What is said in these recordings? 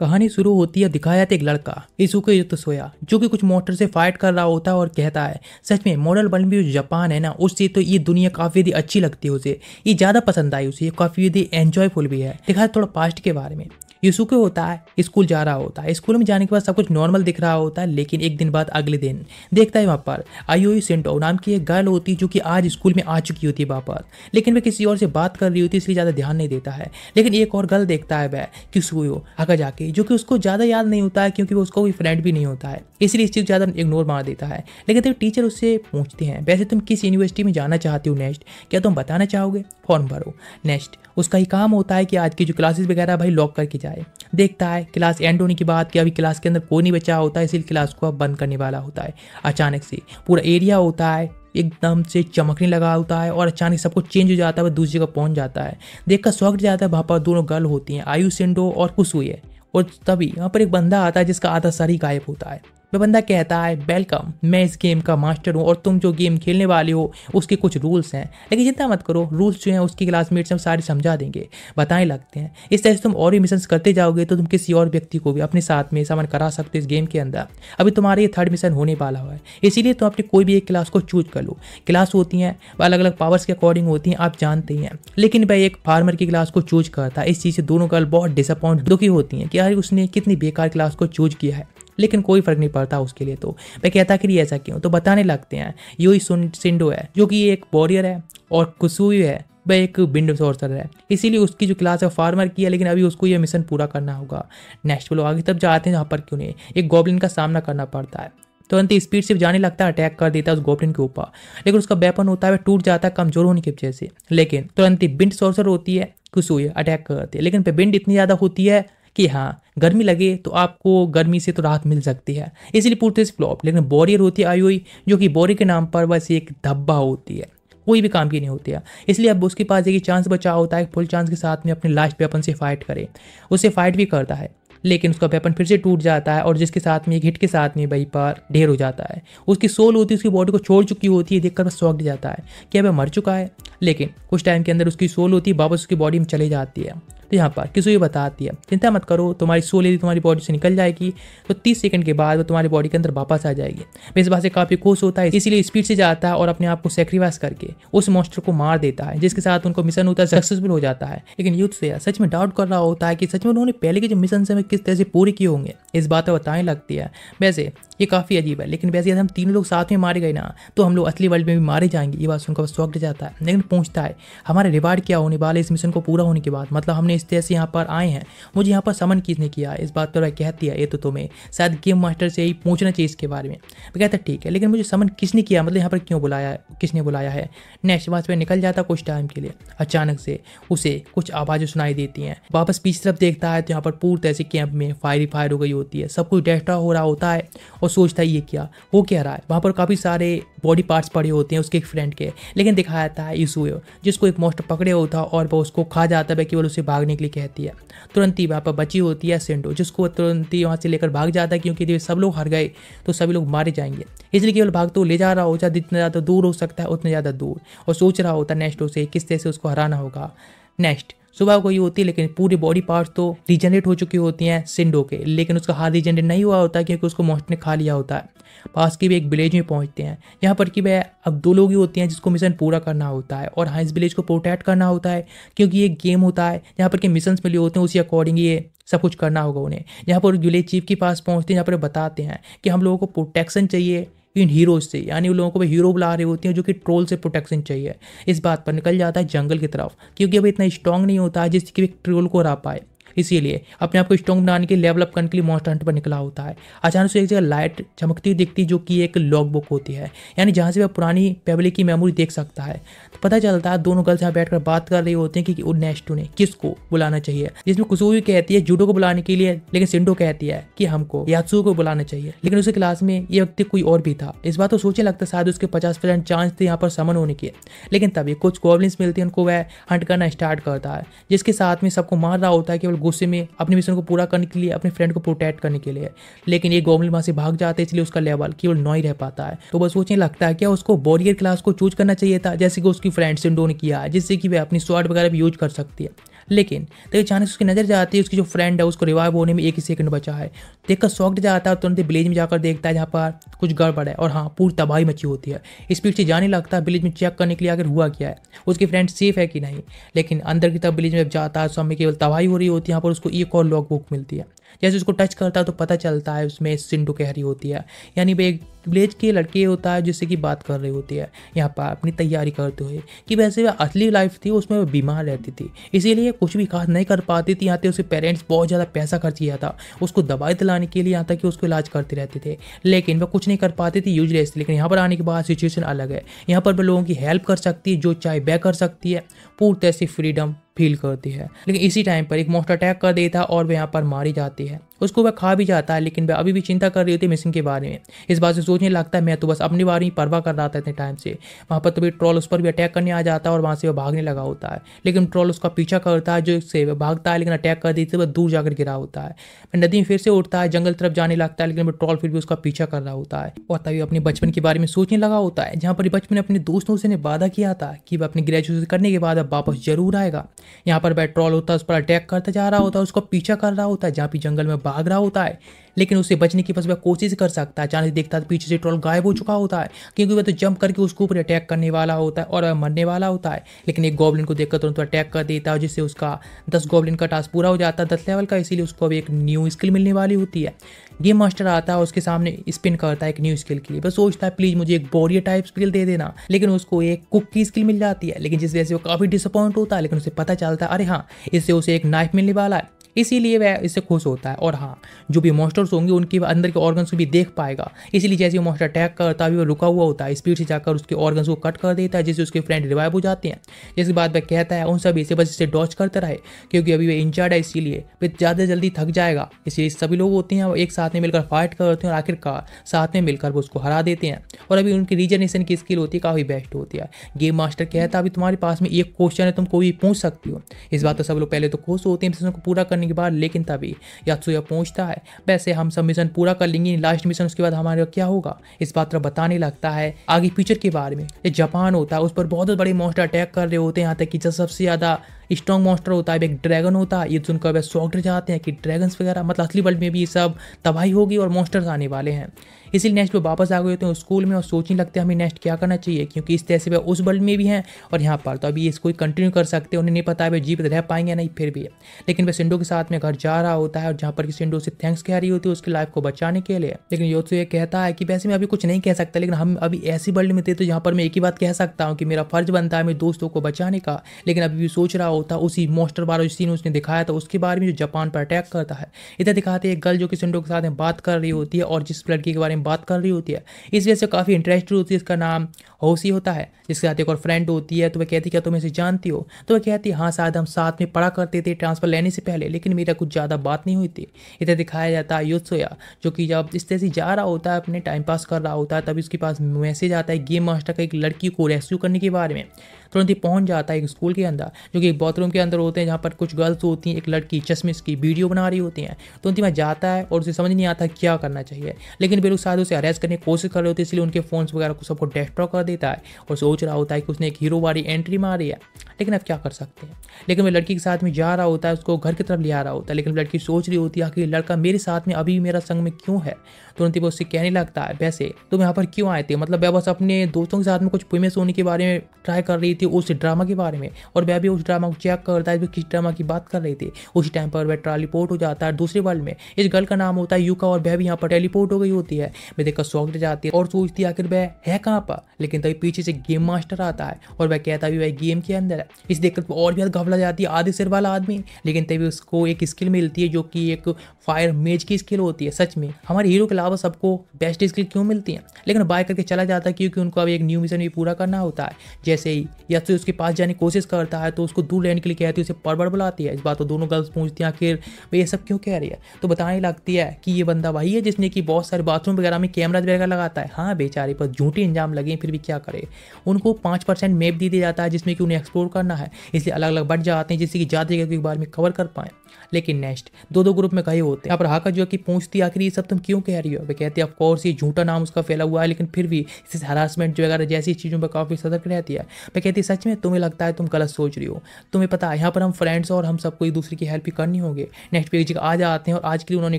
कहानी शुरू होती है, दिखाया जाता है एक लड़का इसुके युतसुया जो कि कुछ मॉन्स्टर से फाइट कर रहा होता है और कहता है सच में मॉडल वर्ल्ड में जो जापान है ना, उससे तो ये दुनिया काफी अच्छी लगती है उसे, ये ज्यादा पसंद आई उसे, ये काफी एंजॉयफुल भी है। दिखाया थोड़ा पास्ट के बारे में। युसुके होता है स्कूल जा रहा होता है, स्कूल में जाने के बाद सब कुछ नॉर्मल दिख रहा होता है, लेकिन एक दिन बाद अगले दिन देखता है वहाँ पर आयोई सेंटो नाम की एक गर्ल होती है जो कि आज स्कूल में आ चुकी होती है वापस, लेकिन वह किसी और से बात कर रही होती है इसलिए ज़्यादा ध्यान नहीं देता है। लेकिन एक और गर्ल देखता है वह किसुयो आगा जाके, जो कि उसको ज़्यादा याद नहीं होता है क्योंकि वो उसका कोई फ्रेंड भी नहीं होता है, इसलिए इस चीज़ ज़्यादा इग्नोर मार देता है। लेकिन तब टीचर उससे पूछते हैं वैसे तुम किस यूनिवर्सिटी में जाना चाहती हो नेक्स्ट, क्या तुम बताना चाहोगे, फॉर्म भरो। नेक्स्ट उसका ही काम होता है कि आज की जो क्लासेस वगैरह भाई लॉक करके जाए। देखता है क्लास एंड होने के बाद कि अभी क्लास के अंदर कोई नहीं बचा होता है, इसलिए क्लास को अब बंद करने वाला होता है। अचानक से पूरा एरिया होता है एकदम से चमकने लगा होता है और अचानक सब कुछ चेंज हो जाता है, वह दूसरी जगह पहुंच जाता है। देखकर शॉक जाता है, वहाँ पर दोनों गर्ल होती हैं आयु सेंडो और कुसुए, और तभी यहाँ पर एक बंदा आता है जिसका आधा सर ही गायब होता है। वह बंदा कहता है वेलकम, मैं इस गेम का मास्टर हूँ और तुम जो गेम खेलने वाले हो उसके कुछ रूल्स हैं, लेकिन चिंता मत करो, रूल्स जो हैं उसकी क्लासमेट्स हम सारे समझा देंगे, बताने लगते हैं। इस तरह से तुम और भी मिशन करते जाओगे तो तुम किसी और व्यक्ति को भी अपने साथ में सामान करा सकते हो इस गेम के अंदर। अभी तुम्हारा ये थर्ड मिशन होने वाला है, इसीलिए तुम अपनी कोई भी एक क्लास को चूज कर लो। क्लास होती हैं वह अलग अलग पावर्स के अकॉर्डिंग होती हैं, आप जानते ही हैं, लेकिन वह एक फार्मर की क्लास को चूज करता है। इस चीज़ से दोनों गर्ल बहुत डिसअपॉइंट दुखी होती हैं कि यार उसने कितनी बेकार क्लास को चूज किया है, लेकिन कोई फर्क नहीं पड़ता उसके लिए। तो वह कहता कि ऐसा क्यों, तो बताने लगते हैं योई सेंडो है जो कि एक वॉरियर है और कुसुई है वह एक विंड सॉर्सर है, इसीलिए उसकी जो क्लास है फार्मर की है, लेकिन अभी उसको ये मिशन पूरा करना होगा। नेक्स्ट वो लोग आगे तब जाते हैं जहाँ पर क्यों नहीं एक गॉब्लिन का सामना करना पड़ता है। तुरंत स्पीड से जाने लगता है, अटैक कर देता है उस गॉब्लिन के ऊपर, लेकिन उसका वेपन होता है वह टूट जाता है कमजोर होने की वजह से। लेकिन तुरंत ही विंड सॉर्सर होती है कुसुई अटैक करती है, लेकिन विंड इतनी ज़्यादा होती है कि हाँ गर्मी लगे तो आपको गर्मी से तो राहत मिल सकती है, इसलिए पूरे से फ्लॉप। लेकिन वॉरियर होती है आयोई जो कि वॉरियर के नाम पर बस एक धब्बा होती है, कोई भी काम की नहीं होती है, इसलिए अब उसके पास एक चांस बचा होता है फुल चांस के साथ में अपने लास्ट वेपन से फाइट करे। उससे फाइट भी करता है, लेकिन उसका वेपन फिर से टूट जाता है और जिसके साथ में एक हिट के साथ में वहीं पर ढेर हो जाता है। उसकी सोल होती है उसकी बॉडी को छोड़ चुकी होती है, देखकर बस शॉक जाता है कि वह मर चुका है, लेकिन कुछ टाइम के अंदर उसकी सोल होती है वापस उसकी बॉडी में चली जाती है। तो यहाँ पर किसी बताती है चिंता मत करो, तुम्हारी सोल यदि तुम्हारी बॉडी से निकल जाएगी तो 30 सेकंड के बाद वो तुम्हारी बॉडी के अंदर वापस आ जाएगी। मैं इस बात से काफी खुश होता है, इसीलिए स्पीड से जाता है और अपने आप को सेक्रीफाइस करके उस मॉन्स्टर को मार देता है, जिसके साथ उनको मिशन होता है सक्सेसफुल हो जाता है। लेकिन युतसुया सच में डाउट कर रहा होता है कि सच में उन्होंने पहले के जो मिशन है किस तरह से पूरे किए होंगे, इस बात पर बताने लगती है वैसे ये काफ़ी अजीब है, लेकिन वैसे यदि हम तीनों लोग साथ में मारे गए ना तो हम लोग असली वर्ल्ड में भी मारे जाएंगे। ये बात सुनकर शॉक जाता है, लेकिन पूछता है हमारे रिवार्ड क्या होने वाले इस मिशन को पूरा होने के बाद, मतलब हमने इस तरह से यहाँ पर आए हैं, मुझे यहाँ पर समन किसने किया। इस बात पर वह कहती है ये तो तुम्हें शायद गेम मास्टर से ही पूछना चाहिए इसके बारे में। वो कहता है ठीक है, लेकिन मुझे समन किसने किया, मतलब यहाँ पर क्यों बुलाया, किसने बुलाया है। नेक्स्ट वहाँ से निकल जाता कुछ टाइम के लिए, अचानक से उसे कुछ आवाज़ें सुनाई देती हैं। वापस पीछे तरफ देखता है तो यहाँ पर पूरी तरह से कैंप में फायर हो गई होती है, सब कुछ डेस्ट्रॉय हो रहा होता है और सोचता है ये क्या हो क्या रहा है। वहाँ पर काफ़ी सारे बॉडी पार्ट्स पड़े होते हैं उसके एक फ्रेंड के, लेकिन दिखाया जाता है इशुयो जिसको एक मॉन्स्टर पकड़े होता है और वो उसको खा जाता है, केवल उसे भागने के लिए कहती है। तुरंत ही वहाँ पर बची होती है सेंडो जिसको तुरंत ही वहाँ से लेकर भाग जाता है, क्योंकि यदि सब लोग हार गए तो सभी लोग मारे जाएंगे, इसलिए केवल भाग तो ले जा रहा होता है, जितना ज़्यादा दूर हो सकता है उतना ज़्यादा दूर, और सोच रहा होता है नेक्स्ट उसे किस तरह से उसको हराना होगा। नेक्स्ट सुबह को ही होती है, लेकिन पूरी बॉडी पार्ट्स तो रीजनरेट हो चुकी होती हैं सिंडो के, लेकिन उसका हाथ रीजनरेट नहीं हुआ होता क्योंकि उसको मॉन्स्टर ने खा लिया होता है। पास की भी एक विलेज में पहुंचते हैं यहाँ पर कि वह अब 2 लोग ही होते हैं जिसको मिशन पूरा करना होता है और हाँ इस विलेज को प्रोटेक्ट करना होता है, क्योंकि ये गेम होता है यहाँ पर के मिशन मिले होते हैं उसी अकॉर्डिंग ये सब कुछ करना होगा उन्हें। यहाँ पर विलेज चीफ के पास पहुँचते हैं, यहाँ पर बताते हैं कि हम लोगों को प्रोटेक्शन चाहिए इन हीरोज से, यानी उन लोगों को भी हीरो बुला रहे होते हैं जो कि ट्रोल से प्रोटेक्शन चाहिए। इस बात पर निकल जाता है जंगल की तरफ, क्योंकि अब इतना स्ट्रांग नहीं होता है जिसकी एक ट्रोल को हरा पाए, इसीलिए अपने आप को स्ट्रॉन्ग बनाने के लिए लेवल अप करने के लिए मॉन्स्टर हंट पर निकला होता है। अचानक से एक जगह लाइट चमकती दिखती जो कि एक लॉग बुक होती है, यानी जहाँ से वह पुरानी पेबली की मेमोरी देख सकता है। तो पता चलता है दोनों गर्ल्स यहाँ बैठकर बात कर रही होती हैं कि उन नेक्स्ट ने किसको बुलाना चाहिए, जिसमें कुसुई कहती है जूडो को बुलाने के लिए, लेकिन सिंडो कहती है कि हमको यात्सु को बुलाना चाहिए। लेकिन उसके क्लास में ये व्यक्ति कोई और भी था, इस बात को सोचने लगता है शायद उसके 50% चांस थे यहाँ पर समन होने के। लेकिन तभी कुछ गॉब्लिन्स मिलते हैं, उनको वह हंट करना स्टार्ट करता है, जिसके साथ में सबको मार रहा होता है केवल गुस्से में अपने मिशन को पूरा करने के लिए, अपने फ्रेंड को प्रोटेक्ट करने के लिए। लेकिन ये गॉब्लिन वहां से भाग जाते हैं, इसलिए उसका लेवल केवल 9 ही रह पाता है। तो बस सोचने लगता है क्या उसको वॉरियर क्लास को चूज करना चाहिए था, जैसे कि उसकी फ्रेंड सिंडो ने किया, जिससे कि वह अपनी स्वॉर्ड वगैरह भी यूज कर सकती है। लेकिन तो अचानक उसकी नजर जाती है उसकी जो फ्रेंड है उसको रिवाइव होने में 1 ही सेकंड बचा है। देखकर शॉक्ड जाता है और तुरंत विलेज में जाकर देखता है जहाँ पर कुछ गड़बड़ है और हाँ पूरी तबाही मची होती है। स्पीड से जाने लगता है विलेज में चेक करने के लिए आखिर हुआ क्या है, उसकी फ्रेंड सेफ है कि नहीं। लेकिन अंदर की तरफ विलेज में जब जाता है समय केवल तबाही हो रही होती है। यहाँ पर उसको एक और लॉग बुक मिलती है। जैसे उसको टच करता है तो पता चलता है उसमें सिंडो कहरी होती है, यानी वे एक विलेज के लड़के होता है जिससे कि बात कर रही होती है यहाँ पर अपनी तैयारी करते हुए कि वैसे वह असली लाइफ थी उसमें वो बीमार रहती थी, इसीलिए कुछ भी खास नहीं कर पाती थी। यहाँ तक उसके पेरेंट्स बहुत ज़्यादा पैसा खर्च किया था उसको दवाई दिलाने के लिए, यहाँ तक कि उसको इलाज करते रहते थे, लेकिन वह कुछ नहीं कर पाती थी यूजलेस। लेकिन यहाँ पर आने के बाद सिचुएशन अलग है। यहाँ पर वह लोगों की हेल्प कर सकती है, जो चाहे वह कर सकती है, पूरी तरह से फ्रीडम फील करती है। लेकिन इसी टाइम पर एक मॉन्स्टर अटैक कर देता है और वह यहाँ पर मारी जाती है। उसको वह खा भी जाता है, लेकिन वह अभी भी चिंता कर रही होती है मिशन के बारे में। इस बात से सोचने लगता है मैं तो बस अपने बारे में परवाह कर रहा था इतने टाइम से। वहाँ पर तभी ट्रॉल उस पर भी अटैक करने आ जाता है और वहाँ से वह भागने लगा होता है, लेकिन ट्रॉल उसका पीछा करता है जो इससे वह भागता है, लेकिन अटैक कर देते वह दूर जाकर गिरा होता है। फिर नदी में फिर से उठता है, जंगल तरफ जाने लगता है, लेकिन वह ट्रॉल फिर भी उसका पीछा कर रहा होता है और तभी अपने बचपन के बारे में सोचने लगा होता है, जहाँ पर बचपन में अपने दोस्तों से ने वादा किया था कि वह अपनी ग्रेजुएशन करने के बाद अब वापस जरूर आएगा। यहाँ पर वह ट्रॉल होता है उस पर अटैक करता जा रहा होता है, उसको पीछा कर रहा होता है, जहाँ भी जंगल में भाग रहा होता है, लेकिन उससे बचने की बस वह कोशिश कर सकता है। अचानक देखता है पीछे से ट्रॉल गायब हो चुका होता है, क्योंकि वह तो जंप करके उसके ऊपर अटैक करने वाला होता है और वह मरने वाला होता है। लेकिन एक गॉब्लिन को देखकर तुरंत अटैक कर देता है, जिससे उसका 10 गॉब्लिन का टास्क पूरा हो जाता है 10 लेवल का, इसीलिए उसको अब एक न्यू स्किल मिलने वाली होती है। गेम मास्टर आता है उसके सामने स्पिन करता है एक न्यू स्किल के लिए, बस सोचता है प्लीज मुझे एक वॉरियर टाइप स्किल दे देना, लेकिन उसको एक कुक की स्किल मिल जाती है। लेकिन जिस वजह से वो काफी डिसअपॉइंट होता है, लेकिन उसे पता चलता है अरे हाँ इससे उसे एक नाइफ मिलने वाला है, इसीलिए वह इससे खुश होता है। और हाँ जो भी मॉन्स्टर्स होंगे उनके अंदर के ऑर्गन्स को भी देख पाएगा, इसीलिए जैसे वो मॉन्स्टर अटैक करता है वो रुका हुआ होता है, स्पीड से जाकर उसके ऑर्गन्स को कट कर देता है, जिससे उसके फ्रेंड रिवाइव हो जाते हैं। जिसके बाद वह कहता है उन सभी से बस इसे डॉच करते रहे, क्योंकि अभी वह इंजर्ड है, इसीलिए वह ज़्यादा जल्दी थक जाएगा। इसलिए सभी लोग होते हैं वो एक साथ में मिलकर फाइट करते हैं और आखिरकार साथ में मिलकर वो उसको हरा देते हैं। और अभी उनकी रीजनरेशन की स्किल होती है काफ़ी बेस्ट होती है। गेम मास्टर कहता है अभी तुम्हारे पास में एक क्वेश्चन है, तुम कोई भी पूछ सकती हो। इस बात तो सब लोग पहले तो खुश होते हैं मिशन को पूरा करने के बाद, लेकिन तभी यात्सुया पहुंचता है वैसे हम सब मिशन पूरा कर लेंगे, लास्ट मिशन उसके बाद हमारे क्या होगा इस बात पर बताने लगता है आगे फ्यूचर के बारे में। ये जापान होता है उस पर बहुत बड़े मॉन्स्टर अटैक कर रहे होते हैं, यहाँ तक कि जो सबसे ज़्यादा स्ट्रॉन्ग मॉन्स्टर होता है एक ड्रैगन होता है। ये सुनकर वह शॉक्ड जाते हैं कि ड्रैगन्स वगैरह मतलब असली वर्ल्ड में भी ये सब तबाही होगी और मॉन्स्टर्स आने वाले हैं। इसीलिए नेक्स्ट पे वापस आ गए होते हैं स्कूल में और सोचने लगते हैं हमें नेक्स्ट क्या करना चाहिए, क्योंकि इस तरह से वह उस वर्ल्ड में भी हैं और यहाँ पर तो अभी इसको कंटिन्यू कर सकते हैं, उन्हें नहीं पता है वह जीवित रह पाएंगे नहीं फिर भी। लेकिन वह सिंडो के साथ में घर जा रहा होता है और जहाँ पर कि सिंडो से थैंक्स कह रही होती है उसकी लाइफ को बचाने के लिए। लेकिन योत्सु ये कहता है कि वैसे मैं अभी कुछ नहीं कह सकता, लेकिन हम अभी ऐसी वर्ल्ड में थे तो जहाँ पर मैं एक ही बात कह सकता हूँ कि मेरा फर्ज बनता है मेरे दोस्तों को बचाने का। लेकिन अभी भी सोच रहा होता उसी मॉन्स्टर वाला सीन उसने दिखाया था उसके बारे में जो जापान पर अटैक करता है। इधर दिखाते हैं एक गर्ल जो कि सिंडो के साथ में बात कर रही होती है और जिस लड़की के बारे में बात कर रही होती है इस वजह से काफ़ी इंटरेस्टेड होती है। इसका नाम होशी होता है, जिसके साथ एक और फ्रेंड होती है। तो वह कहती है क्या तुम इसे जानती हो, तो वह कहती है हाँ शायद हम साथ में पढ़ा करते थे ट्रांसफर लेने से पहले, लेकिन मेरा कुछ ज़्यादा बात नहीं हुई थी। इधर दिखाया जाता है योत्सुया जो कि जब इस तरह से जा रहा होता है अपने टाइम पास कर रहा होता है, तभी उसके पास मैसेज आता है गेम मास्टर का एक लड़की को रेस्क्यू करने के बारे में। तुरंत ही पहुंच जाता है एक स्कूल के अंदर जो कि एक बाथरूम के अंदर होते हैं, जहाँ पर कुछ गर्ल्स होती हैं, एक लड़की चश्मे की वीडियो बना रही होती हैं। तुरंत ही वह जाता है और उसे समझ नहीं आता क्या करना चाहिए, लेकिन वे लोग शायद उसे अरेस्ट करने की कोशिश कर रहे होते हैं, इसलिए उनके फोन्स वगैरह को सबको डिस्ट्रॉय कर देता है और सोच रहा होता है कि उसने एक हीरो वाली एंट्री मारी है, लेकिन अब क्या कर सकते हैं। लेकिन वह लड़की के साथ में जा रहा होता है, उसको घर की तरफ ले आ रहा होता है, लेकिन लड़की सोच रही होती है आखिर लड़का मेरे साथ में अभी मेरा संग में क्यों है। तुरंत ही वो उससे कहने लगता है वैसे तुम यहाँ पर क्यों आए थे, मतलब वह बस अपने दोस्तों के साथ में कुछ फेमस होने के बारे में ट्राई कर रही थी, उस ड्रामा के बारे में, और वह भी उस ड्रामा को चेक करता है किस ड्रामा की बात कर रही थी। उसी टाइम पर वह टेलीपोर्ट हो जाता है दूसरे वर्ल्ड में। इस गर्ल का नाम होता है यूका और वह भी यहाँ पर टेलीपोर्ट हो गई होती है। वह देखकर शॉक्ड जाती है और सोचती है आखिर वह है कहाँ पर, लेकिन तभी पीछे से गेम मास्टर आता है और वह कहता है वह गेम के अंदर है। इस देखकर और भी घबरा जाती है आधे सिर वाला आदमी, लेकिन तभी उसको एक स्किल मिलती है जो कि एक फायर मेज की स्किल होती है। सच में हमारे हीरो के अलावा सबको बेस्ट स्किल क्यों मिलती है, लेकिन बाय करके चला जाता है क्योंकि उनको अब एक न्यू मिशन भी पूरा करना होता है। जैसे ही यात्सु उसके पास जाने की कोशिश करता है तो उसको दूर रहने के लिए कहती है, उसे परवर बुलाती है। इस बात को दोनों गर्ल्स पूछती हैं आखिर वे ये सब क्यों कह रही है, तो बताने लगती है कि ये बंदा वही है जिसने कि बहुत सारे बाथरूम वगैरह में कैमरा वगैरह लगाता है। हाँ बेचारे पर झूठे इंजाम लगे फिर भी क्या करे। उनको 5% मैप दे दिया जाता है जिसमें कि उन्हें एक्सप्लोर करना है, इसलिए अलग अलग बढ़ जाते हैं जिससे कि ज़्यादा जगह के बारे में कवर कर पाएं। लेकिन नेक्स्ट दो ग्रुप में गए होते हैं। यहाँ पर हाका जो कि पूछती है आखिर ये सब तुम क्यों कह रही हो। वे कहते हैं ऑफ कोर्स ये झूठा नाम उसका फैला हुआ है, लेकिन फिर भी इस हरासमेंट वगैरह जैसी चीज़ों पर काफ़ी सतर्क रहती है। वे कहती है सच में तुम्हें लगता है तुम गलत सोच रही हो, तुम्हें पता है यहाँ पर हम फ्रेंड्स और हम सबको एक दूसरे की हेल्प ही करनी होगी। नेक्स्ट पेज आ जाते हैं और आज के लिए उन्होंने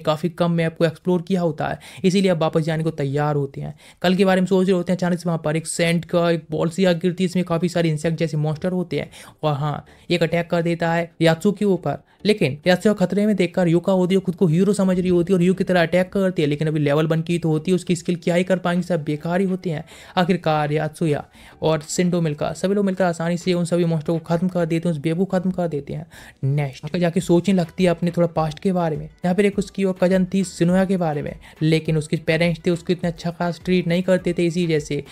काफ़ी कम मैप को एक्सप्लोर किया होता है, इसीलिए अब वापस जाने को तैयार होते हैं। कल के बारे में सोच रहे होते हैं, अचानक से वहाँ पर एक सेंट का एक बॉल सी आग गिरती है, इसमें काफ़ी सारे इंसेक्ट जैसे मॉन्स्टर होते हैं और हाँ एक अटैक कर देता है यात्सू के ऊपर। लेकिन यात्सू खतरे में देखकर युका होती है, खुद को हीरो समझ रही होती है और यू की तरह अटैक करती है, लेकिन अभी लेवल 1 की तो होती है, उसकी स्किल क्या ही कर पाएंगे, सब बेकार ही होती हैं। आखिरकार यात्सुया और सिंडो मिलकर सभी लोग मिलकर आसानी से उन सभी मॉन्स्टर को खत्म कर देते हैं, उस बेबू खत्म कर देते हैं। नेक्स्ट जाके सोचने लगती है अपने थोड़ा पास्ट के बारे में। यहाँ पर एक उसकी और कजन थी सिनोया के बारे में, लेकिन उसके पेरेंट्स थे उसको इतना अच्छा खास ट्रीट नहीं करते थे, इसी जैसे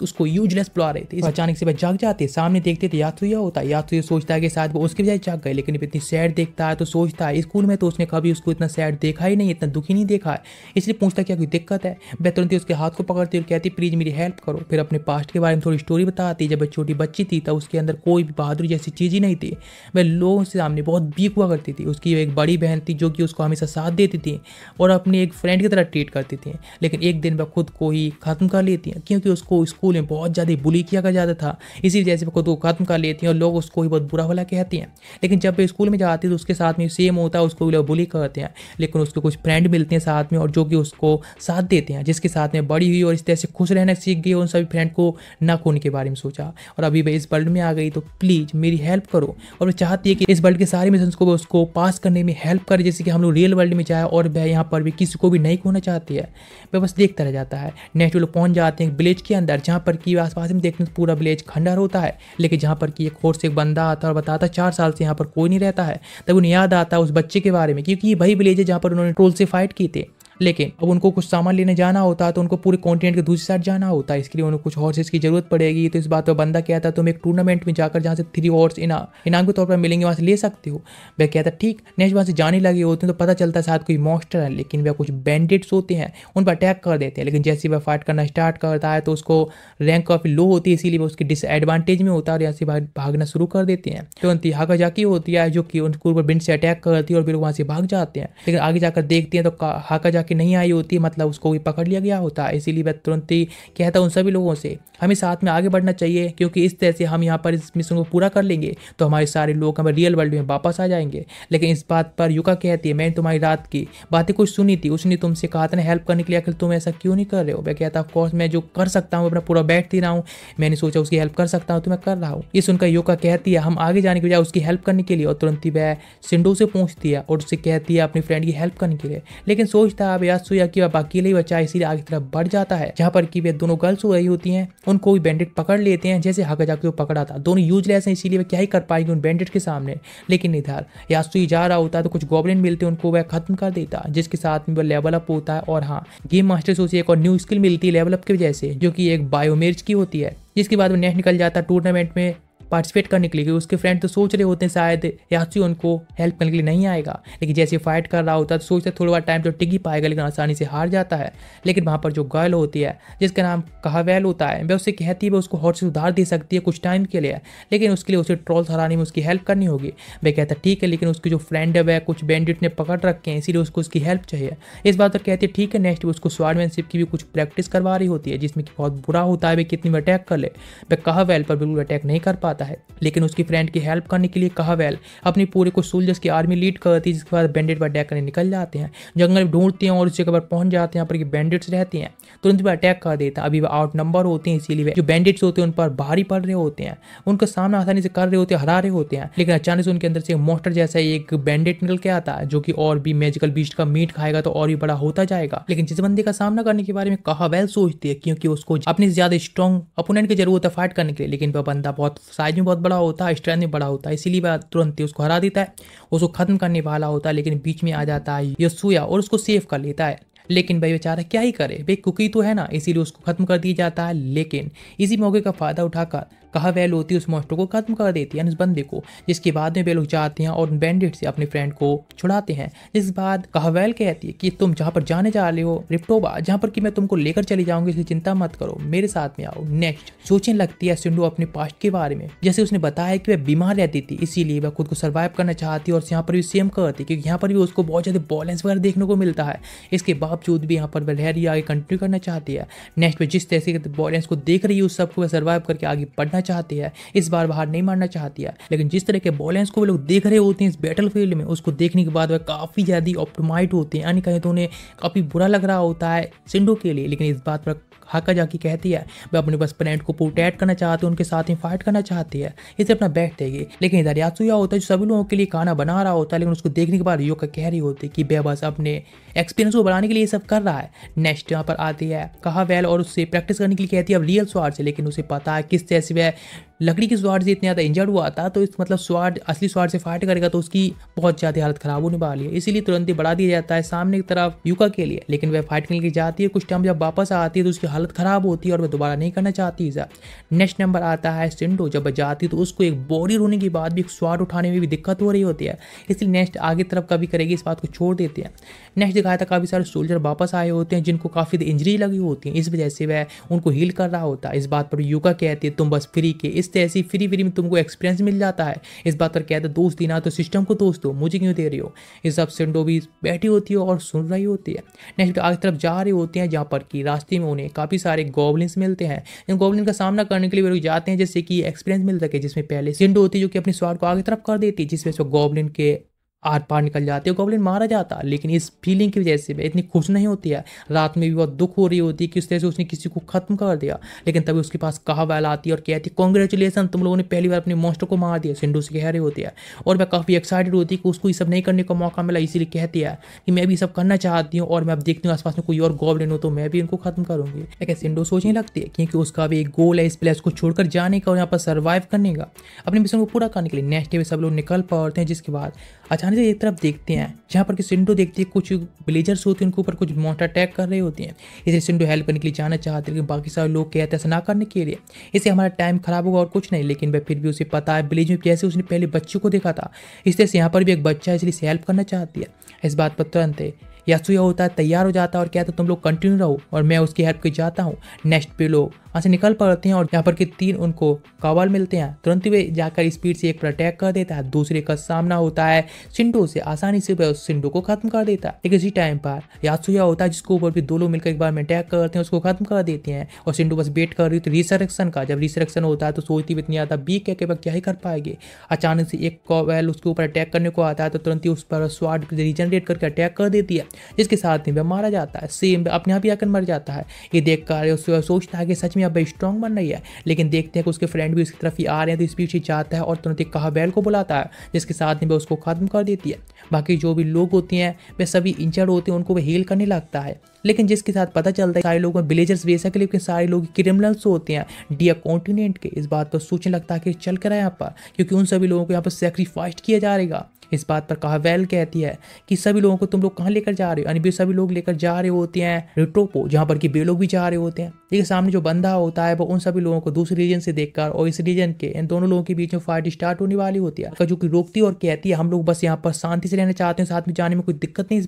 उसको यूजलेस बुला रहे थे। अचानक से वह जाग जाते, सामने देखते थे यात्सुया होता है। यात्सुया सोचता है कि शायद वो उसके बजाय जाग गए, लेकिन इतनी सैड देखता है तो सोचता है स्कूल में तो उसने कभी उसको इतना सैड देखा ही नहीं, इतना दुखी नहीं देखा है, इसलिए पूछता क्या कोई दिक्कत है। वह तुरंत ही उसके हाथ को पकड़ती और कहती प्लीज मेरी हेल्प करो। फिर अपने पास्ट के बारे में थोड़ी स्टोरी बताती। जब वह छोटी बच्ची थी तब उसके अंदर कोई भी बहादुरी जैसी चीज ही नहीं थी, वह लोगों से सामने बहुत वीक हुआ करती थी। उसकी एक बड़ी बहन थी जो कि उसको हमेशा साथ देती थी और अपने एक फ्रेंड की तरह ट्रीट करती थी, लेकिन एक दिन वह खुद को ही खत्म कर लेती है क्योंकि उसको स्कूल में बहुत ज़्यादा बुली किया जाता था, इसी वजह से वह खुद को खत्म कर लेती हैं और लोग उसको ही बहुत बुरा भला कहती हैं। लेकिन जब वे स्कूल में जाती है तो उसके साथ में सेम होता है, उसको लोग बुली करते हैं, लेकिन उसके कुछ फ्रेंड मिलते हैं साथ में और जो कि उसको साथ देते हैं, जिसके साथ में बड़ी हुई और इस तरह से खुश रहना सीख गई। उन सभी फ्रेंड को ना खोने के बारे में सोचा और अभी वह इस वर्ल्ड में आ गई तो प्लीज मेरी हेल्प करो, और वो चाहती है कि इस वर्ल्ड के सारे मिशन को उसको पास करने में हेल्प करे, जैसे कि हम लोग रियल वर्ल्ड में जाए, और वह यहाँ पर भी किसी को भी नहीं खोना चाहती है, वह बस देखता रह जाता है। नेक्स्ट लोग पहुंच जाते हैं विलेज के अंदर, जहाँ पर कि आसपास में देखते हैं पूरा विलेज खंडर होता है, लेकिन जहाँ पर कि एक और से एक बंदा आता है और बताता 4 साल से यहाँ पर कोई नहीं रहता है। तब उन्हें याद आता है उस बच्चे के बारे में, क्योंकि ये वही विलेज है जहाँ पर उन्होंने ट्रोल से फाइट की थी। लेकिन अब उनको कुछ सामान लेने जाना होता है तो उनको पूरे कॉन्टिनेंट के दूसरी साइड जाना होता है, इसके लिए उन्हें कुछ हॉर्सेस की जरूरत पड़ेगी। तो इस बात पर बंदा कहता है तुम एक टूर्नामेंट में जाकर जहाँ से 3 हॉर्स इनाम के तौर पर मिलेंगे वहाँ से ले सकते हो। वह कहता है ठीक। नेक्स्ट वहाँ से जाने लगे होते हैं तो पता चलता है शायद कोई मॉन्स्टर है, लेकिन वह कुछ बैंडिट्स होते हैं उन पर अटैक कर देते हैं। लेकिन जैसे वह फाइट करना स्टार्ट करता है तो उसको रैंक काफ़ी लो होती है, इसीलिए वो उसकी डिसएडवांटेज में होता है और यहाँ से भागना शुरू कर देते हैं। तुरंत ही हाकाजाकी होती है जो कि उनको ऊपर बिंड से अटैक करती है और फिर वहाँ से भाग जाते हैं। लेकिन आगे जाकर देखते हैं तो हाकाजाकी नहीं आई होती है, मतलब उसको भी पकड़ लिया गया होता है। इसीलिए वह तुरंत ही कहता है उन सभी लोगों से हमें साथ में आगे बढ़ना चाहिए, क्योंकि इस तरह से हम यहाँ पर इस मिशन को पूरा कर लेंगे तो हमारे सारे लोग हमें रियल वर्ल्ड में वापस आ जाएंगे। लेकिन इस बात पर युका कहती है मैंने तुम्हारी रात की बातें कुछ सुनी थी, उसने तुमसे कहा था ना हेल्प करने के लिए, आखिर तुम ऐसा क्यों नहीं कर रहे हो। वह कहता ऑफ कोर्स मैं जो कर सकता हूँ अपना पूरा बैठ दे रहा हूँ, मैंने सोचा उसकी हेल्प कर सकता हूँ तो मैं कर रहा हूँ। ये सुनकर युका कहती है हम आगे जाने के बजाय उसकी हेल्प करने के लिए, और तुरंत ही वह सिंडो से पूछती है और उससे कहती है अपनी फ्रेंड की हेल्प करने के लिए। लेकिन सोचता है अब यात्सुया कि वह अकेले ही बचा, इसीलिए आगे तरफ बढ़ जाता है जहाँ पर कि वे दोनों गर्ल्स हो रही होती हैं। उनको भी बैंडिट पकड़ लेते हैं जैसे हाकाजाकी को पकड़ा था। दोनों यूजलेस हैं इसीलिए वे क्या ही कर पाएंगे उन बैंडिट के सामने। लेकिन इधर यात्सुया जा रहा होता है तो कुछ गॉब्लिन मिलते हैं, उनको वह खत्म कर देता है, जिसके साथ में वह लेवल अप होता है। और हाँ गेम मास्टर से उसे एक और न्यू स्किल मिलती है लेवल अप की वजह से, जो कि एक बायोमेज की होती है, जिसके बाद वो नेक्स्ट निकल जाता है टूर्नामेंट में पार्टिसिपेट करने के लिए। उसके फ्रेंड तो सोच रहे होते हैं शायद यात्सुया उनको हेल्प करने के लिए नहीं आएगा, लेकिन जैसे फाइट कर रहा होता है तो सोचते थोड़ा बार टाइम तो टिक ही पाएगा, लेकिन आसानी से हार जाता है। लेकिन वहाँ पर जो गर्ल होती है जिसका नाम कहावेल होता है, वह उससे कहती है वह उसको हॉर्स से उधार दे सकती है कुछ टाइम के लिए, लेकिन उसके लिए उसे ट्रोल्स हराने में उसकी हेल्प करनी होगी। वह कहता है ठीक है, लेकिन उसकी जो फ्रेंड है वह कुछ बैंडिट ने पकड़ रखे हैं, इसीलिए उसको उसकी हेल्प चाहिए। इस बात पर कहती है ठीक है। नेक्स्ट उसको स्वॉर्डमैनशिप की भी कुछ प्रैक्टिस करवा रही होती है, जिसमें कि बहुत बुरा होता है वह कितनी में अटैक कर ले। वह कहावेल पर बिल्कुल अटैक नहीं कर पाता है, लेकिन उसकी फ्रेंड की हेल्प करने के लिए कहावेल अपनी पूरे कुछ सोल्जर्स की आर्मी लीड करती है, जिसके बाद बैंडिट पर अटैक करने निकल जाते हैं। जंगल में ढूंढते हैं और उस जगह पर पहुंच जाते हैं पर बैंडिट्स रहते हैं, तुरंत भी अटैक कर देता है। अभी वो आउट नंबर होते हैं, इसीलिए जो बैंडिट्स होते हैं उन पर भारी पड़ रहे होते हैं, उनका सामना आसानी से कर रहे होते हैं, हरा रहे होते हैं। लेकिन अचानक से उनके अंदर से मॉन्स्टर जैसा एक बैंडिट निकल के आता है, जो कि और भी मैजिकल बीस्ट का मीट खाएगा तो और भी बड़ा होता जाएगा। लेकिन जिस बंदे का सामना करने के बारे में कहावेल सोचती है, क्योंकि उसको अपने ज्यादा स्ट्रॉन्ग अपोनेंट की जरूरत है फाइट करने के लिए, लेकिन वह बंदा बहुत साइज में बहुत बड़ा होता है, स्ट्रेंथ में बड़ा होता है, इसीलिए वह तुरंत ही उसको हरा देता है, उसको खत्म करने वाला होता है। लेकिन बीच में आ जाता है यात्सुया और उसको सेव कर लेता है। लेकिन भाई बेचारा क्या ही करे, भाई कुकी तो है ना, इसीलिए उसको खत्म कर दिया जाता है। लेकिन इसी मौके का फायदा उठाकर कहावेल होती है उस मॉन्स्टर को खत्म कर देती है, उस बंदे को, जिसके बाद में वे लोग जाते हैं और बैंडिट से अपने फ्रेंड को छुड़ाते हैं। जिस बाद कहावेल कहती है कि तुम जहाँ पर जाने जा रहे हो रिप्टोबा, जहाँ पर कि मैं तुमको लेकर चली जाऊंगी, इसलिए चिंता मत करो, मेरे साथ में आओ। नेक्स्ट सोचने लगती है सिंडो अपने पास्ट के बारे में, जैसे उसने बताया कि वह बीमार रहती थी, इसीलिए वह खुद को सर्वाइव करना चाहती है और यहाँ पर भी सेम करती है, क्योंकि यहाँ पर भी उसको बहुत ज्यादा वॉयलेंस वगैरह देखने को मिलता है। इसके बावजूद भी यहाँ पर वह आगे कंटिन्यू करना चाहती है। नेक्स्ट में जिस तरह से वॉयलेंस को देख रही है उस सबको वह सर्वाइव करके आगे बढ़ना देखना चाहती है, इस बार बाहर नहीं मारना चाहती है। लेकिन जिस तरह के वॉयलेंस को वो लोग देख रहे होते हैं इस बैटल फील्ड में, उसको देखने के बाद वह काफ़ी ज़्यादा ऑप्टिमाइड होते हैं, यानी कहीं तो उन्हें काफ़ी बुरा लग रहा होता है शिंडो के लिए। लेकिन इस बात पर हाकाजाकी कहती है वह अपने बस फ्रेंड को प्रोटेक्ट करना चाहती है, उनके साथ ही फाइट करना चाहती है, इसे अपना बैठ देगी। लेकिन इधर यात्सुया होता है जो सभी लोगों के लिए खाना बना रहा होता है, लेकिन उसको देखने के बाद युका कह रही होती है कि वह बस अपने एक्सपीरियंस को बढ़ाने के लिए ये सब कर रहा है। नेक्स्ट यहाँ पर आती है कहावेल और उससे प्रैक्टिस करने के लिए कहती है अब रियल स्वाड से, लेकिन उसे पता है किस तरह से वह लकड़ी की स्वाड से इतना ज़्यादा इंजर्ड हुआ था, तो इस मतलब स्वाड असली स्वाड से फाइट करेगा तो उसकी बहुत ज़्यादा हालत खराब होने वाली है, इसीलिए तुरंत ही बढ़ा दिया जाता है सामने की तरफ युका के लिए। लेकिन वह फाइट करने के लिए जाती है, कुछ टाइम जब वापस आती है तो उसकी हालत खराब होती है और वह दोबारा नहीं करना चाहती है। नेक्स्ट नंबर आता है शिंडो, जब वह जाती है तो उसको एक बॉडी होने के बाद भी एक स्वाड उठाने में भी दिक्कत हो रही होती है, इसलिए नेक्स्ट आगे तरफ कभी करेगी इस बात को छोड़ देते हैं। नेक्स्ट दिखाया था काफ़ी सारे सोल्जर वापस आए होते हैं जिनको काफ़ी इंजरी लगी होती है, इस वजह से वह उनको हील कर रहा होता है। इस बात पर युका कहती है तुम बस फ्री के, इस तरह से फ्री में तुमको एक्सपीरियंस मिल जाता है। इस बात पर कहते हैं दोस्त देना तो सिस्टम को दोस्त दो, मुझे क्यों दे रही हो। इस सब शिंडो भी बैठी होती है और सुन रही होती है। नेक्स्ट आगे तरफ जा रहे होते हैं जहाँ पर कि रास्ते में उन्हें काफ़ी सारे गॉब्लिन्स मिलते हैं। इन गॉब्लिन का सामना करने के लिए वे लोग जाते हैं जिससे कि एक्सपीरियंस मिल सके, जिसमें पहले शिंडो होती है जो कि अपनी स्वाड को आगे तरफ कर देती है, जिसमें गॉब्लिन के आर पार निकल जाती है, गॉब्लिन मारा जाता। लेकिन इस फीलिंग की वजह से वह इतनी खुश नहीं होती है, रात में भी बहुत दुख हो रही होती है कि उस तरह से उसने किसी को खत्म कर दिया। लेकिन तभी उसके पास कहावेल आती है और कहती है कॉन्ग्रेचुलेसन, तुम लोगों ने पहली बार अपने मॉन्स्टर को मार दिया, शिंडो से कह रही होती है। और वह काफ़ी एक्साइटेड होती है कि उसको ये सब नहीं करने का मौका मिला, इसीलिए कहती है कि मैं भी सब करना चाहती हूँ और मैं अब देखती हूँ आसपास में कोई और गॉब्लिन हो तो मैं भी इनको खत्म करूँगी। लेकिन शिंडो सोचने लगती है क्योंकि उसका भी एक गोल है इस प्लेस को छोड़कर जाने का और यहाँ पर सर्वाइव करने का, अपने मिशन को पूरा करने के लिए। नेक्स्ट डे सब लोग निकल पड़ते हैं, जिसके बाद अचानक से एक तरफ देखते हैं जहाँ पर कि शिंडो देखती है कुछ विलेजर्स होते हैं उनके ऊपर कुछ मॉन्स्टर अटैक कर रहे होते हैं। इसलिए शिंडो हेल्प करने के लिए जाना चाहते हैं, लेकिन बाकी सारे लोग कहते हैं ऐसा ना करने के लिए, इससे हमारा टाइम खराब होगा और कुछ नहीं। लेकिन वह फिर भी उसे पता है विलेज में जैसे उसने पहले बच्चे को देखा था, इस तरह से यहाँ पर भी एक बच्चा है इसलिए से हेल्प करना चाहती है। इस बात पर तुरंत यात्सुया होता है तैयार हो जाता है और कहता है तुम लोग कंटिन्यू रहो और मैं उसकी हेल्प के जाता हूँ। नेक्स्ट पे लोग वहाँ से निकल पड़ते हैं और यहाँ पर के 3 उनको कावल मिलते हैं, तुरंत वे जाकर स्पीड से एक पर अटैक कर देता है, दूसरे का सामना होता है शिंडो से, आसानी से वह शिंडो को खत्म कर देता है। लेकिन इसी टाइम पर यात्सुया होता है जिसको ऊपर भी 2 लोग मिलकर एक बार में अटैक करते हैं, उसको खत्म कर देते हैं और शिंडो बस वेट कर रही थी रिसरेक्शन का। जब रिसरेक्शन होता है तो सोचती हुई इतनी ज़्यादा वीक है कि वह क्या ही कर पाएगी। अचानक से एक कावल उसके ऊपर अटैक करने को आता है तो तुरंत ही उस पर स्वाड रीजनरेट करके अटैक कर देती है, जिसके साथ ही वह मारा जाता है, सेम अपने आप ही आकर मर जाता है। ये देख कर सोचता है कि सच में अब स्ट्रॉन्ग बन रही है, लेकिन देखते हैं कि उसके फ्रेंड भी उसकी तरफ ही आ रहे हैं तो स्पीड से जाता है और तुरंत एक कहावेल को बुलाता है, जिसके साथ में वह उसको खत्म कर देती है। बाकी जो भी लोग होते हैं वे सभी इंजर्ड होते हैं, उनको वह हील करने लगता है। लेकिन जिसके साथ पता चलता है सारे लोग विलेजर्स बेसिकली, लेकिन सारे लोग क्रिमिनल्स होते हैं डिया कॉन्टिनेंट के। इस बात पर सोचने लगता है कि चल कर है यहाँ पर, क्योंकि उन सभी लोगों को यहाँ पर सेक्रीफाइस किया जाएगा। इस बात पर कहावेल कहती है कि सभी लोगों को तुम लोग कहाँ लेकर जा रहे हो, यानी वे सभी लोग लेकर जा रहे होते हैं रिट्रोपो, जहाँ पर कि वे लोग भी जा रहे होते हैं। लेकिन सामने जो बंदा होता है वो उन सभी लोगों को दूसरे रीजन से देखकर और इस रीजन के इन दोनों लोगों के बीच में फाइट स्टार्ट होने वाली होती है, जो कि रोकती और कहती है हम लोग बस यहाँ पर शांति से रहना चाहते हैं, साथ में जाने में कोई दिक्कत नहीं।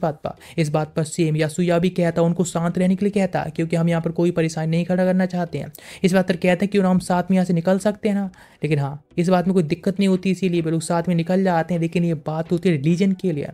इस बात पर सेम यात्सुया भी कहता है उनको शांत रहने के लिए कहता है, क्योंकि हम यहाँ पर कोई परेशानी नहीं खड़ा करना चाहते हैं। इस बात पर कहते हैं क्यों ना हम साथ में यहाँ से निकल सकते हैं ना, लेकिन हाँ इस बात में कोई दिक्कत नहीं होती, इसीलिए वे लोग साथ में निकल जाते हैं। लेकिन ये बात होती है रिलीजन के लिए।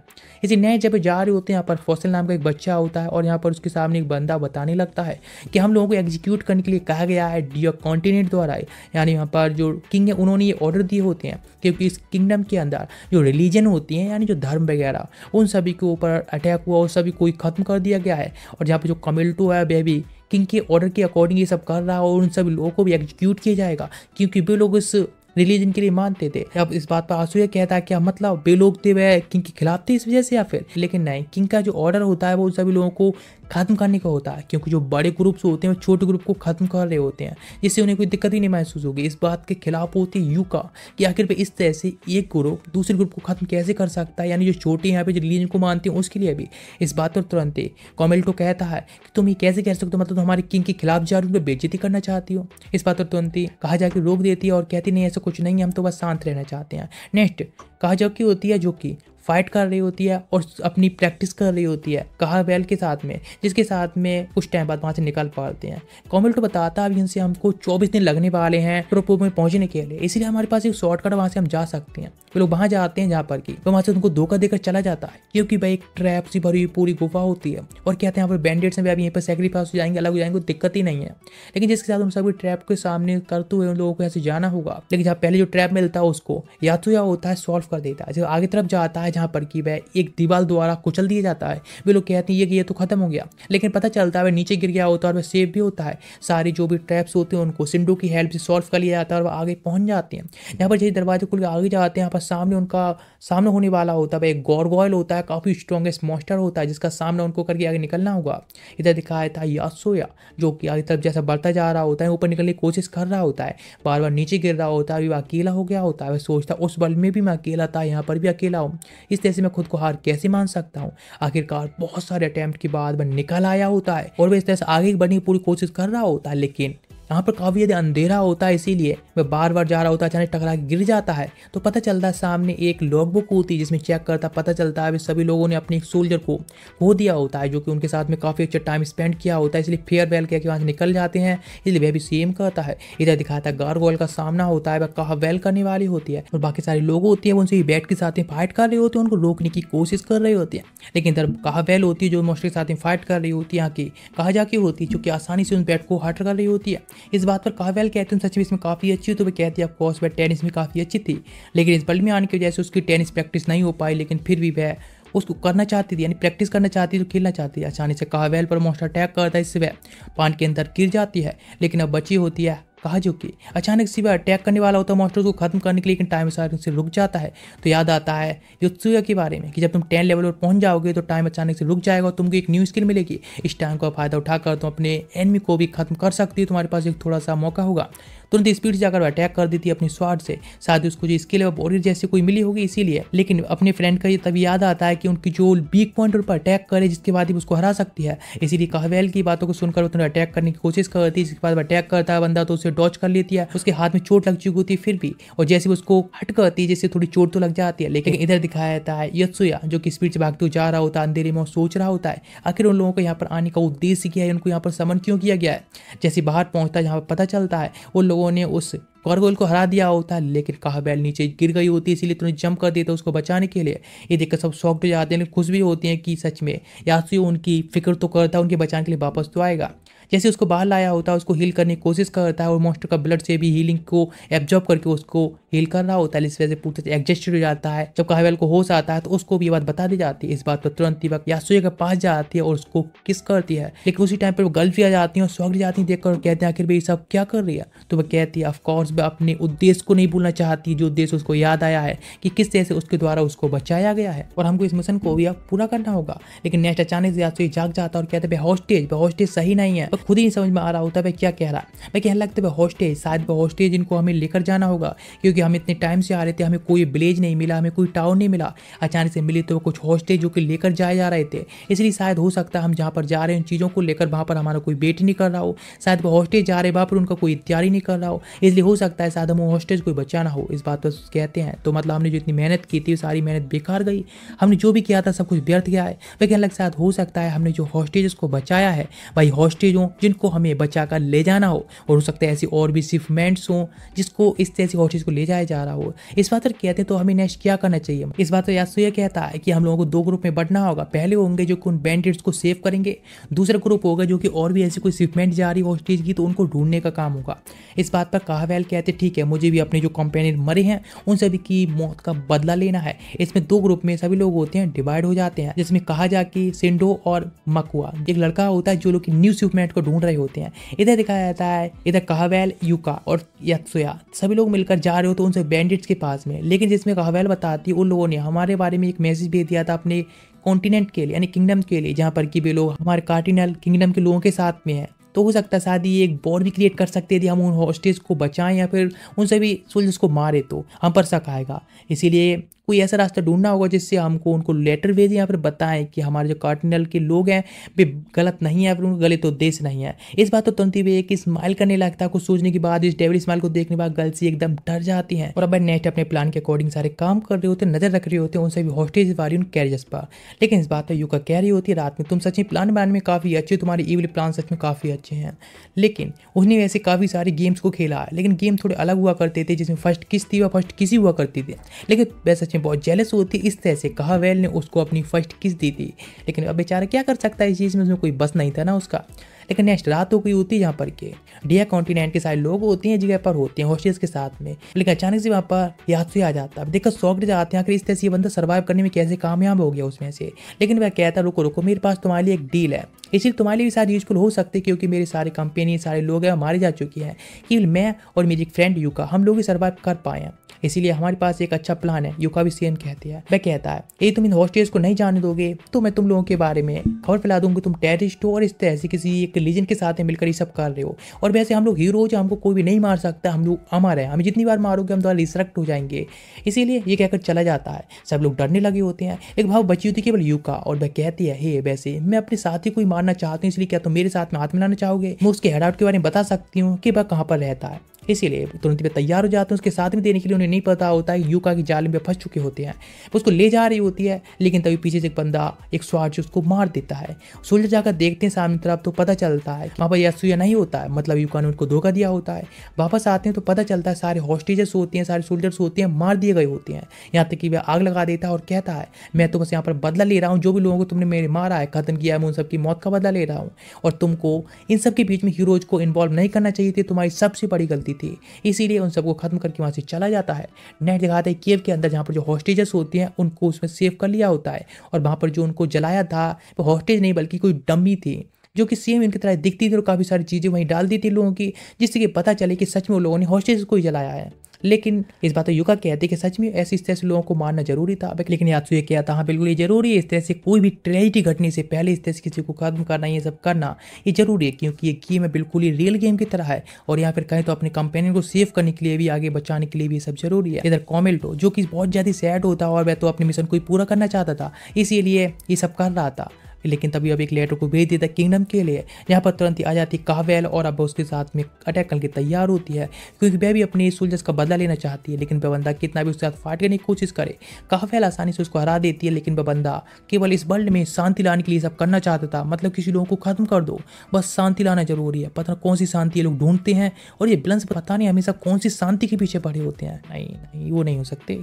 इसी नए जब जा रहे होते हैं यहाँ पर फॉसिल नाम का एक बच्चा होता है और यहाँ पर उसके सामने एक बंदा बताने लगता है कि हम लोगों को एग्जीक्यूट करने के लिए कहा गया है डिया कॉन्टिनेंट द्वारा, यानी यहाँ पर जो किंग है उन्होंने ये ऑर्डर दिए होते हैं, क्योंकि इस किंगडम के अंदर जो रिलीजन होती हैं यानी जो धर्म वगैरह उन सभी के ऊपर अटैक हुआ और सभी कोई खत्म कर दिया गया है। और यहाँ पर जो कमिल्टो है वह भी किंग के ऑर्डर के अकॉर्डिंग ये सब कर रहा है और उन सभी लोगों को भी एग्जीक्यूट किया जाएगा, क्योंकि वे लोग इस रिलीजन के लिए मानते थे। अब इस बात पर आसूया कहता है क्या मतलब वे लोग थे वह किंग के खिलाफ थे इस वजह से, या फिर, लेकिन नहीं, किंग का जो ऑर्डर होता है वो सभी लोगों को खत्म करने का होता है, क्योंकि जो बड़े ग्रुप्स होते हैं वो छोटे ग्रुप को खत्म कर रहे होते हैं, जिससे उन्हें कोई दिक्कत ही नहीं महसूस होगी। इस बात के खिलाफ होती है युका कि आखिर पे इस तरह से एक ग्रुप दूसरे ग्रुप को खत्म कैसे कर सकता है, यानी जो छोटे यहाँ पे जो रिलीजन को मानते हैं उसके लिए भी। इस बात पर तुरंत कॉमेल्टो कहता है कि तुम ये कैसे कह सकते हो, मतलब हमारे किंग के खिलाफ जा रही हो, बेइज्जती करना चाहती हो। इस बात पर तुरंत कहा जाकर रोक देती है और कहती नहीं ऐसा कुछ नहीं है, हम तो बस शांत रहना चाहते हैं। नेक्स्ट कहा जाकी होती है जो कि फाइट कर रही होती है और अपनी प्रैक्टिस कर रही होती है कहा वेल के साथ में, जिसके साथ में कुछ टाइम बाद वहाँ से निकल पाते हैं। कॉमिल तो बताता है इनसे हमको 24 दिन लगने वाले हैं ट्रोपो में पहुंचने के लिए, इसीलिए हमारे पास एक शॉर्टकट वहाँ से हम जा सकते हैं। वे लोग वहाँ जाते हैं जहाँ पर कि वहाँ से उनको धोखा देकर चला जाता है, क्योंकि भाई एक ट्रैप से भरी हुई पूरी गुफा होती है और कहते हैं यहाँ पर बैंडेड्स भी अभी यहीं पर सेक्रीफाइस हो जाएंगे, अलग हो जाएंगे, दिक्कत ही नहीं है। लेकिन जिसके साथ उन सभी ट्रैप के सामने करते हुए उन लोगों को ऐसे जाना होगा। लेकिन जहाँ पहले जो ट्रैप मिलता है उसको यात्सुया होता है सॉल्व कर देता है। जब आगे तरफ जाता है जहाँ पर कि वह एक दीवार द्वारा कुचल दिया जाता है, वे लोग कहते हैं ये तो खत्म हो गया, लेकिन पता चलता है वह नीचे गिर गया होता है और वह सेफ भी होता है। सारी जो भी ट्रैप्स होते हैं उनको सिंडो की हेल्प से सॉल्व कर लिया जाता है और वह आगे पहुंच जाते हैं। यहाँ पर जैसे दरवाजे खुल के आगे जाते हैं, यहाँ पर सामने उनका सामने होने वाला होता है एक गॉर्गोइल होता है, काफी स्ट्रॉन्गेस्ट मॉन्स्टर होता है जिसका सामना उनको करके आगे निकलना होगा। इधर दिखाया था यात्सुया जो कि आगे तरफ जैसा बढ़ता जा रहा होता है, ऊपर निकलने की कोशिश कर रहा होता है, बार बार नीचे गिर रहा होता है, अभी अकेला हो गया होता है। वह सोचता उस बल में भी मैं अकेला था, यहाँ पर भी अकेला हूँ, इस तरह से मैं खुद को हार कैसे मान सकता हूँ। आखिरकार बहुत सारे अटेम्प्ट के बाद वह निकल आया होता है और वह इस तरह से आगे बढ़ने की पूरी कोशिश कर रहा होता है। लेकिन यहाँ पर काफ़ी ज़्यादा अंधेरा होता है, इसीलिए वह बार बार जा रहा होता है, अचानक टकरा के गिर जाता है। तो पता चलता है सामने एक लॉगबुक होती है जिसमें चेक करता पता चलता है वे सभी लोगों ने अपने एक सोल्जर को खो दिया होता है जो कि उनके साथ में काफ़ी अच्छा टाइम स्पेंड किया होता है, इसलिए फेयरवेल कह के वहाँ से निकल जाते हैं। इसलिए वह भी सेम करता है। इधर दिखाता है गारगोइल का सामना होता है, वह कहा वेल करने वाली होती है और बाकी सारे लोग होती है उनसे बैट के साथ में फाइट कर रहे होते हैं, उनको रोकने की कोशिश कर रहे होते हैं। लेकिन इधर कहा वेल होती है जो मॉन्स्टर के साथ में फाइट कर रही होती है, यहाँ की कहा जाके होती है जो कि आसानी से उन बैट को हट कर रही होती है। इस बात पर कहा वेल कहते हैं सच में इसमें काफ़ी अच्छी हो, तो वह कहती है ऑफकोर्स वह टेनिस में काफ़ी अच्छी थी, लेकिन इस बल में आने की वजह से उसकी टेनिस प्रैक्टिस नहीं हो पाई, लेकिन फिर भी वह उसको करना चाहती थी, यानी प्रैक्टिस करना चाहती थी, तो खेलना चाहती है। अचानक से कहा वेल पर मॉन्स्टर अटैक करता है, इससे वह पानी के अंदर गिर जाती है, लेकिन अब बची होती है कहा जो कि अचानक से वह अटैक करने वाला होता है मॉन्स्टर को खत्म करने के लिए, लेकिन टाइम अचानक से रुक जाता है। तो याद आता है युत्सुया के बारे में कि जब तुम 10 लेवल पर पहुंच जाओगे तो टाइम अचानक से रुक जाएगा और तुमको एक न्यू स्किल मिलेगी। इस टाइम का फायदा उठाकर तुम अपने एनिमी को भी खत्म कर सकती हो, तुम्हारे पास एक थोड़ा सा मौका होगा। तुरंत स्पीड से जाकर अटैक कर देती है अपनी स्वाड से, शायद उसको जो स्किल है बॉडी जैसे कोई मिली होगी इसीलिए। लेकिन अपने फ्रेंड का ये तभी याद आता है कि उनकी जो वीक पॉइंट पर अटैक करे जिसके बाद ही उसको हरा सकती है, इसीलिए कहवेल की बातों को सुनकर वो अटैक करने की कोशिश करती है। जिसके बाद अटैक करता है बंदा तो उसे डॉच कर लेती है, उसके हाथ में चोट लग चुकी होती है फिर भी, और जैसे उसको हट करती है जैसे थोड़ी चोट तो लग जाती है। लेकिन इधर दिखाया जाता है यत्सुया जो कि स्पीड से भागते हुए जा रहा होता है, अंधेरे में सोच रहा होता है आखिर उन लोगों को यहाँ पर आने का उद्देश्य क्या है, उनको यहाँ पर समन क्यों किया गया है। जैसे बाहर पहुंचता है जहाँ पर पता चलता है उन लोगों ने उस गारगोइल को हरा दिया होता है, लेकिन कहा वेल नीचे गिर गई होती है, इसीलिए तुरंत जंप कर देता है उसको बचाने के लिए। ये देखकर सब शॉक्ड हो जाते हैं, लेकिन खुश भी होती हैं कि सच में यात्सुया उनकी फिक्र तो करता है, उनके बचाने के लिए वापस तो आएगा। जैसे उसको बाहर लाया होता है उसको हील करने की कोशिश करता है और मॉन्स्टर का ब्लड से भी हीलिंग को एब्जॉर्ब करके उसको हील कर रहा होता है, इस वजह से पूरे एग्जस्ट हो जाता है। जब कहवेल को होश आता है तो उसको भी ये बात बता दी जाती है। इस बात पर तुरंत ही वक्त यात्सुया के पास जाती है और उसको किस करती है, लेकिन उसी टाइम पर वो गर्ल भी आ जाती है और शॉक्ड जाती है देखकर, कहते हैं आखिर भाई सब क्या कर रही है। तो वह कहती है ऑफकोर्स वह अपने उद्देश्य को नहीं भूलना चाहती, जो उद्देश्य उसको याद आया है कि किस तरह से उसके द्वारा उसको बचाया गया है और हमको इस मिशन को भी अब पूरा करना होगा। लेकिन नेक्स्ट अचानक से यात्सुया जाग जाता है और कहते हैं हॉस्टेज सही नहीं है। खुद ही नहीं समझ में आ रहा होता है क्या कह रहा है। मैं कहने लगता है हॉस्टेज, शायद वह हॉस्टेज जिनको हमें लेकर जाना होगा, क्योंकि हम इतने टाइम से आ रहे थे, हमें कोई विलेज नहीं मिला, हमें कोई टाउन नहीं मिला, अचानक से मिली तो कुछ हॉस्टेज जो कि लेकर जाए जा रहे थे। इसलिए शायद हो सकता है हम जहाँ पर जा रहे हैं उन चीज़ों को लेकर वहाँ पर हमारा कोई वेट नहीं कर रहा हो, शायद वो हॉस्टेज जा रहे हैं वहाँ पर उनका कोई तैयारी नहीं कर रहा हो, इसलिए हो सकता है शायद हम वो हॉस्टेज कोई बचाना हो। इस बात पर कहते हैं तो मतलब हमने जो इतनी मेहनत की थी सारी मेहनत बेकार गई, हमने जो भी किया था सब कुछ व्यर्थ गया है। वह कहने लग शायद हो सकता है हमने जो हॉस्टेज को बचाया है वही हॉस्टेज हो जिनको हमें बचा कर ले जाना हो, और हो सकता है ऐसी और भी शिपमेंट्स हों जिसको इस तरह से हॉस्टेज को ले जाया जा रहा हो। इस बात पर कहते हैं तो हमें नेक्स्ट क्या करना चाहिए। इस बात पर यात्सुया कहता है कि हम लोगों को दो ग्रुप में बढ़ना होगा, पहले होंगे जो कि उन बैंडिट्स को सेव करेंगे, दूसरा ग्रुप होगा जो कि और भी ऐसी कोई शिपमेंट जा रही हॉस्टेज की तो उनको ढूंढने का काम होगा। इस बात पर कहवेल कहते ठीक है, मुझे भी अपने जो कंपेनियन मरे हैं उन सभी की मौत का बदला लेना है। इसमें दो ग्रुप में सभी लोग होते हैं, डिवाइड हो जाते हैं, जिसमें कहा जा कि सिंडो और मकुआ एक लड़का होता है जो लोग न्यू शिपमेंट को ढूंढ रहे होते हैं। इधर दिखाया जाता है इधर कहवेल, यूका और यात्सुया सभी लोग मिलकर जा रहे होते हैं उनसे बैंडिट्स के पास में, लेकिन जिसमें कहवेल बताती है उन लोगों ने हमारे बारे में एक मैसेज भेज दिया था अपने कॉन्टिनेंट के लिए यानी किंगडम के लिए, जहाँ पर कि वे लोग हमारे कार्डिनल किंगडम के लोगों के साथ में है। तो हो सकता है शायद ये एक बॉर्ड भी क्रिएट कर सकते हैं, यदि हम उन हॉस्टेज को बचाएं या फिर उन सभी सोल्जर्स को मारे तो हम पर शक आएगा। इसीलिए कोई ऐसा रास्ता ढूंढना होगा जिससे हमको उनको लेटर भेजें या फिर बताएं कि हमारे जो कार्डिनल के लोग हैं वे गलत नहीं है, फिर उनका गलत उद्देश्य नहीं है। इस बात तो तुरंत ही वे एक स्माइल करने लगता है। कुछ सोचने के बाद इस डेविल स्माइल को देखने के बाद गलती एकदम डर जाती हैं और अब नेक्स्ट अपने प्लान के अकॉर्डिंग सारे काम कर रहे होते हैं, नजर रख रहे होते हैं उन सभी हॉस्टेज वाली उन कैरियर्स पर। लेकिन इस बात पर यूका कह रही होती है रात में तुम सच में प्लान बनाने में काफी अच्छे, तुम्हारे इविल प्लान सच में काफी अच्छे हैं। लेकिन उसने वैसे काफी सारे गेम्स को खेला है, लेकिन गेम थोड़े अलग हुआ करते थे जिसमें फर्स्ट किस थी वह फर्स्ट किसी हुआ करती थी। लेकिन वह सच में बहुत जेलस होती, इस तरह से कहा वेल ने उसको अपनी फर्स्ट किस दी थी। लेकिन अब बेचारा क्या कर सकता है इस चीज़ में, उसमें कोई बस नहीं था ना उसका। लेकिन नेक्स्ट रात हो गई होती है जहाँ पर के डिया कॉन्टिनेंट के सारे लोग होते हैं जगह पर होते हैं हॉस्टेल्स के साथ में। लेकिन अचानक से वहाँ पर यात्सुया आ जाता है, देखकर शॉक्ड जाते हैं कि इस तरह से ये बंदा सर्वाइव करने में कैसे कामयाब हो गया उसमें से। लेकिन वह कहता है रुको रुको, मेरे पास तुम्हारे लिए एक डील है, इसलिए तुम्हारे लिए भी शायद यूजफुल हो सकते क्योंकि मेरे सारे कंपनी सारे लोग हैं मारे जा चुके हैं, केवल मैं और मेरी एक फ्रेंड यूका हम लोग ही सर्वाइव कर पाए हैं, इसीलिए हमारे पास एक अच्छा प्लान है। यूका भी सेम कहती है। वह कहता है ये तुम इन हॉस्टेल्स को नहीं जाने दोगे तो मैं तुम लोगों के बारे में खबर फैला दूंगी, तुम टेररिस्ट हो और इस तरह से किसी एक रिलीजन के साथ मिलकर ये सब कर रहे हो। और वैसे हम लोग हीरोज, हमको कोई भी नहीं मार सकता, हम लोग अमर है, हमें जितनी बार मारोगे हम दोबारा रिसरेक्ट हो जाएंगे। इसीलिए ये कहकर चला जाता है। सब लोग डरने लगे होते हैं। एक भाव बची होती केवल यूका और वह कहती है हे वैसे मैं अपने साथी को ही मारना चाहती हूँ, इसलिए क्या तुम मेरे साथ में हाथ मिलाना चाहोगे? मैं उसके हेड आउट के बारे में बता सकती हूँ कि वह कहाँ पर रहता है। इसीलिए तुरंत वे तैयार हो जाते हैं उसके साथ में देने के लिए। उन्हें नहीं पता होता है यूका की जाल में फंस चुके होते हैं। उसको ले जा रही होती है, लेकिन तभी पीछे से एक बंदा एक स्वाट से उसको मार देता है। सोल्जर जाकर देखते हैं सामने तरफ तो पता चलता है वहाँ पर यात्सुया नहीं होता है, मतलब यूका ने उनको धोखा दिया होता है। वापस आते हैं तो पता चलता है सारे हॉस्टेजेस होते हैं, सारे सोल्जर्स होते हैं मार दिए गए होते हैं। यहाँ तक कि वह आग लगा देता है और कहता है मैं तो बस यहाँ पर बदला ले रहा हूँ, जो भी लोगों को तुमने मेरे मारा है खत्म किया है, मैं उन सबकी मौत का बदला ले रहा हूँ और तुमको इन सब के बीच में हीरोज को इन्वॉल्व नहीं करना चाहिए थी, तुम्हारी सबसे बड़ी गलती थी। इसीलिए उन सबको खत्म करके वहां से चला जाता है। नेक्स्ट दिखाता है केव के अंदर जहां पर जो हॉस्टेजेस होते हैं उनको उसमें सेव कर लिया होता है और वहां पर जो उनको जलाया था वो हॉस्टेज नहीं बल्कि कोई डम्मी थी जो कि सेम इनकी तरह दिखती थी और काफ़ी सारी चीज़ें वहीं डाल दी थी लोगों की, जिससे कि पता चले कि सच में वो लोगों ने हॉस्टेज को ही जलाया है। लेकिन इस बात तो यूका कहते हैं कि सच में ऐसे इस तरह से लोगों को मारना जरूरी था। लेकिन यात्सुया कहता हाँ बिल्कुल ये जरूरी है, इस तरह से कोई भी ट्रेजिडी घटने से पहले इस तरह से किसी को खत्म करना, ये सब करना ये जरूरी है क्योंकि ये गेम है बिल्कुल ही रियल गेम की तरह है। और यहाँ फिर कहें तो अपने कंपेनियन को सेव करने के लिए भी, आगे बचाने के लिए भी सब जरूरी है। इधर कॉमेल्टो जो कि बहुत ज़्यादा सैड होता और वह तो अपने मिशन को ही पूरा करना चाहता था, इसीलिए ये सब कर रहा था। लेकिन तभी अब एक लेटर को भेज देता किंगडम के लिए, यहाँ पर तुरंत ही आ जाती कावेल और अब उसके साथ में अटैक करके तैयार होती है क्योंकि वह भी अपने सोल्जर्स का बदला लेना चाहती है। लेकिन वह बंदा कितना भी उसके साथ फाइट करने की कोशिश करे, कावेल आसानी से उसको हरा देती है। लेकिन वह बंदा केवल इस वर्ल्ड में शांति लाने के लिए सब करना चाहता था, मतलब किसी लोगों को खत्म कर दो, बस शांति लाना जरूरी है। पता कौन सी शांति ये लोग ढूंढते हैं और ये विलन्स पता नहीं हमेशा कौन सी शांति के पीछे पड़े होते हैं। नहीं वो नहीं हो सकते।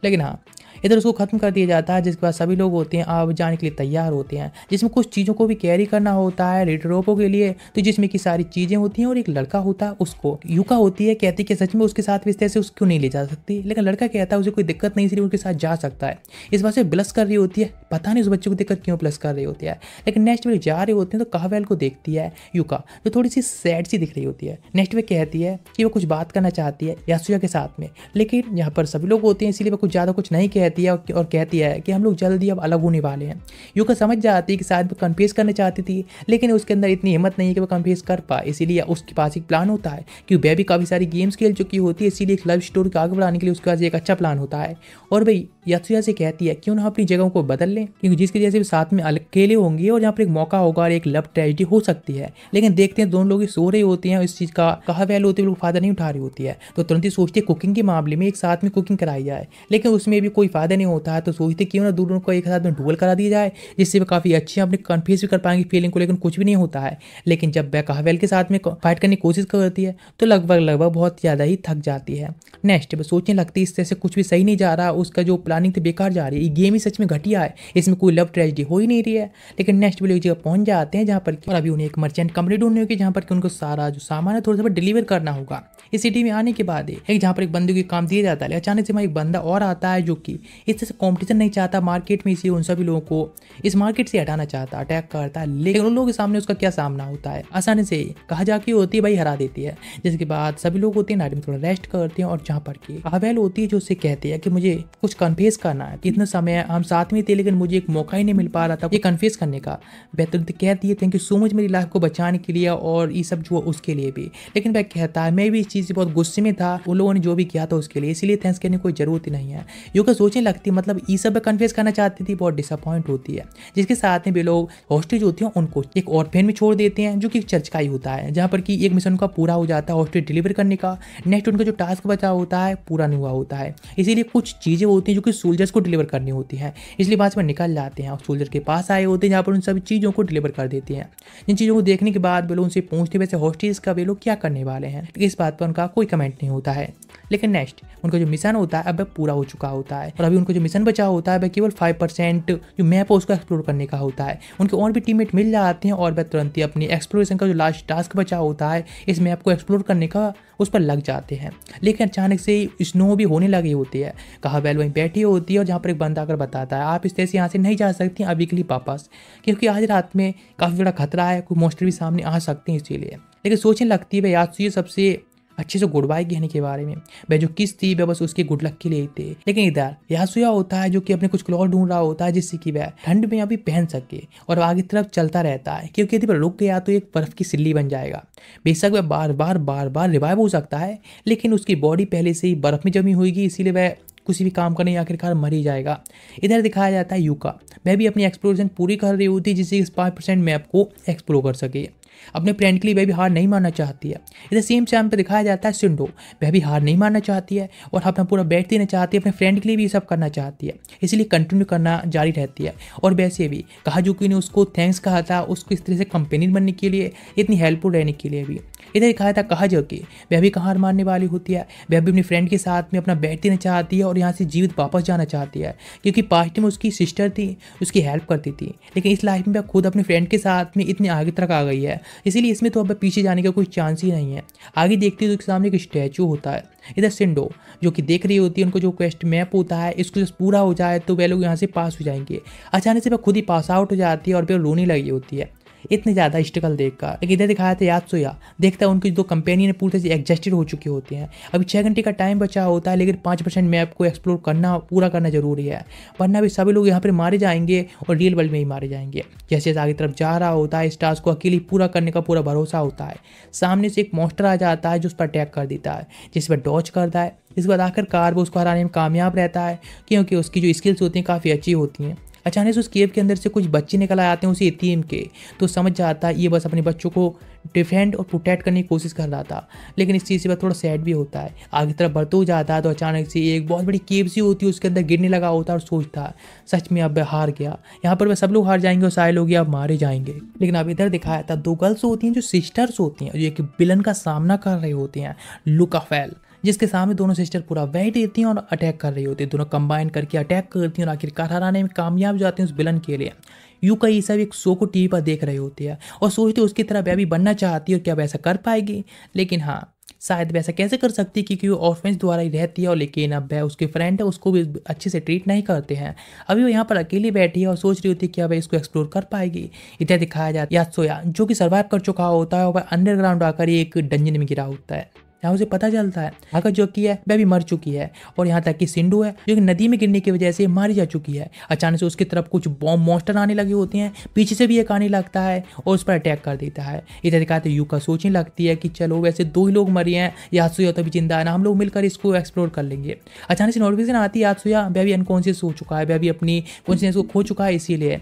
लेकिन हाँ इधर उसको खत्म कर दिया जाता है, जिसके बाद सभी लोग होते हैं अब जाने के लिए तैयार होते हैं, जिसमें कुछ चीज़ों को भी कैरी करना होता है रेटरोपो के लिए, तो जिसमें की सारी चीज़ें होती हैं और एक लड़का होता है उसको यूका होती है कहती कि सच में उसके साथ इस तरह से उसको नहीं ले जा सकती। लेकिन लड़का कहता है उसे कोई दिक्कत नहीं इसलिए उनके साथ जा सकता है। इस बात से ब्लस कर रही होती है, पता नहीं उस बच्चे को देखकर क्यों ब्लस कर रही होती है। लेकिन नेक्स्ट वे जा रहे होते हैं तो कावेल को देखती है यूका जो थोड़ी सी सैड सी दिख रही होती है। नेक्स्ट वे कहती है कि वो कुछ बात करना चाहती है यात्सुया के साथ में, लेकिन यहाँ पर सभी लोग होते हैं इसलिए वो कुछ ज़्यादा कुछ नहीं कहती है और कहती है कि हम लोग जल्दी अब अलग होने वाले हैं। यूका समझ जाती है कि शायद वो कन्फेस करना चाहती थी, लेकिन उसके अंदर इतनी हिम्मत नहीं है कि वो कन्फेस कर पाए, इसीलिए उसके पास एक प्लान होता है कि वह भी काफ़ी सारी गेम्स खेल चुकी होती है, इसीलिए एक लव स्टोरी को आगे बढ़ाने के लिए उसके पास एक अच्छा प्लान होता है। और भाई यात्सुया से कहती है क्यों ना अपनी जगहों को बदल लें, क्योंकि जिसकी जैसे भी साथ में अकेले होंगे और यहाँ पर एक मौका होगा और एक लव ट्रेजेडी हो सकती है। लेकिन देखते हैं दोनों लोग सो रहे होते हैं, इस चीज़ का कहा वैल होते हुए फायदा नहीं उठा रही होती है, तो तुरंत ही सोचती है कुकिंग के मामले में एक साथ में कुकिंग कराई जाए, लेकिन उसमें भी कोई फायदा नहीं होता है। तो सोचते क्यों ना दोनों को एक साथ में डुअल करा दिया जाए, जिससे वे काफ़ी अच्छे अपने कन्फेस भी कर पाएंगे फीलिंग को, लेकिन कुछ भी नहीं होता है। लेकिन जब वह कावेल के साथ में फाइट करने की कोशिश करती है तो लगभग बहुत ज़्यादा ही थक जाती है। नेक्स्ट वो सोचने लगती है इस तरह से कुछ भी सही नहीं जा रहा, उसका जो प्लानिंग थी बेकार जा रही है, ये गेम ही सच में घटिया है, इसमें कोई लव ट्रेजेडी हो ही नहीं रही है। लेकिन नेक्स्ट वो एक जगह पहुंच जाते हैं जहाँ पर और अभी उन्हें एक मर्चेंट कंपनी ढूंढनी होगी जहाँ पर उनको सारा जो सामान है थोड़ा सा डिलीवर करना होगा। इस सिटी में आने के बाद एक जहाँ पर एक बंदे को काम दिया जाता है, अचानक से वहाँ एक बंदा और आता है जो कि इस तरह से कॉम्पिटिशन नहीं चाहता मार्केट में, इसलिए उन सभी लोगों को इस मार्केट से हटाना चाहता है, अटैक करता है, लेकिन उन लोगों के सामने उसका क्या सामना होता है, आसानी से कहा जाके होती है भाई हरा देती है। जिसके बाद सभी लोग होते हैं नाइट में थोड़ा रेस्ट करते हैं और जहाँ पर की कावेल होती है जो उससे कहती है कि मुझे कुछ कन्फेस करना है, कितना समय हम साथ में थे लेकिन मुझे एक मौका ही नहीं मिल पा रहा था ये कन्फेस करने का। वह तुरंत कहती है थैंक यू सो मच मेरी लाइफ को बचाने के लिए और ये सब जो उसके लिए भी। लेकिन वह कहता है मैं भी इस चीज़ से बहुत गुस्से में था, उन लोगों ने जो भी किया था उसके लिए, इसलिए थैंक्स करने की कोई जरूरत ही नहीं है। यूका सोचने लगती मतलब ये सब कन्फेस करना चाहती थी, बहुत डिसअपॉइंट होती है। जिसके साथ में भी लोग हॉस्टेज होती हैं उनको एक ऑर्फेन में छोड़ देते हैं जो कि चर्च का ही होता है, जहाँ पर कि एक मिशन उनका पूरा हो जाता है हॉस्टेज डिलीवर करने का। नेक्स्ट उनका जो टास्क बचा होता है पूरा नहीं हुआ होता है, इसीलिए कुछ चीज़ें होती हैं जो कि सोल्जर्स को डिलीवर करनी होती हैं, इसलिए बाद में निकल जाते हैं और सोल्जर के पास आए होते हैं जहाँ पर उन सभी चीज़ों को डिलीवर कर देते हैं। जिन चीज़ों को देखने के बाद वे लोग उनसे पूछते वैसे हॉस्टेज का वे लोग क्या करने वाले हैं, इस बात पर उनका कोई कमेंट नहीं होता है। लेकिन नेक्स्ट उनका जो मिशन होता है अब पूरा हो चुका होता है और अभी उनको जो मिशन बचा होता है वह केवल 5% जो मैप है उसको एक्सप्लोर करने का होता है। उनके और भी टीममेट मिल जाते हैं और वह तुरंत ही अपनी एक्सप्लोरेशन का जो लास्ट टास्क बचा होता है इस मैप को एक्सप्लोर करने का उस पर लग जाते हैं। लेकिन अचानक से स्नो भी होने लगी होती है। कहा बैल वहीं बैठी होती है और जहाँ पर एक बंदा आकर बताता है आप इस तरह से यहाँ से नहीं जा सकती अभी के लिए वापस, क्योंकि आज रात में काफ़ी बड़ा खतरा है, कोई मोस्टर भी सामने आ सकते हैं इसीलिए। लेकिन सोचने लगती है वह यात्सुया सबसे अच्छे से गुड बाय कहने के बारे में, वह जो किस थी वह बस उसके गुड लक के लिए थे। लेकिन इधर यासुया होता है जो कि अपने कुछ क्लॉथ ढूंढ रहा होता है जिससे कि वह ठंड में अभी पहन सके और आगे तरफ चलता रहता है, क्योंकि यदि वह रुक गया तो एक बर्फ की सिल्ली बन जाएगा। बेशक वह बार बार रिवाइव हो सकता है लेकिन उसकी बॉडी पहले से ही बर्फ में जमी होगी, इसीलिए वह किसी भी काम करने आखिरकार मर ही जाएगा। इधर दिखाया जाता है यूका, वह भी अपनी एक्सप्लोरेशन पूरी कर रही होती है जिससे इस 5% मैप को एक्सप्लोर कर सके। अपने फ्रेंड के लिए वह भी हार नहीं मानना चाहती है। इधर सेम टाइम पे दिखाया जाता है सिंडो, वह भी हार नहीं मानना चाहती है और अपना पूरा बैठ देना चाहती है, अपने फ्रेंड के लिए भी ये सब करना चाहती है, इसलिए कंटिन्यू करना जारी रहती है। और वैसे भी काजुकी ने उसको थैंक्स कहा था उसको इस तरह से कंपेनियन बनने के लिए, इतनी हेल्पफुल रहने के लिए भी। इधर दिखाया था काजुकी, वह भी हार मानने वाली होती है, वह भी अपनी फ्रेंड के साथ में अपना बैठ देना चाहती है और यहाँ से जीवित वापस जाना चाहती है, क्योंकि पास्ट में उसकी सिस्टर थी उसकी हेल्प करती थी, लेकिन इस लाइफ में वह खुद अपने फ्रेंड के साथ में इतने आगे तक आ गई है, इसीलिए इसमें तो अब पीछे जाने का कोई चांस ही नहीं है। आगे देखते हैं तो सामने एक स्टैचू होता है। इधर सिंडो जो कि देख रही होती है उनको जो क्वेस्ट मैप होता है इसको जब पूरा हो जाए तो वे लोग यहाँ से पास हो जाएंगे। अचानक से वह खुद ही पास आउट हो जाती है और फिर रोने लगी होती है इतनी ज़्यादा स्ट्रगल देखकर। लेकिन इधर दिखाया था यात्सुया, देखता है उनकी दो कंपेनियन पूरी तरह से एग्जस्टेड हो चुके होते हैं। अभी 6 घंटे का टाइम बचा होता है लेकिन 5% मैप को एक्सप्लोर करना पूरा करना जरूरी है, वरना भी सभी लोग यहाँ पर मारे जाएंगे और रियल वर्ल्ड में ही मारे जाएंगे। जैसे आगे तरफ जा रहा होता है इस टास्क को अकेले पूरा करने का पूरा भरोसा होता है। सामने से एक मॉन्स्टर आ जाता है जो उस पर अटैक कर देता है, जिस पर डॉज करता है। इसके बाद आखिरकार वो उसको हराने में कामयाब रहता है क्योंकि उसकी जो स्किल्स होती हैं काफ़ी अच्छी होती हैं। अचानक से उस केव के अंदर से कुछ बच्चे निकल आते हैं उसी यतीम के, तो समझ जाता है ये बस अपने बच्चों को डिफेंड और प्रोटेक्ट करने की कोशिश कर रहा था। लेकिन इस चीज़ से थोड़ा सैड भी होता है। आगे तरफ बढ़ते हो जाता है तो अचानक से एक बहुत बड़ी केव सी होती है उसके अंदर गिरने लगा होता है और सोचता है सच में अब हार गया, यहाँ पर वह सब लोग हार जाएंगे और सारे लोग अब मारे जाएंगे। लेकिन अब इधर दिखाया था 2 गर्ल्स होती हैं जो सिस्टर्स होती हैं, जो एक विलन का सामना कर रही होती हैं, लुकाफेल, जिसके सामने दोनों सिस्टर पूरा वेट देती हैं और अटैक कर रही होती है। दोनों कंबाइन करके अटैक करती हैं और आखिरकार हराने में कामयाब जाते हैं उस विलन के लिए। यूका ये सब एक शो को टीवी पर देख रही होती है और सोचती है उसकी तरह वह भी बनना चाहती है और क्या वैसा कर पाएगी। लेकिन हाँ शायद वैसा कैसे कर सकती है क्योंकि वो ऑर्फेंस द्वारा ही रहती है और लेकिन अब वह उसके फ्रेंड है उसको भी अच्छे से ट्रीट नहीं करते हैं। अभी वो यहाँ पर अकेली बैठी है और सोच रही होती है कि वह इसको एक्सप्लोर कर पाएगी। इधर दिखाया जाता है यात्सुया जो कि सर्वाइव कर चुका होता है और वह अंडरग्राउंड आकर एक डंजन में गिरा होता है, यहाँ उसे पता चलता है आकर जो की है वह भी मर चुकी है और यहाँ तक कि सिंडू है जो कि नदी में गिरने की वजह से मारी जा चुकी है। अचानक से उसकी तरफ कुछ बॉम्ब मॉन्स्टर आने लगे होते हैं, पीछे से भी एक आने लगता है और उस पर अटैक कर देता है। इधर दिखाते यूका सोचने लगती है कि चलो वैसे 2 ही लोग मरे हैं, यात्सुया तो भी जिंदा है ना, हम लोग मिलकर इसको एक्सप्लोर कर लेंगे। अचानक से नोटिफिकेशन आती है यात्सुया वह भी अनकॉन्शियस हो चुका है, वह भी अपनी कॉन्शियस को खो चुका है, इसीलिए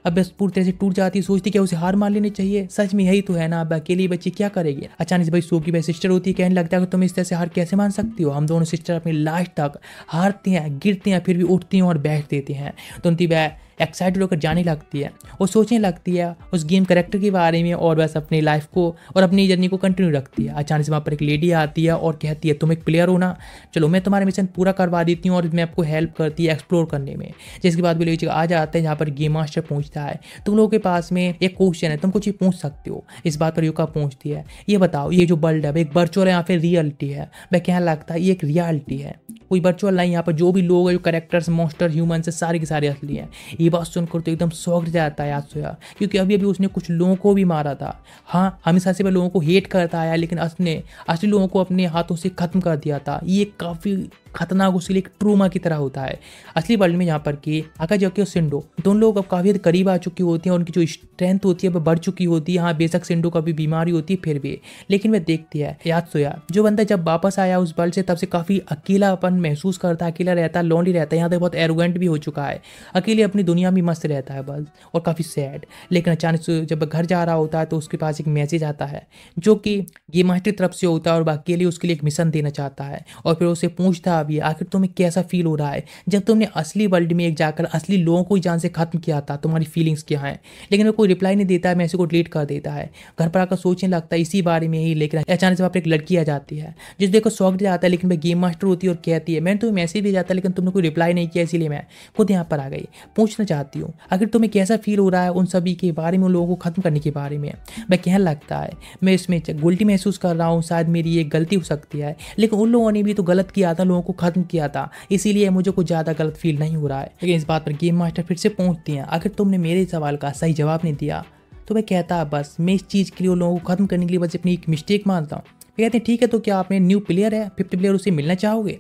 अब बस पूरी तरह से टूट जाती है। सोचती क्या उसे हार मान लेनी चाहिए, सच में यही तो है ना, अब अकेली बच्ची क्या करेगी। अचानक से भाई सो की भाई सिस्टर होती है, कहने लगता है कि तुम इस तरह से हार कैसे मान सकती हो। हम दोनों सिस्टर अपनी लास्ट तक हारती हैं, गिरती हैं, फिर भी उठती हैं और बैठ देती हैं। तो वह एक्साइटेड होकर जाने लगती है और सोचने लगती है उस गेम कैरेक्टर के बारे में और बस अपनी लाइफ को और अपनी जर्नी को कंटिन्यू रखती है। अचानक से वहाँ पर एक लेडी आती है और कहती है तुम एक प्लेयर हो ना, चलो मैं तुम्हारा मिशन पूरा करवा देती हूँ और मैं आपको हेल्प करती है एक्सप्लोर करने में। जिसके बाद वो लोग आ जाते हैं जहाँ पर गेम मास्टर पूछता है तुम लोगों के पास में एक क्वेश्चन है, तुम कुछ ही पूछ सकते हो। इस बात पर यूका पूछती है ये बताओ ये जो वर्ल्ड है एक वर्चुअल है या फिर रियलिटी है। वह कहने लगता है ये एक रियलिटी है, कोई वर्चुअल नहीं, यहाँ पर जो भी लोग हैं जो कैरेक्टर्स मॉन्स्टर ह्यूमन से सारे के सारे असली हैं। ये बात सुनकर तो एकदम शॉक्ड जाता है यात्सुया, क्योंकि अभी अभी उसने कुछ लोगों को भी मारा था। हाँ, हमेशा से वह लोगों को हेट करता आया, लेकिन उसने असली लोगों को अपने हाथों से खत्म कर दिया था। ये काफ़ी खतरनाक उसके लिए एक ट्रूमा की तरह होता है असली वर्ल्ड में, यहाँ पर कि आकाजुकी और शिंडो दोनों लोग अब काफ़ी करीब आ चुकी होती हैं। उनकी जो स्ट्रेंथ होती है वह बढ़ चुकी होती है। हाँ, बेशक शिंडो का भी बीमारी होती है फिर भी, लेकिन वह देखती है यात्सुया जो बंदा जब वापस आया उस वर्ल्ड से तब से काफ़ी अकेलापन महसूस करता है, अकेला रहता है, लोनली रहता है। यहाँ तक बहुत एरोगेंट भी हो चुका है, अकेले अपनी दुनिया में मस्त रहता है बस, और काफ़ी सैड। लेकिन अचानक से जब घर जा रहा होता है तो उसके पास एक मैसेज आता है जो कि गेम मास्टर की तरफ से होता है, और बाकी के लिए उसके लिए एक मिशन देना चाहता है। और फिर उसे पूछता है आखिर तुम्हें कैसा फील हो रहा है जब तुमने असली वर्ल्ड में एक जाकर असली लोगों को जान से खत्म किया था, तुम्हारी फीलिंग्स क्या हैं। लेकिन वो कोई रिप्लाई नहीं देता है, मैसेज को डिलीट कर देता है। घर पर आकर सोचने लगता है इसी बारे में ही, लेकिन अचानक से वहाँ पर एक लड़की आ जाती है जिस देखो शौक जाता है, लेकिन वह गेम मास्टर होती है और कहती है मैंने तुम्हें मैसेज भेजा था लेकिन तुमने कोई रिप्लाई नहीं किया, इसीलिए मैं खुद यहाँ पर आ गई। पूछना चाहती हूँ आखिर तुम्हें कैसा फील हो रहा है उन सभी के बारे में, उन लोगों को खत्म करने के बारे में। मैं कहने लगता है मैं इसमें गिल्टी महसूस कर रहा हूँ, शायद मेरी ये गलती हो सकती है, लेकिन उन लोगों ने भी तो गलत किया था, लोगों को खत्म किया था, इसीलिए मुझे कुछ ज़्यादा गलत फील नहीं हो रहा है। लेकिन इस बात पर गेम मास्टर फिर से पूछती हैं आखिर तुमने मेरे सवाल का सही जवाब नहीं दिया। तो वह कहता है बस मैं इस चीज़ के लिए उन लोगों को खत्म करने के लिए बस अपनी एक मिस्टेक मानता हूँ। वे कहते हैं ठीक है, तो क्या आपने न्यू प्लेयर है 50 प्लेयर, उससे मिलना चाहोगे।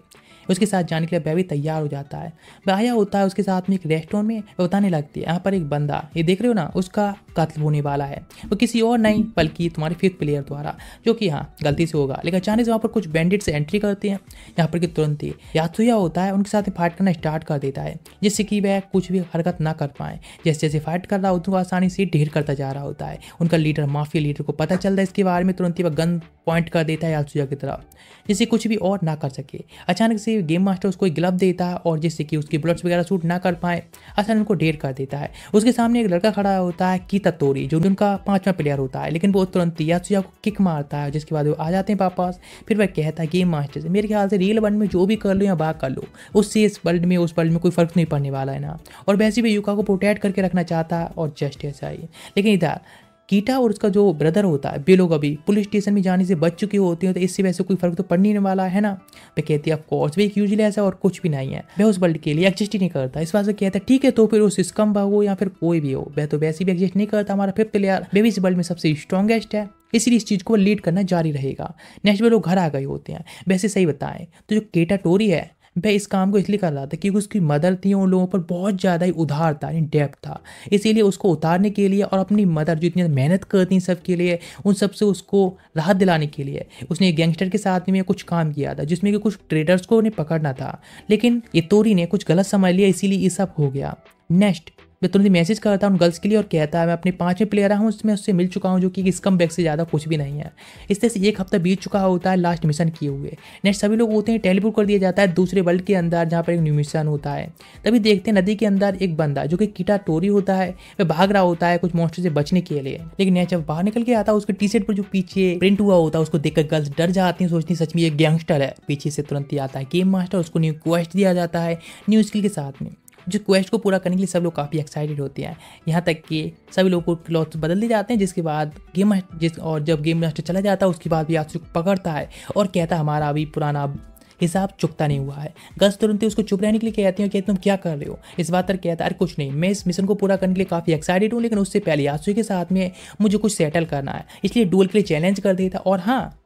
उसके साथ जाने के लिए वह भी तैयार हो जाता है। वह आया होता है उसके साथ में एक रेस्टोरेंट में, वह बताने लगती है यहाँ पर एक बंदा, ये देख रहे हो ना, उसका कत्ल होने वाला है, वो किसी और नहीं बल्कि तुम्हारे 5th प्लेयर द्वारा, जो कि हाँ गलती से होगा। लेकिन अचानक से वहाँ पर कुछ बैंडिट्स एंट्री करते हैं, यहाँ पर कि तुरंत ही यात्सुया होता है उनके साथ फाइट करना स्टार्ट कर देता है, जिससे कि वह कुछ भी हरकत ना कर पाए। जैसे जैसे फाइट कर रहा होता है आसानी से ढेर करता जा रहा होता है। उनका लीडर माफिया लीडर को पता चलता है इसके बारे में, तुरंत ही वह गन पॉइंट कर देता है यात्सुया की तरफ, जिससे कुछ भी और ना कर सके। अचानक से गेम मास्टर उसको एक ग्लव देता है और जिससे कि उसकी बुलेट्स वगैरह शूट ना कर पाए, अचानक उनको ढेर कर देता है। उसके सामने एक लड़का खड़ा होता है कीता तोरी, जो उनका 5वां प्लेयर होता है, लेकिन वो तुरंत यात्सुया को किक मारता है, जिसके बाद वो आ जाते हैं वापस। फिर वह कहता है गेम मास्टर से मेरे ख्याल से रियल वर्ल्ड में जो भी कर लो या बात कर लो, उससे इस वर्ल्ड में उस वर्ल्ड में कोई फर्क नहीं पड़ने वाला है ना। और वैसे भी युका को प्रोटेक्ट करके रखना चाहता है, और जस्ट ऐसा ही। लेकिन इधर कीटा और उसका जो ब्रदर होता है वे लोग अभी पुलिस स्टेशन में जाने से बच चुके होते हैं, तो इससे वैसे कोई फर्क तो पड़ने वाला है ना। वह कहती है ऑफ कोर्स वे एक यूजुअली ऐसा और कुछ भी नहीं है, वह उस वर्ल्ड के लिए एग्जिस्ट ही नहीं करता। इस बात से कहता है ठीक है, तो फिर उस स्कम हो या फिर कोई भी हो, वह तो वैसे भी एग्जिस्ट नहीं करता। हमारा 5th प्लेयर वे भी इस वर्ल्ड में सबसे स्ट्रॉन्गेस्ट है, इसलिए इस चीज़ को लीड करना जारी रहेगा। नेक्स्ट वे लोग घर आ गए होते हैं। वैसे सही बताएं तो जो केटा टोरी है वह इस काम को इसलिए कर रहा था क्योंकि उसकी मदर थी, उन लोगों पर बहुत ज़्यादा ही उधार था, डेप्थ था, इसीलिए उसको उतारने के लिए और अपनी मदर जो इतनी मेहनत करती हैं सबके लिए, उन सब से उसको राहत दिलाने के लिए उसने एक गैंगस्टर के साथ में कुछ काम किया था, जिसमें कि कुछ ट्रेडर्स को उन्हें पकड़ना था। लेकिन ये तोरी ने कुछ गलत समझ लिया, इसीलिए ये सब हो गया। नेक्स्ट मैं तुरंत मैसेज करता हूँ उन गर्ल्स के लिए और कहता है मैं अपने 5वें प्लेयर हूँ, उसमें उससे मिल चुका हूँ, जो कि स्कम बैग से ज़्यादा कुछ भी नहीं है। इस तरह से 1 हफ्ता बीत चुका होता है लास्ट मिशन किए हुए। नेक्स्ट सभी लोग होते हैं, टेलीपोर्ट कर दिया जाता है दूसरे वर्ल्ड के अंदर जहाँ पर एक न्यू मिशन होता है। तभी देखते हैं नदी के अंदर एक बंदा जो कि कीटा टोरी होता है, वह भाग रहा होता है कुछ मॉन्स्टर से बचने के लिए। लेकिन नेक्स्ट जब बाहर निकल के आता है उसके टी शर्ट पर जो पीछे प्रिंट हुआ होता है उसको देखकर गर्ल्स डर जाती हैं, सोचती सच में ये गैंगस्टर है। पीछे से तुरंत ही आता है गेम मास्टर, उसको न्यू क्वेस्ट दिया जाता है न्यू स्किल के साथ में। जो क्वेस्ट को पूरा करने के लिए सब लोग काफ़ी एक्साइटेड होते हैं, यहाँ तक कि सभी लोग को क्लॉथ्स बदल दिए जाते हैं। जिसके बाद जब गेम मास्टर चला जाता है उसके बाद भी यात्सुया को पकड़ता है और कहता है हमारा अभी पुराना हिसाब चुकता नहीं हुआ है। गर्ल्स तुरंत ही उसको चुप रहने के लिए कहती हैं कि तुम क्या कर रहे हो। इस बात पर कहता है अरे कुछ नहीं, मैं इस मिशन को पूरा करने के लिए काफ़ी एक्साइटेड हूँ, लेकिन उससे पहले यात्सुया के साथ में मुझे कुछ सेटल करना है, इसलिए डुअल के लिए चैलेंज कर देता। और हाँ,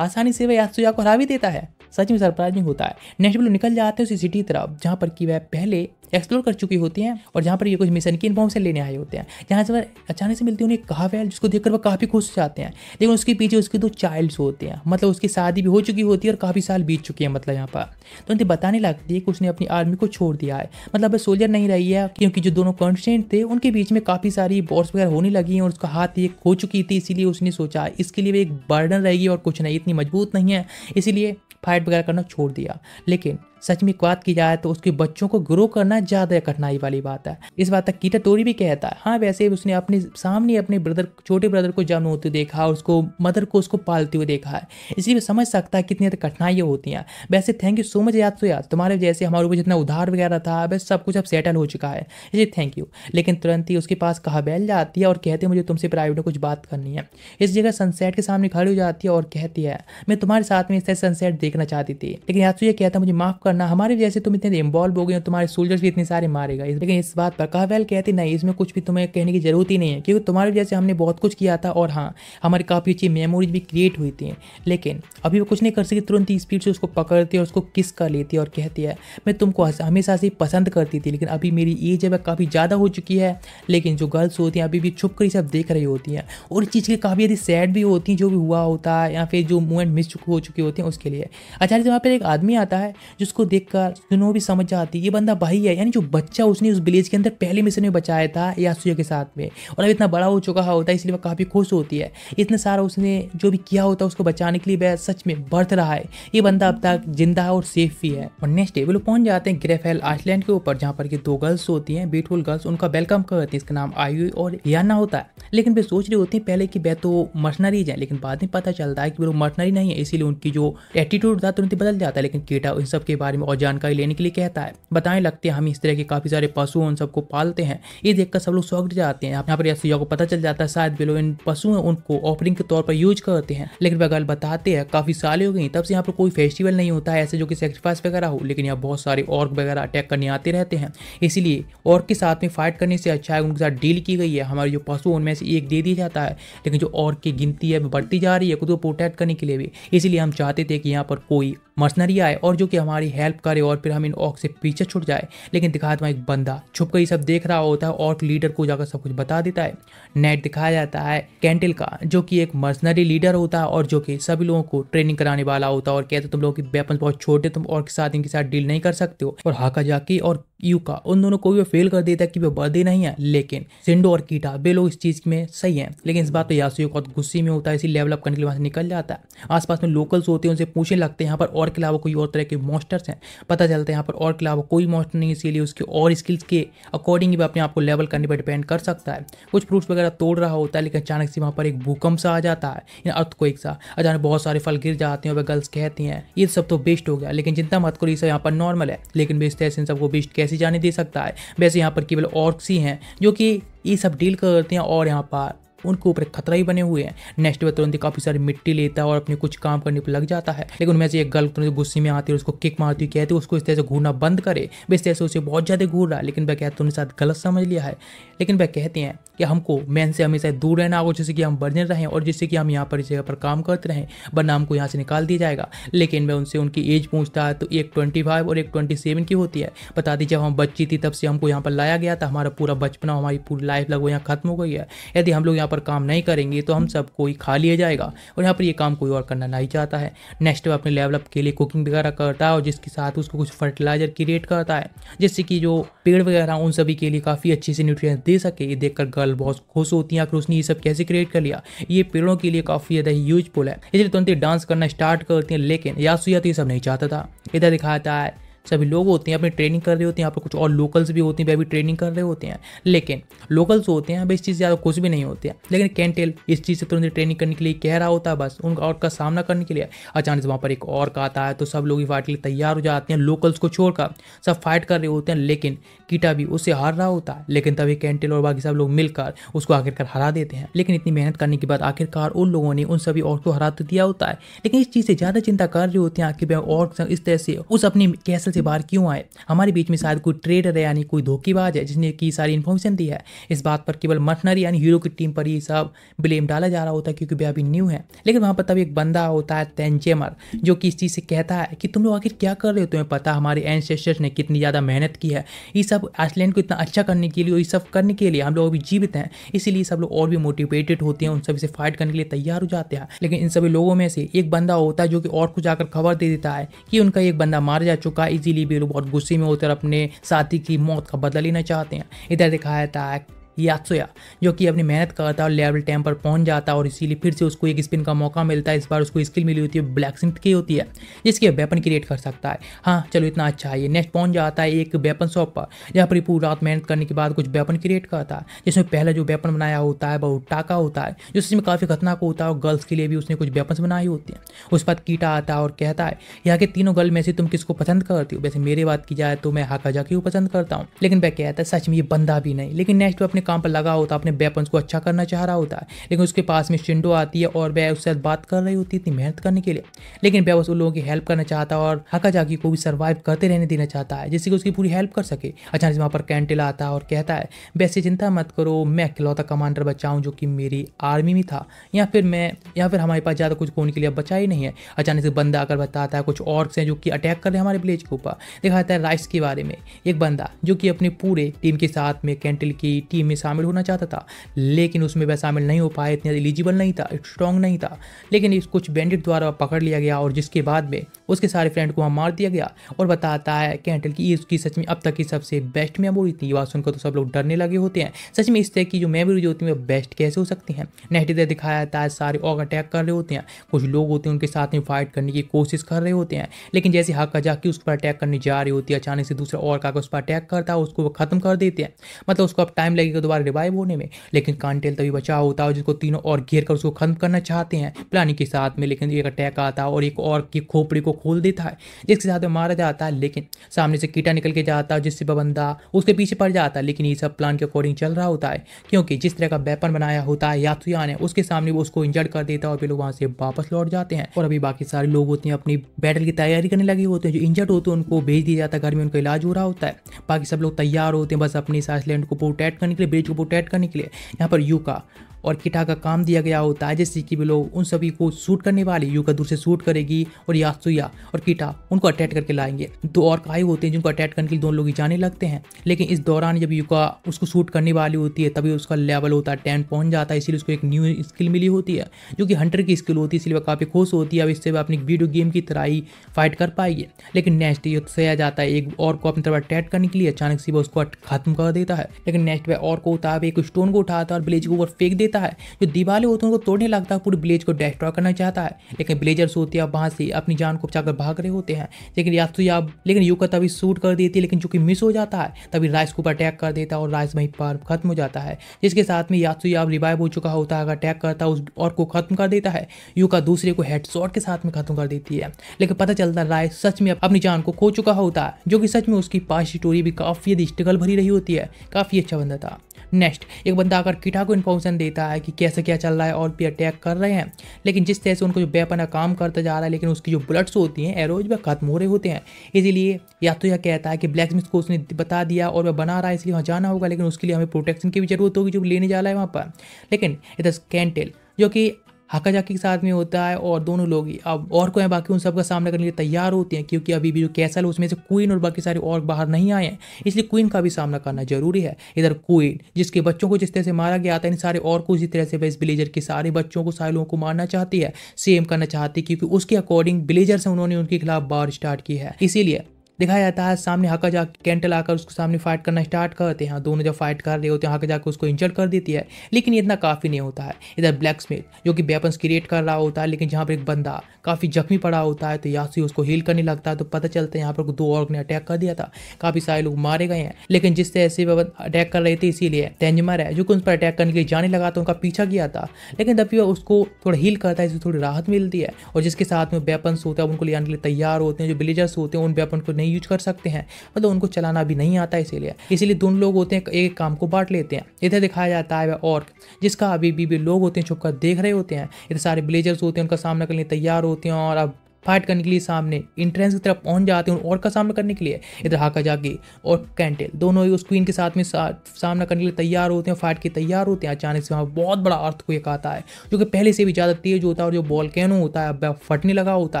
आसानी से वह यात्सुया को हरा भी देता है। सच में सरप्राइजिंग होता है। नेक्स्ट वो निकल जाते हैं उसी सिटी तरफ जहाँ पर कि वह पहले एक्सप्लोर कर चुकी होती हैं और जहाँ पर ये कुछ मिशन की इन्फॉर्मेशन लेने आए होते हैं। जहाँ से वह अचानक से मिलती है उन्हें कहावेल, जिसको देखकर वह काफ़ी खुश हो जाते हैं। लेकिन उसके पीछे उसके 2 चाइल्ड्स होते हैं, मतलब उसकी शादी भी हो चुकी होती है और काफ़ी साल बीत चुकी है मतलब यहाँ पर। तो उन्हें बताने लगती है कि उसने अपनी आर्मी को छोड़ दिया है, मतलब वह सोल्जर नहीं रही है, क्योंकि जो दोनों कॉन्स्टेंट थे उनके बीच में काफ़ी सारी वॉर्स वगैरह होने लगी हैं और उसका हाथ एक हो चुकी थी। इसीलिए उसने सोचा इसके लिए एक बर्डन रहेगी और कुछ नहीं, इतनी मजबूत नहीं है, इसीलिए फाइट वगैरह करना छोड़ दिया। लेकिन सच में बात की जाए तो उसके बच्चों को ग्रो करना ज़्यादा कठिनाई वाली बात है। इस बात तक कीटा टोरी भी कहता है। हाँ, वैसे उसने अपने सामने अपने छोटे ब्रदर को जन्म होते देखा और उसको मदर को उसको पालते हुए देखा है, इसलिए वो समझ सकता है कितनी कठिनाइयाँ होती हैं। वैसे थैंक यू सो मच यात्सुया, तुम्हारे जैसे हमारे ऊपर जितना उधार वगैरह था बस सब कुछ अब सेटल हो चुका है, इसलिए थैंक यू। लेकिन तुरंत ही उसके पास कहाबेल जाती है और कहती है मुझे तुमसे प्राइवेट में कुछ बात करनी है। इस जगह सनसेट के सामने खड़ी हो जाती है और कहती है मैं तुम्हारे साथ में इस तरह सनसेट देखना चाहती थी। लेकिन यात्सुया कहता है मुझे माफ़ करना, हमारे जैसे तुम इतने इन्वॉल्व हो गए हो, तुम्हारे सोल्जर्स भी इतने सारे मारेगा। लेकिन इस बात पर कावेल कहती नहीं, इसमें कुछ भी तुम्हें कहने की जरूरत ही नहीं है, क्योंकि तुम्हारे जैसे हमने बहुत कुछ किया था और हाँ हमारी काफ़ी अच्छी मेमोरीज भी क्रिएट हुई थी। लेकिन अभी वो कुछ नहीं कर सकी, तुरंत ही स्पीड से उसको पकड़ती है और उसको किस कर लेती है और कहती है मैं तुमको हमेशा से पसंद करती थी, लेकिन अभी मेरी एज है काफ़ी ज़्यादा हो चुकी है। लेकिन जो गर्ल्स होती हैं अभी भी छुप कर ही सब देख रही होती हैं और इस चीज़ के काफ़ी ज़्यादा सैड भी होती हैं, जो भी हुआ होता है या फिर जो मूवमेंट मिस हो चुकी होती हैं उसके लिए। अचानक से वहाँ पर एक आदमी आता है जिसको देखकर सुनो भी समझ जाती है ये बंदा भाई है, यानी जो बच्चा उसने उस विलेज के अंदर पहले मिशन में बचाया था यासुया के साथ में, और अब इतना बड़ा हो चुका होता है, इसलिए वह काफ़ी खुश होती है। इतना सारा उसने जो भी किया होता है उसको बचाने के लिए वह सच में बर्थ रहा है। ये बंदा अब तक जिंदा है और सेफ भी है। और नेक्स्ट डे वो लोग पहुंच जाते हैं ग्रेफेल आइलैंड के ऊपर, जहाँ पर कि दो गर्ल्स होती हैं, ब्यूटीफुल गर्ल्स, उनका वेलकम करती हैं। इसका नाम आयु और याना होता है। लेकिन वे सोच रही होती हैं पहले कि वे तो मर्सनरीज हैं, लेकिन बाद में पता चलता है कि वो मर्सनरी नहीं है, इसीलिए उनकी जो एटीट्यूड था तुरंत बदल जाता है। लेकिन कीटा इन सब के बारे में और जानकारी लेने के लिए कहता है, बताने लगते हैं हम इस तरह के काफी सारे पशु उन सबको पालते हैं। ये देखकर सब लोग शॉक्ड जाते हैं। यहाँ पर यासुया को पता चल जाता है शायद वे लोग इन पशु हैं उनको ऑफरिंग के तौर पर यूज करते हैं। लेकिन वह गर्ल बताते हैं काफी साल हो गई तब से यहाँ पर कोई फेस्टिवल नहीं होता है ऐसे जो कि सेक्रीफाइस वगैरह हो, लेकिन यहाँ बहुत सारे ऑर्क वगैरह अटैक करने आते रहते हैं, इसीलिए ऑर्क के साथ में फाइट करने से अच्छा है उनके साथ डील की गई है। हमारे जो पशु उनमें से एक दे दिया जाता है, लेकिन जो ऑर्क की गिनती है बढ़ती जा रही है खुद को प्रोटेक्ट करने के लिए भी, इसीलिए हम चाहते थे कि यहाँ पर कोई मर्सनरी आए और जो कि हमारी हेल्प करे और फिर हम इन ऑर्क से पीछे छुट जाए। लेकिन दिखाया था एक बंदा छुप कर ये सब देख रहा होता है, ऑर्क लीडर को जाकर सब कुछ बता देता है। नेट दिखाया जाता है कैंटिल का, जो कि एक मर्सनरी लीडर होता है और जो कि सभी लोगों को ट्रेनिंग कराने वाला होता है और कहते तुम लोगों की वेपन बहुत छोटे, तुम ऑर्क के साथ इनके साथ डील नहीं कर सकते हो। और हाकाजाकी और यूका उन दोनों को भी फेल कर देता है कि वे बर्दे नहीं है, लेकिन सिंडो और कीटा वे लोग इस चीज में सही हैं। लेकिन इस बात पर यासुया बहुत गुस्से में होता है, इसी लेवल अप करने के लिए वहां से निकल जाता है। आसपास में लोकल्स होते हैं, उनसे पूछने लगते हैं यहाँ पर और के अलावा कोई और तरह के मॉन्स्टर्स हैं। पता चलता है यहाँ पर और के अलावा कोई मॉन्स्टर नहीं, इसीलिए उसके और स्किल्स के अकॉर्डिंग भी अपने आप को लेवल करने पर डिपेंड कर सकता है। कुछ फ्रूट्स वगैरह तोड़ रहा होता है, लेकिन अचानक से वहाँ पर एक भूकंप सा आ जाता है, या अर्थक्वेक सा। अचानक बहुत सारे फल गिर जाते हैं और वे गर्ल्स कहती हैं ये सब तो बेस्ट हो गया, लेकिन चिंता मत करो ये सब यहाँ पर नॉर्मल है। लेकिन वे इस तरह से इन सबको बेस्ट कैसे जाने दे सकता है। वैसे यहाँ पर केवल ऑर्क्स ही हैं जो कि ये सब डील करते हैं और यहाँ पर उनके ऊपर खतरा ही बने हुए हैं। नेक्स्ट में तुरंत काफी सारी मिट्टी लेता है और अपने कुछ काम करने पर लग जाता है, लेकिन उनमें से एक गर्ल तुरंत गुस्से में आती है, उसको किक मारती है, कहती है उसको इस तरह से घूरना बंद करे। वे इस तरह से उसे बहुत ज्यादा घूर रहा है, लेकिन वह कहते तुमने साथ गलत समझ लिया है। लेकिन वह कहते हैं कि हमको मैन से हमेशा दूर रहना होगा, जिससे कि हम वर्जिन रहें और जिससे कि हम यहाँ पर इस जगह पर काम करते रहें, वरना हमको यहाँ से निकाल दिया जाएगा। लेकिन वह उनसे उनकी एज पूछता है तो एक 25 और एक 27 की होती है। बता दी जब हम बच्ची थी तब से हमको यहाँ पर लाया गया था, हमारा पूरा बचपना हमारी पूरी लाइफ लगभग यहाँ खत्म हो गई है। यदि हम लोग यहाँ पर काम नहीं करेंगे तो हम सब कोई खा लिया जाएगा और यहाँ पर ये काम कोई और करना नहीं चाहता है। नेक्स्ट वो अपने लेवल अप के लिए कुकिंग वगैरह करता है और जिसके साथ उसको कुछ फर्टिलाइजर क्रिएट करता है, जिससे कि जो पेड़ वगैरह उन सभी के लिए काफ़ी अच्छी से न्यूट्रिएंट्स दे सके। ये देखकर गर्ल बहुत खुश होती है, आखिर उसने ये सब कैसे क्रिएट कर लिया, ये पेड़ों के लिए काफ़ी ज़्यादा यूजफुल है। इसलिए तुरंत डांस करना स्टार्ट करती हैं, लेकिन यासुया तो ये सब नहीं चाहता था। इधर दिखाता है सभी लोग होते हैं अपनी ट्रेनिंग कर रहे होते हैं, यहाँ पर कुछ और लोकल्स भी होते हैं, वे भी ट्रेनिंग कर रहे होते हैं। लेकिन लोकल्स होते हैं वे इस चीज़ से ज़्यादा खुश भी नहीं होते हैं। लेकिन कैंटेल इस चीज़ से तुरंत ट्रेनिंग करने के लिए कह रहा होता है, बस उनका और का सामना करने के लिए। अचानक से वहाँ पर एक और आता है तो सब लोग फाइट के लिए तैयार हो जाते हैं, लोकल्स को छोड़कर सब फाइट कर रहे होते हैं। लेकिन कीटा भी उससे हार रहा होता है, लेकिन तभी कैंटेल और बाकी सब लोग मिलकर उसको आखिरकार हरा देते हैं। लेकिन इतनी मेहनत करने के बाद आखिरकार उन लोगों ने उन सभी और को हरा तो दिया होता है, लेकिन इस चीज़ से ज़्यादा चिंता कर रहे होते हैं आखिर और इस तरह से उस अपनी कैसल से बाहर क्यों आए। हमारे बीच में शायद कोई ट्रेडर है, यानी कोई धोखेबाज है जिसने की सारी इन्फॉर्मेशन दी है। इस बात पर केवल मर्सनरी यानी हीरो की टीम पर ये सब ब्लेम डाला जा रहा होता है, क्योंकि वे अभी न्यू है। लेकिन वहाँ पर तब एक बंदा होता है तेंजेमर, जो कि इस चीज़ से कहता है कि तुम लोग आखिर क्या कर रहे हो, तुम्हें पता हमारे एंसेस्टर्स ने कितनी ज़्यादा मेहनत की है ये सब आइसलैंड को इतना अच्छा करने के लिए, ये सब करने के लिए हम लोग अभी जीवित हैं, इसीलिए सब लोग और भी मोटिवेटेड होते हैं, उन सभी से फाइट करने के लिए तैयार हो जाते हैं। लेकिन इन सभी लोगों में से एक बंदा होता है जो कि और को जाकर खबर दे देता है कि उनका एक बंदा मार जा चुका है, इसीलिए भी लोग बहुत गुस्से में होते हैं, अपने साथी की मौत का बदला लेना चाहते हैं। इधर दिखाया था यात्सुया जो कि अपनी मेहनत करता है और लेवल 10 पर पहुंच जाता है और इसीलिए फिर से उसको एक स्पिन का मौका मिलता है। इस बार उसको स्किल मिली होती है ब्लैक स्मिथ की होती है, जिसकी वेपन क्रिएट कर सकता है। हाँ चलो इतना अच्छा है। ये नेक्स्ट पहुंच जाता है एक वेपन शॉप पर, जहाँ पर पूरी रात मेहनत करने के बाद कुछ वेपन क्रिएट करता है, जिसमें पहला जो वेपन बनाया होता है वो टाका होता है, जो इसमें काफ़ी खतरनाक होता है और गर्ल्स के लिए भी उसने कुछ वेपन्स बनाई होती हैं। उस बाद कीटा आता है और कहता है यहाँ के तीनों गर्ल में से तुम किसको पसंद करती हो। वैसे मेरी बात की जाए तो मैं हाकाजाकी को पसंद करता हूँ, लेकिन वह कहता है सच में ये बंदा भी नहीं। लेकिन नेक्स्ट वो अपने काम पर लगा होता है, अपने वेपन्स को अच्छा करना चाह रहा होता है। लेकिन उसके पास में शिंडो आती है और वह उससे बात कर रही होती है इतनी मेहनत करने के लिए, लेकिन वह उन लोगों की हेल्प करना चाहता है और हाकाजाकी को भी सर्वाइव करते रहने देना चाहता है, जिससे कि उसकी पूरी हेल्प कर सके। अचानक वहाँ पर कैंटेल आता है और कहता है वैसे चिंता मत करो, मैं इकलौता कमांडर बचा हूँ जो कि मेरी आर्मी में था, या फिर हमारे पास ज़्यादा कुछ होने के लिए बचा ही नहीं है। अचानक से बंदा आकर बताता है कुछ ऑर्क्स हैं जो कि अटैक कर रहे हैं हमारे विलेज के ऊपर। दिखाता है राइस के बारे में, एक बंदा जो कि अपने पूरे टीम के साथ में कैंटेल की टीम में शामिल होना चाहता था, लेकिन उसमें वह शामिल नहीं हो पाया, इतना एलिजिबल नहीं था, स्ट्रॉन्ग नहीं था। लेकिन इस कुछ बैंडिट द्वारा पकड़ लिया गया और जिसके बाद में उसके सारे फ्रेंड को वहाँ मार दिया गया। और बताता है कैंटेल की ये उसकी सच में अब तक की सबसे बेस्ट मेमोरी थी। बात सुनकर तो सब लोग डरने लगे होते हैं, सच में इस तरह की जो मेमोरी होती है वो बेस्ट कैसे हो सकती हैं। नेक्स्ट डे दिखाया जाता है सारे ऑर्क अटैक कर रहे होते हैं, कुछ लोग होते हैं उनके साथ में फाइट करने की कोशिश कर रहे होते हैं, लेकिन जैसे हाकाजाकी उस पर अटैक करने जा रही होती है, अचानक से दूसरा ऑर्क आकर उस पर अटैक करता है, उसको वो खत्म कर देते हैं। मतलब उसको अब टाइम लगेगा दोबारा रिवाइव होने में, लेकिन कैंटेल तभी बचा होता है जिसको तीनों और घेर कर उसको खत्म करना चाहते हैं प्लानिंग के साथ में। लेकिन एक अटैक आता है और एक और की खोपड़ी को खोल देता है, जिसके साथ में मारा जाता है। लेकिन सामने से कीटा निकल के जाता है, जिससे बंदा उसके पीछे पड़ जाता है। लेकिन ये सब प्लान के अकॉर्डिंग चल रहा होता है, क्योंकि जिस तरह का वेपन बनाया होता है यात्सुया ने, उसके सामने वो उसको इंजर्ड कर देता है और फिर लोग वहां से वापस लौट जाते हैं। और अभी बाकी सारे लोग होते हैं अपनी बैटल की तैयारी करने लगे होते हैं। जो इंजर्ड होते हैं उनको भेज दिया जाता है, घर में उनका इलाज हो रहा होता है। बाकी सब लोग तैयार होते हैं बस अपनी इस आइसलैंड को प्रोटेक्ट करने के लिए, ब्रिज को प्रोटेक्ट करने के लिए। यहाँ पर यूका और किटा का काम दिया गया होता है, जैसे कि वे लोग उन सभी को शूट करने वाले, यूका दूर से शूट करेगी और यात्सुया और किटा उनको अटैक करके लाएंगे। दो और काई होते हैं जिनको अटैक करने के लिए दोनों लोग ही जाने लगते हैं। लेकिन इस दौरान जब यूका उसको शूट करने वाली होती है तभी उसका लेवल होता है 10 पहुंच जाता है, इसीलिए उसको एक न्यू स्किल मिली होती है जो कि हंटर की स्किल होती है, इसलिए वह काफ़ी खुश होती है। अब इससे वह अपनी वीडियो गेम की तरह ही फाइट कर पाएगी। लेकिन नेक्स्ट युत्सुया जाता है एक और को अपनी तरफ अटैक करने के लिए, अचानक से वह उसको खत्म कर देता है। लेकिन नेक्स्ट वह और को होता है एक स्टोन को उठाता है और ब्लेज के ऊपर फेंक देता है, जो दीवारें होती हैं उनको तोड़ने लगता है, पूरे ब्लेज को डिस्ट्रॉय करना चाहता है। लेकिन ब्लेजर्स होते हैं वहां से अपनी जान को बचाकर भाग रहे होते हैं। लेकिन यूका तभी शूट कर देती है, लेकिन जो कि मिस हो जाता है, तभी राइस को अटैक कर देता है और राइस वहीं पर खत्म हो जाता है। जिसके साथ में यात्सुया रिवाइव हो चुका होता है, अटैक करता है उस और को खत्म कर देता है। यूका दूसरे को हेडशॉट के साथ में खत्म कर देती है। लेकिन पता चलता है राइस सच में अपनी जान को खो चुका होता है, जो कि सच में उसकी पास्ट स्टोरी भी काफी स्ट्रगल भरी रही होती है। काफी अच्छा बंदा था। नेक्स्ट एक बंदा आकर किटा को इन्फॉर्मेशन देता है कि कैसे क्या चल रहा है और भी अटैक कर रहे हैं। लेकिन जिस तरह से उनको जो वेपन काम करता जा रहा है, लेकिन उसकी जो बुलेट्स होती हैं एरोज वह खत्म हो रहे होते हैं। इसीलिए यात्सुया कहता है कि ब्लैक स्मिथ को उसने बता दिया और वह बना रहा है, इसलिए वहाँ जाना होगा, लेकिन उसके लिए हमें प्रोटेक्शन की भी जरूरत होगी जो लेने जा रहा है वहाँ पर। लेकिन इधर कैंटेल जो कि हाकाजाकी के साथ में होता है और दोनों लोग ही अब और को हैं बाकी उन सबका सामना करने के लिए तैयार होते हैं, क्योंकि अभी भी जो कैसल है उसमें से क्वीन और बाकी सारे और बाहर नहीं आए हैं, इसलिए क्वीन का भी सामना करना जरूरी है। इधर क्वीन जिसके बच्चों को जिस तरह से मारा गया था, इन सारे और को इसी तरह से इस विलेजर के सारे बच्चों को सारे लोगों को मारना चाहती है, सेम करना चाहती है, क्योंकि उसके अकॉर्डिंग विलेजर्स हैं उन्होंने उनके खिलाफ वार स्टार्ट की है। इसीलिए दिखाया जाता है सामने हाकाजाकी कैंटेल आकर उसके सामने फाइट करना स्टार्ट करते हैं। दोनों जब फाइट कर रहे होते हैं हाकाजाकी उसको इंजर्ड कर देती है, लेकिन ये इतना काफ़ी नहीं होता है। इधर ब्लैक स्मिथ जो कि वेपन्स क्रिएट कर रहा होता है, लेकिन जहाँ पर एक बंदा काफ़ी जख्मी पड़ा होता है तो यासी उसको हील करने लगता है, तो पता चलता है यहाँ पर दो ऑर्क ने अटैक कर दिया था, काफ़ी सारे लोग मारे गए हैं। लेकिन जिस तरह से वह अटैक कर रहे थे, इसीलिए तेंजमर है जो कि उन पर अटैक करने के लिए जाने लगा तो उनका पीछा किया था, लेकिन तभी वह उसको थोड़ा हील करता है, इससे थोड़ी राहत मिलती है। और जिसके साथ में वेपन्स होते हैं उनको ले जाने के लिए तैयार होते हैं। जो विलेजर्स होते हैं उन वेपन को नहीं यूज कर सकते हैं, मतलब उनको चलाना भी नहीं आता, इसीलिए दोनों लोग होते हैं एक काम को बांट लेते हैं। इधर दिखाया जाता है वह ऑर्क जिसका अभी भी लोग होते हैं छुपकर देख रहे होते हैं। इधर सारे विलेजर्स होते हैं उनका सामना करने तैयार होते हैं और अब फाइट करने के लिए सामने इंट्रेंस की तरफ पहुंच जाते हैं और का सामना करने के लिए। इधर हाकाजाकी और कैंटेल दोनों ही उस क्वीन के साथ में सामना करने के लिए तैयार होते हैं, फाइट के तैयार होते हैं। अचानक से वहाँ बहुत बड़ा अर्थक्वेक आता है जो कि पहले से भी ज़्यादा तेज होता है और जो वोल्केनो होता है अब फटने लगा होता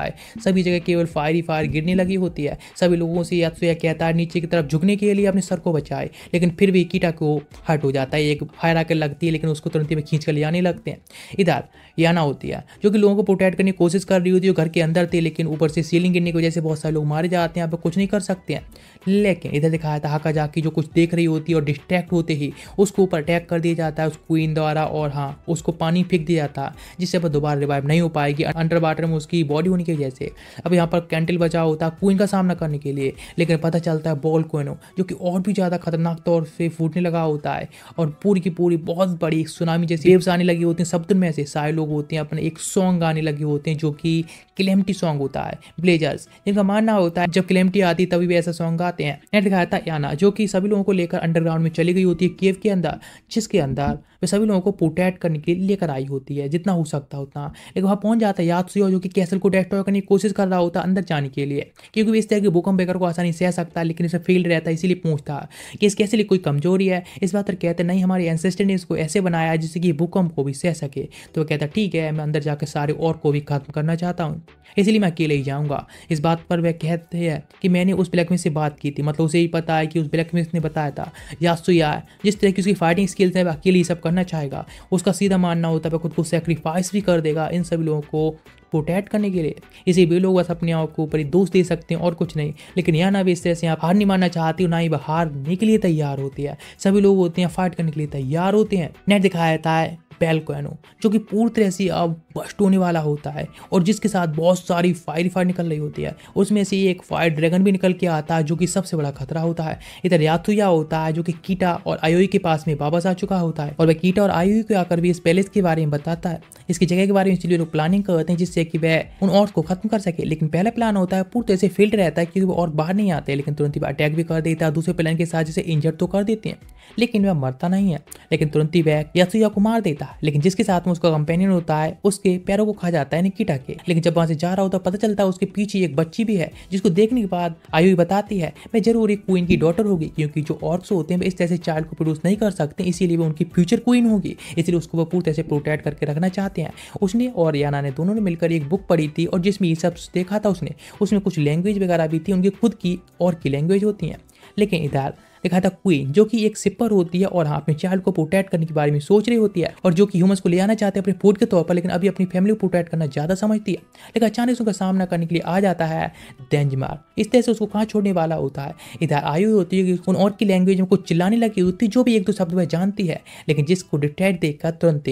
है। सभी जगह केवल फायर गिरने लगी होती है। सभी लोगों से यात्सुया कहता है नीचे की तरफ झुकने के लिए अपने सर को बचाए, लेकिन फिर भी कीटा को हर्ट हो जाता है। एक फायर आकर लगती है लेकिन उसको तुरंत में खींच कर ले आने लगते हैं। इधर याना होती है जो कि लोगों को प्रोटेक्ट करने की कोशिश कर रही होती है, जो घर के अंदर थे, लेकिन ऊपर से सीलिंग गिरने की वजह से बहुत सारे लोग मारे जाते हैं, यहाँ पे कुछ नहीं कर सकते हैं। लेकिन इधर दिखाया था हाकाजाकी जो कुछ देख रही होती है और डिस्ट्रैक्ट होते ही उसको ऊपर अटैक कर दिया जाता है उस क्वीन द्वारा, और हाँ उसको पानी फेंक दिया जाता है जिससे वह दोबारा रिवाइव नहीं हो पाएगी अंडर वाटर में उसकी बॉडी होने की वजह से। अब यहाँ पर कैंटेल बचा होता है क्वीन का सामना करने के लिए, लेकिन पता चलता है वोल्केनो जो कि और भी ज़्यादा खतरनाक तौर से फूटने लगा होता है और पूरी की पूरी बहुत बड़ी सुनामी जैसी वेव्स आने लगी होती हैं। समुद्र में से सारे लोग होते हैं अपने एक सॉन्ग गाने लगे होते हैं जो कि क्लेमिटी सॉन्ग होता है ब्लेजर्स, जिनका मानना होता है जब क्लेमिटी आती तभी भी ऐसा सॉन्ग गाते हैं। नेक्स्ट दिखाया था याना, जो कि सभी लोगों को लेकर अंडरग्राउंड में चली गई होती है केव के अंदर, जिसके अंदर वे सभी लोगों को प्रोटेक्ट करने के लिए लेकर आई होती है जितना हो सकता उतना। लेकिन वहाँ पहुंच जाता है यात्सुया, जो कि कैसल को डिस्ट्रॉय करने की कोशिश कर रहा होता है अंदर जाने के लिए, क्योंकि इस तरह के भूकंप बेकर को आसानी सह सकता है, लेकिन इसे फील्ड रहता है, इसीलिए पूछता है कि इस कैसल की कोई कमजोरी है। इस बात पर कहते नहीं, हमारे एंसेस्टर ने इसको ऐसे बनाया जिससे कि भूकंप को भी सह सके। तो वो कहता ठीक है, मैं अंदर जाकर सारे और को भी खत्म करना चाहता हूँ, इसलिए मैं अकेले ही जाऊंगा। इस बात पर वह कहते हैं कि मैंने उस ब्लैकमेल से बात की थी, मतलब उसे ही पता है कि उस ब्लैकमेल ने बताया था यात्सुया जिस तरह की उसकी फाइटिंग स्किल्स है वह अकेले ही सब करना चाहेगा। उसका सीधा मानना होता है वह खुद को सेक्रीफाइस भी कर देगा इन सभी लोगों को प्रोटेक्ट करने के लिए। इसी भी लोग बस अपने आप को ऊपर ही दोष दे सकते हैं और कुछ नहीं। लेकिन यह ना भी इस तरह से हार नहीं मानना चाहती, ना ही वह हारने के लिए तैयार होती है। सभी लोग होते हैं फाइट करने के लिए तैयार होते हैं। नेट दिखाया जाता है बेल्कोनो, जो कि पूरी तरह से अब बस्ट होने वाला होता है और जिसके साथ बहुत सारी फायर निकल रही होती है। उसमें से एक फायर ड्रैगन भी निकल के आता है, जो कि सबसे बड़ा खतरा होता है। इधर यात्सुया होता है, जो कि कीटा और आयोई के पास में वापस आ चुका होता है और वह कीटा और आयोई को आकर भी इस पैलेस के बारे में बताता है, इसकी जगह के बारे में। इसलिए लोग प्लानिंग करते हैं जिससे कि वह उन ऑर्ड्स को खत्म कर सके। लेकिन पहला प्लान होता है पूरी तरह से फील्ड रहता है, क्योंकि वो और बाहर नहीं आते, लेकिन तुरंत ही अटैक भी कर देता है दूसरे प्लान के साथ, जिसे इंजर्ड तो कर देते हैं, लेकिन वह मरता नहीं है। लेकिन तुरंत ही वह यात्सुया को मार देता है, लेकिन जिसके साथ में उसका कंपेनियन होता है उसके पैरों को खा जाता है निकिटा के। लेकिन जब वहां से जा रहा होता है पता चलता है उसके पीछे एक बच्ची भी है, जिसको देखने के बाद आयुई बताती है मैं जरूर एक क्वीन की डॉटर होगी, क्योंकि जो ऑर्क्स होते हैं इस तरह से चाइल्ड को प्रोड्यूस नहीं कर सकते, इसीलिए वो उनकी फ्यूचर क्वीन होगी। इसलिए उसको वो पूरी तरह से प्रोटेक्ट करके रखना चाहते हैं। उसने और याना ने दोनों ने मिलकर एक बुक पढ़ी थी और जिसमें ये सब देखा था उसने, उसमें कुछ लैंग्वेज वगैरह भी थी, उनकी खुद की और की लैंग्वेज होती हैं। लेकिन इधर देखा था क्वीन, जो कि एक सिपर होती है और अपने चाइल्ड को प्रोटेक्ट करने के बारे में सोच रही होती है और जो कि ह्यूमंस को ले आना चाहते हैं अपने फूड के तौर पर, लेकिन अभी अपनी फैमिली को प्रोटेक्ट करना ज्यादा समझती है। लेकिन अचानक उसका सामना करने के लिए आ जाता है डेंजमार, इस तरह से उसको कहाँ छोड़ने वाला होता है। इधर आयु होती है कि उन और की लैंग्वेज में कुछ चिल्लाने लगी होती है, जो भी एक दो शब्द वह जानती है, लेकिन जिसको डिटेक्ट देखकर तुरंत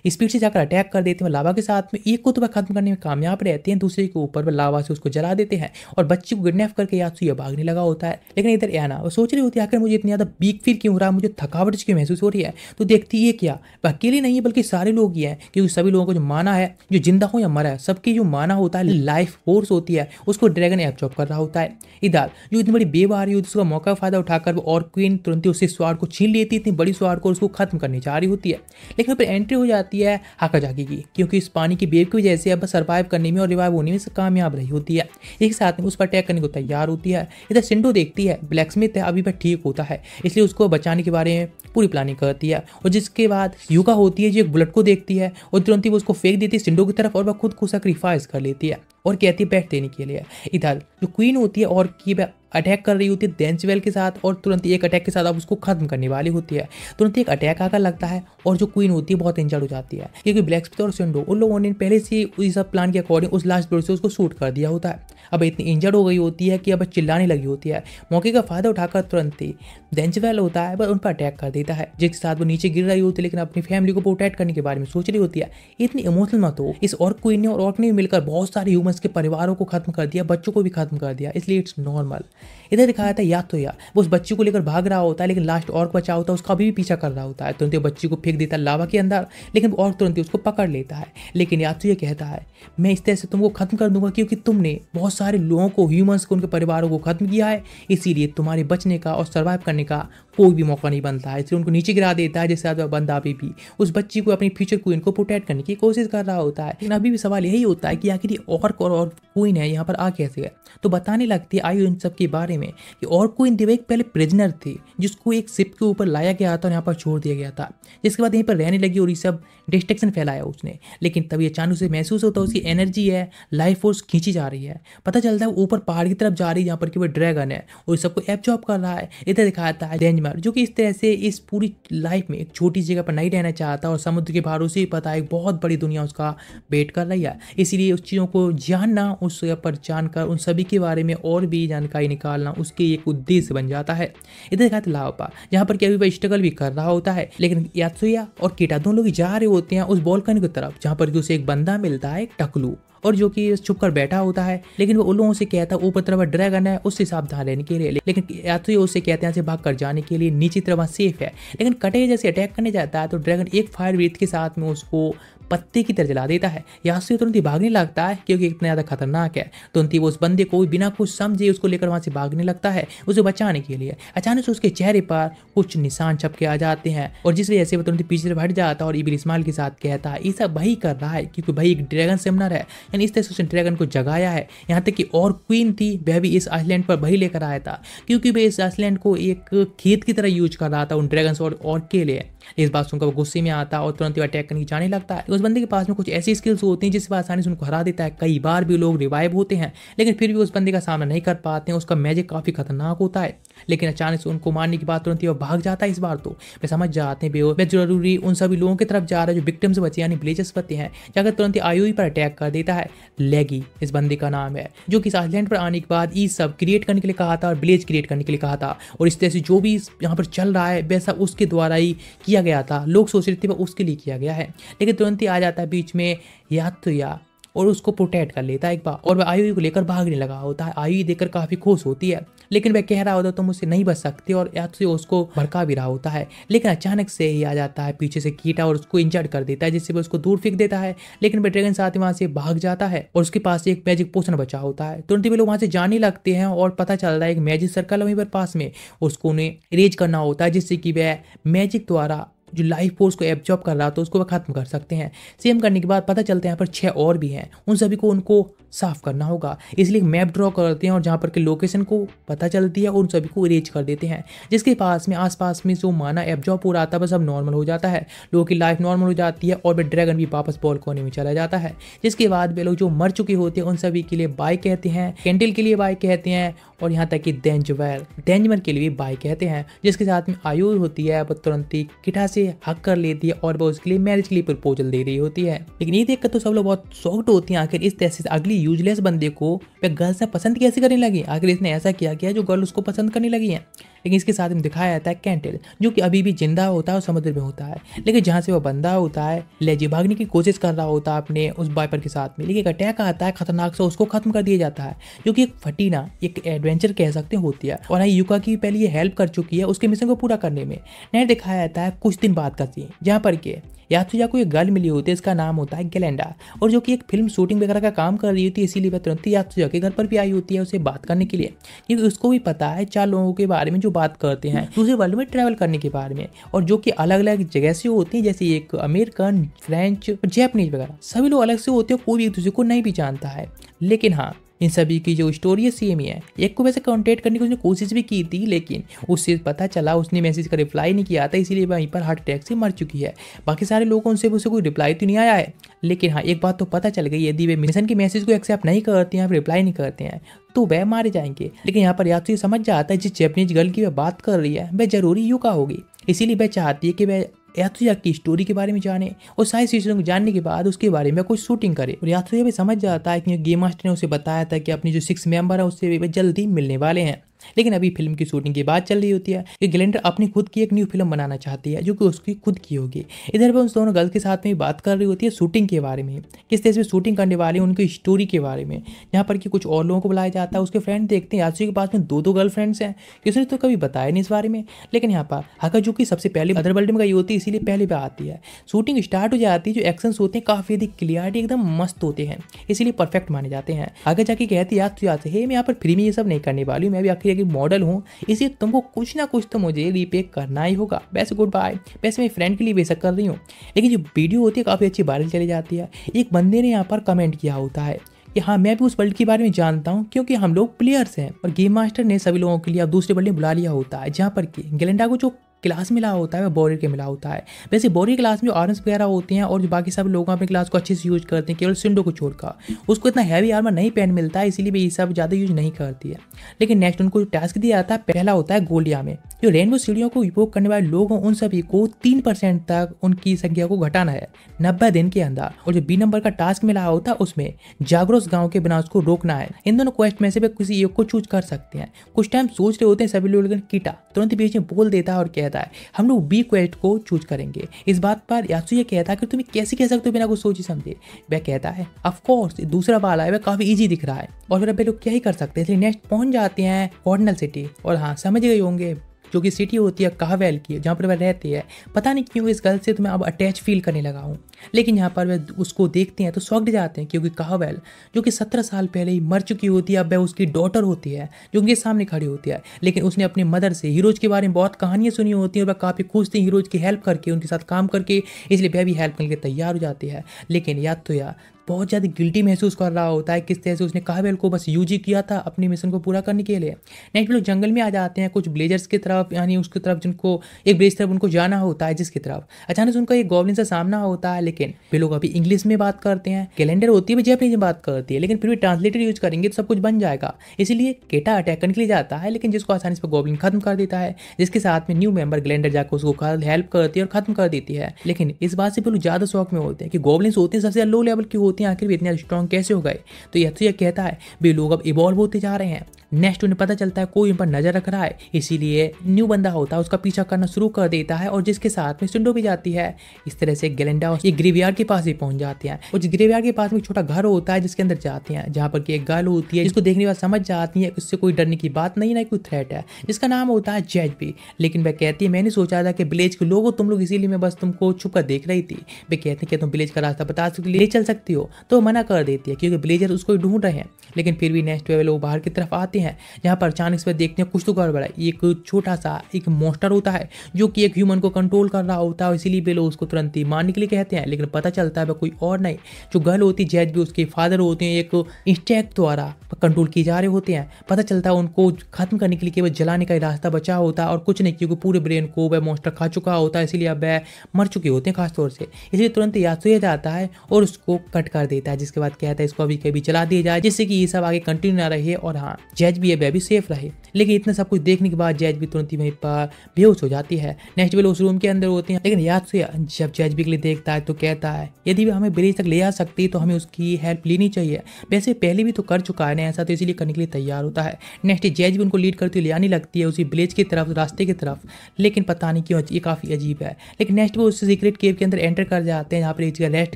स्पीड से जाकर अटैक कर देते हैं लावा के साथ में। एक को तो वह खत्म करने में कामयाब रहते हैं, दूसरे के ऊपर वह लावा से उसको जला देते हैं और बच्ची को किडनैप करके यात्सुया भागने लगा होता है। लेकिन इधर याना वो सोच रही होती है आखिर मुझे इतनी ज्यादा वीक फील क्यों हो रहा है, मुझे थकावट क्यों महसूस हो रही है। तो देखती है क्या वह अकेली नहीं है बल्कि सारे लोग ही हैं, क्योंकि सभी लोगों को जो माना है, जो जिंदा हो या मरा है, सबकी जो माना होता है लाइफ फोर्स होती है, उसको ड्रैगन एब्जॉर्ब कर रहा होता है। इधर जो इतनी बड़ी बेव आ रही होती है उसका मौका फायदा उठाकर वो और क्वीन तुरंत ही उससे स्वाड को छीन लेती है, इतनी बड़ी स्वाड को उसको खत्म करनी चाह रही होती है। लेकिन फिर एंट्री हो जाती है हाकाजाकी की, क्योंकि इस पानी की वेव की वजह से अब सर्वाइव करने में और रिवाइव होने में कामयाब रही होती है। एक साथ में उस पर अटैक करने को तैयार होती है। इधर सिंडो देखती है ब्लैकस्मिथ है अभी वह ठीक होता है, इसलिए उसको बचाने के बारे में पूरी प्लानिंग करती है। और जिसके बाद युका होती है जो एक बुलेट को देखती है और तुरंत ही वो उसको फेंक देती है सिंडो की तरफ और वह खुद को सैक्रिफाइस कर लेती है और कहती है बैठ देने के लिए। इधर जो क्वीन होती है और की अटैक कर रही होती है डेंचवेल के साथ और तुरंत एक अटैक के साथ अब उसको खत्म करने वाली होती है। तुरंत एक अटैक आकर लगता है और जो क्वीन होती है बहुत इंजर्ड हो जाती है, क्योंकि ब्लैकस्मिथ और सिंडो उन लोगों ने पहले से इस सब प्लान के अकॉर्डिंग उस लास्ट ब्लो से उसको शूट कर दिया होता है। अब इतनी इंजर्ड हो गई होती है कि अब चिल्लाने लगी होती है। मौके का फायदा उठाकर तुरंत ही डेंचवेल होता है बस उन पर अटैक कर देता है, जिसके साथ वो नीचे गिर रही होती है, लेकिन अपनी फैमिली को प्रोटेक्ट करने के बारे में सोच रही होती है। इतनी इमोशनल मत हो। इस और क्वीन ने और ऑर्क ने मिलकर बहुत सारे ह्यूमंस के परिवारों को खत्म कर दिया, बच्चों को भी खत्म कर दिया, इसलिए इट्स नॉर्मल। इधर दिखाया था यात्सुया वो उस बच्ची को लेकर भाग रहा होता है, लेकिन लास्ट ऑर्क बचा होता है उसका अभी भी पीछा कर रहा होता है। तुरंत बच्ची को फेंक देता है लावा के अंदर, लेकिन ऑर्क तुरंत उसको पकड़ लेता है। लेकिन यात्सुया कहता है मैं इस तरह से तुमको खत्म कर दूंगा, क्योंकि तुमने बहुत सारे लोगों को, ह्यूमंस को, उनके परिवारों को खत्म किया है, इसीलिए तुम्हारे बचने का और सर्वाइव करने का कोई भी मौका नहीं बनता है। इसलिए उनको नीचे गिरा देता है, जिससे वह बंदा अभी भी उस बच्ची को अपनी फ्यूचर क्वीन को प्रोटेक्ट करने की कोशिश कर रहा होता है। लेकिन अभी भी सवाल यही होता है कि आखिर ये ऑर्क और क्वीन है यहाँ पर आ कैसे गए। तो बताने लगती है आयु इन सब के बारे में कि और क्वीन देवेक पहले प्रिजनर थी, जिसको एक शिप के ऊपर लाया गया था और यहाँ पर छोड़ दिया गया था, जिसके बाद यहीं पर रहने लगी और ये सब डिस्ट्रक्शन फैलाया उसने। लेकिन तभी अचानक से महसूस होता है उसकी एनर्जी है, लाइफ फोर्स खींची जा रही है। पता चलता है ऊपर पहाड़ की तरफ जा रही है, जहाँ पर कि वो ड्रैगन है और सबको एब्जॉर्ब कर रहा है। इधर दिखाता है डेंजमार, जो कि इस तरह से इस पूरी लाइफ में एक छोटी जगह पर नहीं रहना चाहता और समुद्र के भरोसे ही पता है एक बहुत बड़ी दुनिया उसका वेट कर रही है। इसीलिए उस चीज़ों को जानना, उस जगह पर जानकर उन सभी के बारे में और भी जानकारी निकालना उसके एक उद्देश्य बन जाता है। इधर दिखाते लावा, जहाँ पर कि अभी वह स्ट्रगल भी कर रहा होता है, लेकिन यात्सुया और कीटा दोनों लोग जा रहे होते हैं उस बॉल्कनी की तरफ, जहाँ पर कि उसे एक बंदा मिलता है, एक टकलू, और जो कि छुप कर बैठा होता है। लेकिन वो उन लोगों से कहता है ऊपर तरफ ड्रैगन है, उससे सावधान रहने के लिए। लेकिन यात्सुया उससे कहते हैं भाग कर जाने के लिए, नीचे तरफ सेफ है। लेकिन कटे जैसे अटैक करने जाता है तो ड्रैगन एक फायर ब्रीथ के साथ में उसको पत्ते की तरह जला देता है। यासुया तुरंत ही भागने लगता है क्योंकि इतना ज्यादा खतरनाक है। तुरंत ही वो उस बंदे को बिना कुछ समझे उसको लेकर वहां से भागने लगता है उसे बचाने के लिए। अचानक से उसके चेहरे पर कुछ निशान छप के आ जाते हैं और जिस वजह से वो तुरंत पीछे हट जाता है और इबिल इस्माइल के साथ कहता है ये सब वही कर रहा है क्योंकि भाई एक ड्रैगन सेमनर है, यानी इस तरह से उसने ड्रैगन को जगाया है। यहाँ तक कि और क्वीन थी वह भी इस आइलैंड पर वही लेकर आया था क्योंकि वह इस आइलैंड को एक खेत की तरह यूज कर रहा था उन ड्रैगन्स और के लिए। इस बात सुनकर वो गुस्से में आता है और तुरंत अटैक करने जाने लगता है। उस बंदे के पास में कुछ ऐसी स्किल्स होती हैं जिससे आसानी से उनको हरा देता है। कई बार भी लोग रिवाइव होते हैं लेकिन फिर भी उस बंदे का सामना नहीं कर पाते हैं। उसका मैजिक काफी खतरनाक होता है लेकिन अचानक से उनको मारने के बाद तुरंत ही वो भाग जाता है। इस बार तो वे समझ जाते हैं वे जरूरी उन सभी लोगों की तरफ जा रहा है जो विक्टिम्स बचे यानी विलेजर्स बचे हैं। जाकर तुरंत ही आयुई पर अटैक कर देता है। लेगी इस बंदे का नाम है जो कि इस आइलैंड पर आने के बाद ये सब क्रिएट करने के लिए कहा था और विलेज क्रिएट करने के लिए कहा था और इस तरह से जो भी यहाँ पर चल रहा है वैसा उसके द्वारा ही किया गया था। लोग सोच रहे थे वो उसके लिए किया गया है लेकिन तुरंत ही आ जाता है बीच में यात्सुया और उसको प्रोटेक्ट कर लेता है एक बार और वह आयुई को लेकर भागने लगा होता है। आयुई देखकर काफी खुश होती है लेकिन वह कह रहा होता है तुम मुझसे नहीं बच सकते और यात्सुया उसको भड़का भी रहा होता है लेकिन अचानक से ही आ जाता है पीछे से कीटा और उसको इंजर्ड कर देता है जिससे वह उसको दूर फेंक देता है। लेकिन वह ड्रैगन साथ ही वहां से भाग जाता है और उसके पास एक मैजिक पोशन बचा होता है। तुरंत ही वे लोग वहां से जाने लगते हैं और पता चल रहा है एक मैजिक सर्कल वहीं पर पास में उसको उन्हें इरेज करना होता है जिससे कि वह मैजिक द्वारा जो लाइफ फोर्स को एब्जॉर्ब कर रहा था उसको वह खत्म कर सकते हैं। सेम करने के बाद पता चलता है यहाँ पर 6 और भी हैं, उन सभी को उनको साफ करना होगा इसलिए मैप ड्रॉ करते हैं और जहाँ पर के लोकेशन को पता चलती है उन सभी को इरेज कर देते हैं जिसके पास में आसपास में जो माना एब्जॉर्ब हो रहा था बस अब नॉर्मल हो जाता है। लोगों की लाइफ नॉर्मल हो जाती है और वह ड्रैगन भी वापस बॉल्कनी में चला जाता है जिसके बाद वे लोग जो मर चुके होते हैं उन सभी के लिए बाय कहते हैं, कैंडल के लिए बाय कहते हैं और यहाँ तक कि डेंजमर के लिए भी बाय कहते हैं। जिसके साथ में आयु होती है वह तुरंत ही किटा से हक कर लेती है और वह उसके लिए मैरिज के लिए प्रपोजल दे रही होती है। लेकिन ये देखकर तो सब लोग बहुत शॉक्ड होती हैं आखिर इस तरह से अगली यूजलेस बंदे को वह गर्ल से पसंद कैसे करने लगी। आखिर इसने ऐसा किया जो गर्ल उसको पसंद करने लगी है। लेकिन इसके साथ में दिखाया जाता है कैंटल जो कि अभी भी जिंदा होता है और समुद्र में होता है लेकिन जहाँ से वह बंदा होता है लेजी भागने की कोशिश कर रहा होता है अपने उस वाइपर के साथ में लेकिन एक अटैक आता है खतरनाक से उसको खत्म कर दिया जाता है जो कि एक फटीना एक एडवेंचर कह सकते होती है और युका की पहले ये हेल्प कर चुकी है उसके मिशन को पूरा करने में। नेट दिखाया जाता है कुछ दिन बाद का सीन जहाँ पर के यात्सुया को एक गर्ल मिली होती है इसका नाम होता है गैलेंडा और जो कि एक फिल्म शूटिंग वगैरह का काम कर रही होती है इसीलिए वह तुरंत यात्सुया के घर पर भी आई होती है उसे बात करने के लिए क्योंकि उसको भी पता है 4 लोगों के बारे में जो बात करते हैं दूसरे वर्ल्ड में ट्रैवल करने के बारे में और जो कि अलग अलग जगह से होती है जैसे एक अमेरिकन, फ्रेंच, जैपनीज वगैरह सभी लोग अलग से होते हैं कोई भी एक दूसरे को नहीं भी जानता है। लेकिन हाँ इन सभी की जो स्टोरी है सेम ही है। एक को वैसे कॉन्टेक्ट करने की उसने कोशिश भी की थी लेकिन उससे पता चला उसने मैसेज का रिप्लाई नहीं किया था इसीलिए वहीं पर हार्ट अटैक से मर चुकी है। बाकी सारे लोगों से उसे कोई रिप्लाई तो नहीं आया है लेकिन हाँ एक बात तो पता चल गई यदि वे मिशन के मैसेज को एक्सेप्ट नहीं करते हैं रिप्लाई नहीं करते हैं तो वह मारे जाएंगे। लेकिन यहाँ पर यात्सुया समझ जाता है जिस जैपनीज गर्ल की वह बात कर रही है वह जरूरी युका होगी इसीलिए वह चाहती है कि वह यात्सुया की स्टोरी के बारे में जाने और सारी चीज़ों को जानने के बाद उसके बारे में कुछ शूटिंग करे। और यात्सुया भी समझ जाता है कि गेम मास्टर ने उसे बताया था कि अपनी जो 6 मेंबर है उससे वे जल्दी मिलने वाले हैं। लेकिन अभी फिल्म की शूटिंग की बात चल रही होती है कि गैलेंडर अपनी खुद की एक न्यू फिल्म बनाना चाहती है जो कि उसकी खुद की होगी। इधर पर उन दोनों गर्ल्स के साथ में बात कर रही होती है शूटिंग के बारे में, किस तरह से शूटिंग करने वाले उनकी स्टोरी के बारे में। यहाँ पर कि कुछ और लोगों को बुलाया जाता है। उसके फ्रेंड देखते हैं यात्सुया के पास में 2 गर्लफ्रेंड्स हैं, किसी ने तो कभी बताया नहीं इस बारे में। लेकिन यहाँ पर हाका जो कि सबसे पहले अदर वर्ल्ड में गई होती है इसीलिए पहले बार आती है। शूटिंग स्टार्ट हो जाती है, जो एक्शंस होते हैं काफी अधिक क्लियरिटी एकदम मस्त होते हैं इसीलिए परफेक्ट माने जाते हैं। आगे जाके कहती है यात्सुया से हे मैं यहाँ पर फ्री में ये सब नहीं करने वाली हूँ, मैं भी आखिर एक मॉडल हूँ इसलिए तुमको कुछ ना कुछ तो मुझे रीपे करना ही होगा। वैसे गुड बाय, वैसे मैं फ्रेंड के लिए वैसा कर रही हूँ। लेकिन जो वीडियो होती है काफ़ी अच्छी वायरल चली जाती है। एक बंदे ने यहाँ पर कमेंट किया होता है कि हाँ मैं भी उस वर्ल्ड के बारे में जानता हूँ क्योंकि हम लोग प्लेयर्स हैं। और गेम मास्टर ने सभी लोगों के लिए अब दूसरे वर्ल्ड में बुला लिया होता है जहाँ पर कि गैलेंडा को जो क्लास मिला होता है वह बोरियर के मिला होता है। वैसे बोरियर क्लास में जो आर्म्स वगैरह होते हैं और जो बाकी सब लोग अपने क्लास को अच्छे से यूज करते हैं, केवल सिंडो को छोड़कर उसको इतना हैवी आर्मर नहीं पहन मिलता है इसीलिए भी ये सब ज़्यादा यूज नहीं करती है। लेकिन नेक्स्ट उनको टास्क दिया जाता है, पहला होता है गोल्डिया में जो रेनबो सीढ़ियों को उपयोग करने वाले लोग हैं उन सभी को 3% तक उनकी संख्या को घटाना है 90 दिन के अंदर। और जो बी नंबर का टास्क मिला होता है उसमें जागरोस गाँव के विनाश को रोकना है। इन दोनों क्वेस्ट में से वे किसी एक को चूज कर सकते हैं। कुछ टाइम सोच रहे होते हैं सभी लोग, लेकिन कीटा तुरंत बीच में बोल देता है और कहता है हम लोग बी क्वेस्ट को चूज करेंगे। इस बात पर यात्सुया कहता है कि तुम्हें कैसे कह सकते हो बिना कुछ सोचे समझे। वह कहता है ऑफ कोर्स दूसरा वाला है वह काफी इजी दिख रहा है और फिर अब लोग क्या ही कर सकते हैं। इसलिए नेक्स्ट पहुंच जाते हैं ऑर्डिनल सिटी। और हाँ समझ गए होंगे जो कि सिटी होती है काहवेल की, जहाँ पर वह रहती है। पता नहीं क्यों इस गर्ल से तो मैं अब अटैच फील करने लगा हूँ। लेकिन यहाँ पर वह उसको देखते हैं तो शॉक्ड जाते हैं, क्योंकि काहवेल जो कि 17 साल पहले ही मर चुकी होती है, अब वह उसकी डॉटर होती है जो उनके सामने खड़ी होती है। लेकिन उसने अपनी मदर से हीरोज के बारे में बहुत कहानियां सुनी होती हैं और वह काफ़ी खुश थी हीरोज की हेल्प करके, उनके साथ काम करके, इसलिए वह भी हेल्प करने के लिए तैयार हो जाती है। लेकिन याद तो यार बहुत ज़्यादा गिल्टी महसूस कर रहा होता है किस तरह से उसने काहवेल को बस यूज ही किया था अपनी मिशन को पूरा करने के लिए। नेक्स्ट लोग जंगल में आ जाते हैं कुछ ब्लेजर्स की तरफ, यानी उसकी तरफ जिनको एक ब्लेज तरफ उनको जाना होता है, जिसकी तरफ अचानक से उनका एक गॉब्लिन से सामना होता है। लेकिन वे लोग अभी इंग्लिश में बात करते हैं, कैलेंडर होती है जैपनीज में बात करती है, लेकिन फिर भी ट्रांसलेटर यूज करेंगे तो सब कुछ बन जाएगा। इसीलिए केटा अटैक करने के लिए जाता है, लेकिन जिसको आसानी से गॉब्लिन खत्म कर देता है, जिसके साथ में न्यू मेंबर ग्लेंडर जाकर उसको हेल्प करती है और खत्म कर देती है। लेकिन इस बात से लोग ज्यादा शौक में होते हैं कि गॉब्लिन्स होते हैं सबसे लो लेवल की होती हैं, आखिर भी इतने स्ट्रॉन्ग कैसे हो गए। तो यह कहता है वे लोग अब इवॉल्व होते जा रहे हैं। नेक्स्ट उन्हें पता चलता है कोई उन पर नजर रख रहा है, इसीलिए न्यू बंदा होता है उसका पीछा करना शुरू कर देता है, और जिसके साथ में सिंडो भी जाती है। इस तरह से ग्लेंडा एक ग्रेवयार्ड के पास ही पहुंच जाते हैं, और ग्रेवयार्ड के पास में एक छोटा घर होता है जिसके अंदर जाते हैं, जहां पर एक गर्ल होती है जिसको देखने के बाद समझ जाती है उससे कोई डरने की बात नहीं, ना कोई थ्रेट है, जिसका नाम होता है जेजबी। लेकिन वह कहती है मैंने सोचा था कि विलेज के लोग हो तुम लोग, इसीलिए मैं बस तुमको छुप कर देख रही थी। वे कहते हैं कि तुम विलेज का रास्ता बता सकते ले चल सकती हो, तो मना कर देती है क्योंकि विलेजर उसको ढूंढ रहे हैं। लेकिन फिर भी नेक्स्ट वे लोग बाहर की तरफ आते हैं, जहाँ पर अचानक से देखते हैं कुछ तो गड़बड़ है। एक छोटा सा एक मॉन्स्टर होता है जो कि एक ह्यूमन को कंट्रोल कर रहा होता है, इसीलिए वे लोग उसको तुरंत ही मारने के लिए कहते हैं। लेकिन पता चलता है वह कोई और नहीं, जो गर्ल होती है जेज भी उसके फादर होते हैं, एक इंस्टेक्ट द्वारा कंट्रोल किए जा रहे होते हैं। पता चलता है उनको खत्म करने के लिए केवल जलाने का ही रास्ता बचा होता है और कुछ नहीं, क्योंकि पूरे ब्रेन को वह मॉन्स्टर खा चुका होता है, इसीलिए अब वह मर चुके होते हैं खासतौर से। इसलिए तुरंत यासुया जाता है और उसको कट कर देता है, जिसके बाद कहता है इसको अभी कभी चला दिया जाए, जिससे कि ये सब आगे कंटिन्यू ना रहे और हाँ जेज भी है भी सेफ रहे। लेकिन इतना सब कुछ देखने के बाद जेज भी तुरंत ही वहीं पर बेहोश हो जाती है। नेक्स्ट वे उस रूम के अंदर होते हैं, लेकिन यासुया जब जेज भी के लिए देखता है तो कहता है यदि वह हमें ब्रिज तक ले आ सकती है तो हमें उसकी हेल्प लेनी चाहिए। वैसे पहले भी तो कर चुका है ना ऐसा, तो इसीलिए करने के लिए तैयार होता है। नेक्स्ट जेज भी उनको लीड करती ले आने लगती है उसी ब्रिज की तरफ, रास्ते की तरफ। लेकिन पता नहीं क्यों ये काफी अजीब है। लेकिन नेक्स्ट वो उस सीक्रेट केव के अंदर एंटर कर जाते हैं, जहाँ पर एक जगह रेस्ट